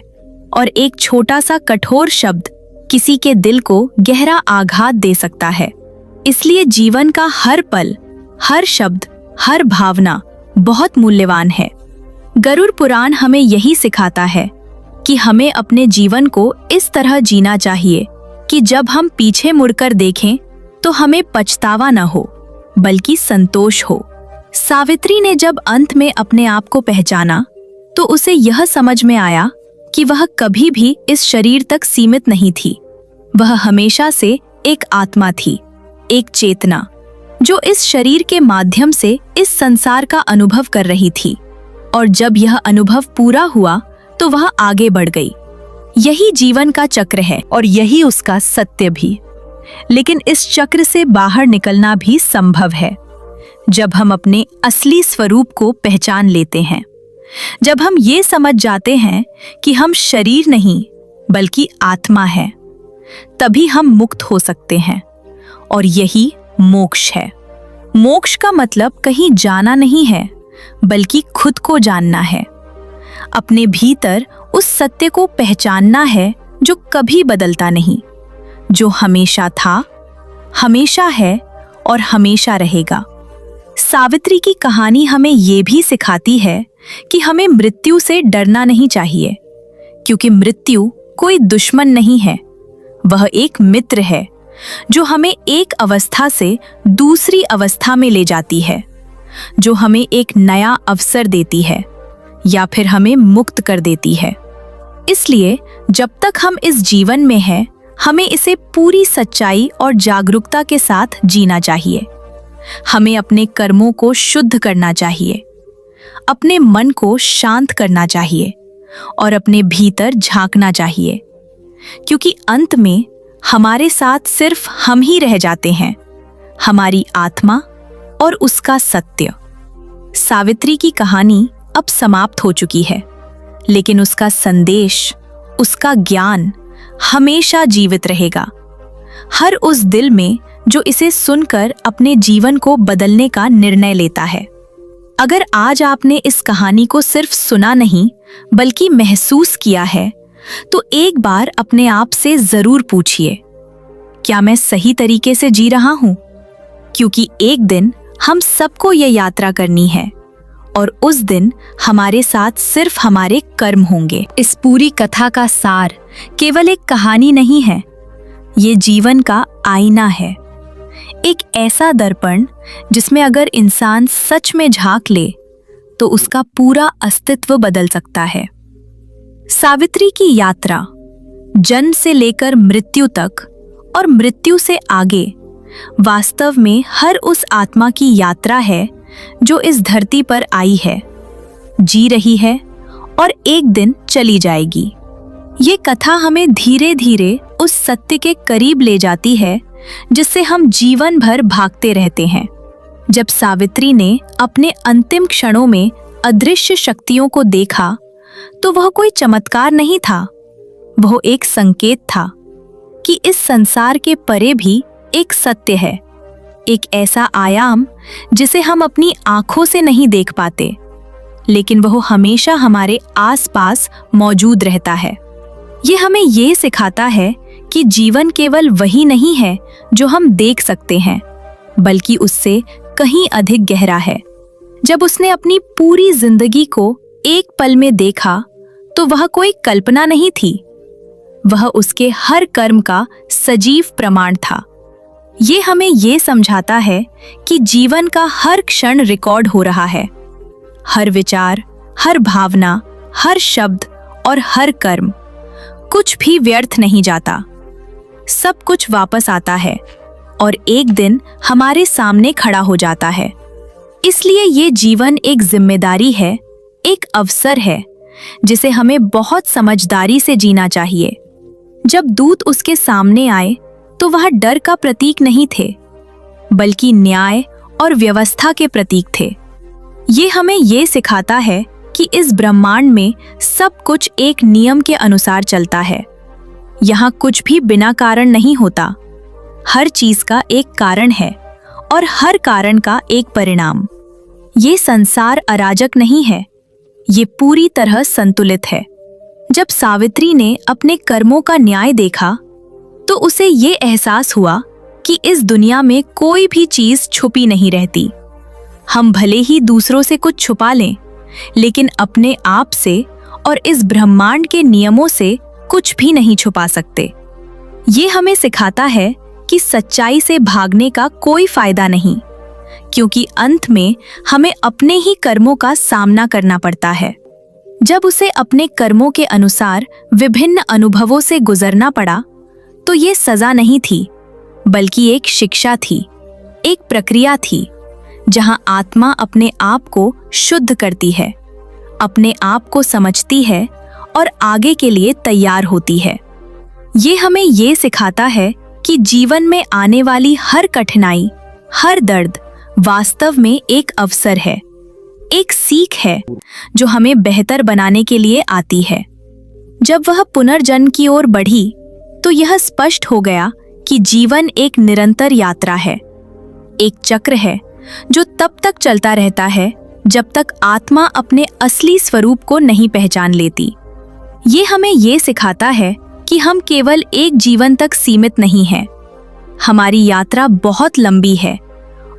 और एक छोटा सा कठोर शब्द किसी के दिल को गहरा आघात दे सकता है। इसलिए जीवन का हर पल, हर शब्द, हर भावना बहुत मूल्यवान है। गरुड़ पुराण हमें यही सिखाता है कि हमें अपने जीवन को इस तरह जीना चाहिए कि जब हम पीछे मुड़कर देखें तो हमें पछतावा न हो, बल्कि संतोष हो। सावित्री ने जब अंत में अपने आप को पहचाना तो उसे यह समझ में आया कि वह कभी भी इस शरीर तक सीमित नहीं थी। वह हमेशा से एक आत्मा थी, एक चेतना, जो इस शरीर के माध्यम से इस संसार का अनुभव कर रही थी। और जब यह अनुभव पूरा हुआ तो वह आगे बढ़ गई। यही जीवन का चक्र है और यही उसका सत्य भी। लेकिन इस चक्र से बाहर निकलना भी संभव है जब हम अपने असली स्वरूप को पहचान लेते हैं, जब हम ये समझ जाते हैं कि हम शरीर नहीं बल्कि आत्मा है, तभी हम मुक्त हो सकते हैं। और यही मोक्ष है। मोक्ष का मतलब कहीं जाना नहीं है, बल्कि खुद को जानना है। अपने भीतर उस सत्य को पहचानना है जो कभी बदलता नहीं, जो हमेशा था, हमेशा है और हमेशा रहेगा। सावित्री की कहानी हमें ये भी सिखाती है कि हमें मृत्यु से डरना नहीं चाहिए, क्योंकि मृत्यु कोई दुश्मन नहीं है, वह एक मित्र है जो हमें एक अवस्था से दूसरी अवस्था में ले जाती है, जो हमें एक नया अवसर देती है या फिर हमें मुक्त कर देती है। इसलिए जब तक हम इस जीवन में हैं, हमें इसे पूरी सच्चाई और जागरूकता के साथ जीना चाहिए। हमें अपने कर्मों को शुद्ध करना चाहिए, अपने मन को शांत करना चाहिए और अपने भीतर झांकना चाहिए, क्योंकि अंत में हमारे साथ सिर्फ हम ही रह जाते हैं, हमारी आत्मा और उसका सत्य। सावित्री की कहानी अब समाप्त हो चुकी है, लेकिन उसका संदेश, उसका ज्ञान हमेशा जीवित रहेगा। हर उस दिल में जो इसे सुनकर अपने जीवन को बदलने का निर्णय लेता है। अगर आज आपने इस कहानी को सिर्फ सुना नहीं बल्कि महसूस किया है, तो एक बार अपने आप से जरूर पूछिए, क्या मैं सही तरीके से जी रहा हूं? क्योंकि एक दिन हम सबको ये यात्रा करनी है और उस दिन हमारे साथ सिर्फ हमारे कर्म होंगे। इस पूरी कथा का सार केवल एक कहानी नहीं है, ये जीवन का आईना है, एक ऐसा दर्पण जिसमें अगर इंसान सच में झांक ले तो उसका पूरा अस्तित्व बदल सकता है। सावित्री की यात्रा जन्म से लेकर मृत्यु तक और मृत्यु से आगे वास्तव में हर उस आत्मा की यात्रा है जो इस धरती पर आई है, जी रही है और एक दिन चली जाएगी। ये कथा हमें धीरे धीरे उस सत्य के करीब ले जाती है जिससे हम जीवन भर भागते रहते हैं। जब सावित्री ने अपने अंतिम क्षणों में अदृश्य शक्तियों को देखा तो वह कोई चमत्कार नहीं था, वो एक संकेत था कि इस संसार के परे भी एक सत्य है, एक ऐसा आयाम जिसे हम अपनी आंखों से नहीं देख पाते, लेकिन वह हमेशा हमारे आसपास मौजूद रहता है। ये हमें ये सिखाता है कि जीवन केवल वही नहीं है जो हम देख सकते हैं, बल्कि उससे कहीं अधिक गहरा है। जब उसने अपनी पूरी जिंदगी को एक पल में देखा तो वह कोई कल्पना नहीं थी, वह उसके हर कर्म का सजीव प्रमाण था। ये हमें ये समझाता है कि जीवन का हर क्षण रिकॉर्ड हो रहा है। हर विचार, हर भावना, हर शब्द और हर कर्म, कुछ भी व्यर्थ नहीं जाता। सब कुछ वापस आता है और एक दिन हमारे सामने खड़ा हो जाता है। इसलिए ये जीवन एक जिम्मेदारी है, एक अवसर है जिसे हमें बहुत समझदारी से जीना चाहिए। जब दूत उसके सामने आए तो वह डर का प्रतीक नहीं थे, बल्कि न्याय और व्यवस्था के प्रतीक थे। ये हमें ये सिखाता है कि इस ब्रह्मांड में सब कुछ एक नियम के अनुसार चलता है। यहाँ कुछ भी बिना कारण नहीं होता। हर चीज का एक कारण है और हर कारण का एक परिणाम। ये संसार अराजक नहीं है, ये पूरी तरह संतुलित है। जब सावित्री ने अपने कर्मों का न्याय देखा तो उसे ये एहसास हुआ कि इस दुनिया में कोई भी चीज छुपी नहीं रहती। हम भले ही दूसरों से कुछ छुपा लें, लेकिन अपने आप से और इस ब्रह्मांड के नियमों से कुछ भी नहीं छुपा सकते। ये हमें सिखाता है कि सच्चाई से भागने का कोई फायदा नहीं, क्योंकि अंत में हमें अपने ही कर्मों का सामना करना पड़ता है। जब उसे अपने कर्मों के अनुसार विभिन्न अनुभवों से गुजरना पड़ा तो ये सजा नहीं थी, बल्कि एक शिक्षा थी, एक प्रक्रिया थी जहां आत्मा अपने आप को शुद्ध करती है, अपने आप को समझती है और आगे के लिए तैयार होती है। ये हमें ये सिखाता है कि जीवन में आने वाली हर कठिनाई, हर दर्द वास्तव में एक अवसर है, एक सीख है जो हमें बेहतर बनाने के लिए आती है। जब वह पुनर्जन्म की ओर बढ़ी तो यह स्पष्ट हो गया कि जीवन एक निरंतर यात्रा है, एक चक्र है जो तब तक चलता रहता है जब तक आत्मा अपने असली स्वरूप को नहीं पहचान लेती। ये हमें ये सिखाता है कि हम केवल एक जीवन तक सीमित नहीं हैं। हमारी यात्रा बहुत लंबी है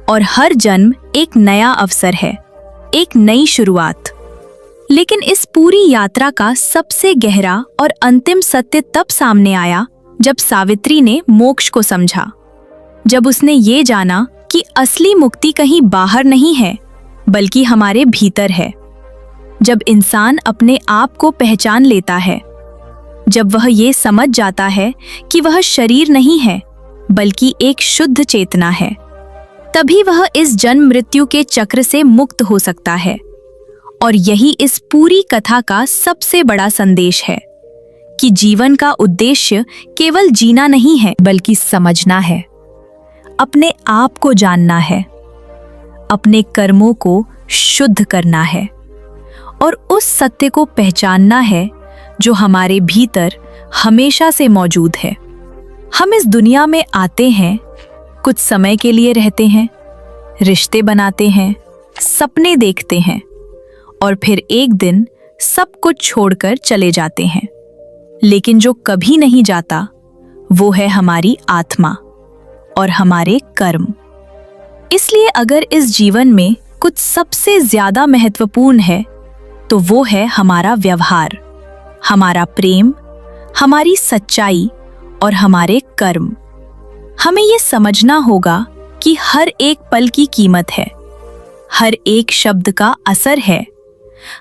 और हर जन्म एक नया अवसर है, एक नई शुरुआत। लेकिन इस पूरी यात्रा का सबसे गहरा और अंतिम सत्य तब सामने आया जब सावित्री ने मोक्ष को समझा। जब उसने ये जाना कि असली मुक्ति कहीं बाहर नहीं है, बल्कि हमारे भीतर है। जब इंसान अपने आप को पहचान लेता है, जब वह ये समझ जाता है कि वह शरीर नहीं है बल्कि एक शुद्ध चेतना है, तभी वह इस जन्म मृत्यु के चक्र से मुक्त हो सकता है। और यही इस पूरी कथा का सबसे बड़ा संदेश है कि जीवन का उद्देश्य केवल जीना नहीं है, बल्कि समझना है, अपने आप को जानना है, अपने कर्मों को शुद्ध करना है और उस सत्य को पहचानना है जो हमारे भीतर हमेशा से मौजूद है। हम इस दुनिया में आते हैं, कुछ समय के लिए रहते हैं, रिश्ते बनाते हैं, सपने देखते हैं और फिर एक दिन सब कुछ छोड़कर चले जाते हैं। लेकिन जो कभी नहीं जाता वो है हमारी आत्मा और हमारे कर्म। इसलिए अगर इस जीवन में कुछ सबसे ज्यादा महत्वपूर्ण है तो वो है हमारा व्यवहार, हमारा प्रेम, हमारी सच्चाई और हमारे कर्म। हमें ये समझना होगा कि हर एक पल की कीमत है, हर एक शब्द का असर है,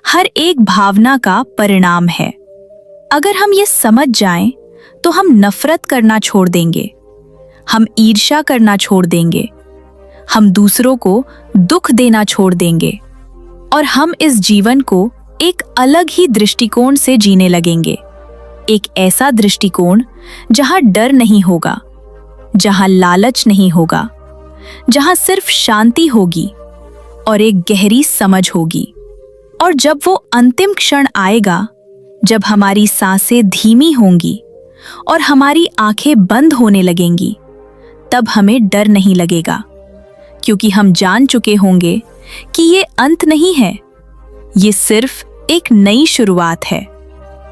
हर एक भावना का परिणाम है। अगर हम ये समझ जाएं तो हम नफरत करना छोड़ देंगे, हम ईर्ष्या करना छोड़ देंगे, हम दूसरों को दुख देना छोड़ देंगे और हम इस जीवन को एक अलग ही दृष्टिकोण से जीने लगेंगे। एक ऐसा दृष्टिकोण जहां डर नहीं होगा, जहां लालच नहीं होगा, जहां सिर्फ शांति होगी और एक गहरी समझ होगी। और जब वो अंतिम क्षण आएगा जब हमारी सांसें धीमी होंगी और हमारी आंखें बंद होने लगेंगी, तब हमें डर नहीं लगेगा, क्योंकि हम जान चुके होंगे कि ये अंत नहीं है, ये सिर्फ एक नई शुरुआत है।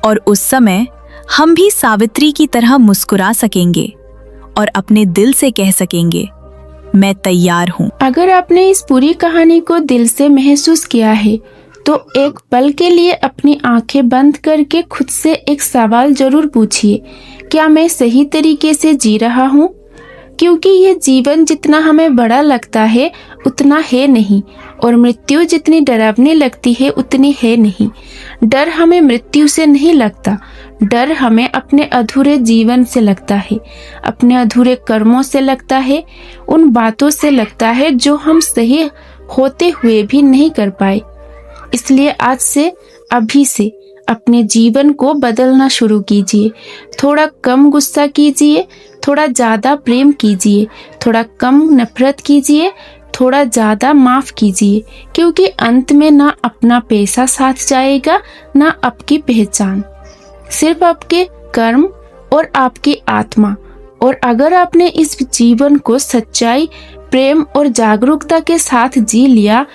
और उस समय हम भी सावित्री की तरह मुस्कुरा सकेंगे और अपने दिल से कह सकेंगे, मैं तैयार हूं। अगर आपने इस पूरी कहानी को दिल से महसूस किया है तो एक पल के लिए अपनी आंखें बंद करके खुद से एक सवाल जरूर पूछिए, क्या मैं सही तरीके से जी रहा हूँ? क्योंकि ये जीवन जितना हमें बड़ा लगता है उतना है नहीं, और मृत्यु जितनी डरावनी लगती है उतनी है नहीं। डर हमें मृत्यु से नहीं लगता, डर हमें अपने अधूरे जीवन से लगता है, अपने अधूरे कर्मों से लगता है, उन बातों से लगता है जो हम सही होते हुए भी नहीं कर पाए। इसलिए आज से, अभी से अपने जीवन को बदलना शुरू कीजिए। थोड़ा कम गुस्सा कीजिए, थोड़ा ज़्यादा प्रेम कीजिए, थोड़ा कम नफरत कीजिए, थोड़ा ज़्यादा माफ़ कीजिए, क्योंकि अंत में ना अपना पैसा साथ जाएगा ना आपकी पहचान, सिर्फ आपके कर्म और आपकी आत्मा। और अगर आपने इस जीवन को सच्चाई, प्रेम और जागरूकता के साथ जी लिया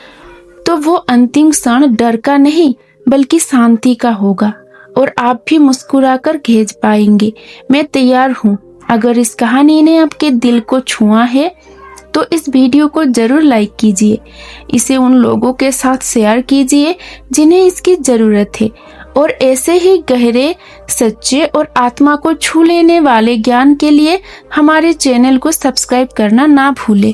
तो वो अंतिम क्षण डर का नहीं बल्कि शांति का होगा, और आप भी मुस्कुराकर भेज पाएंगे, मैं तैयार हूँ। अगर इस कहानी ने आपके दिल को छुआ है तो इस वीडियो को जरूर लाइक कीजिए, इसे उन लोगों के साथ शेयर कीजिए जिन्हें इसकी ज़रूरत है। और ऐसे ही गहरे, सच्चे और आत्मा को छू लेने वाले ज्ञान के लिए हमारे चैनल को सब्सक्राइब करना ना भूलें।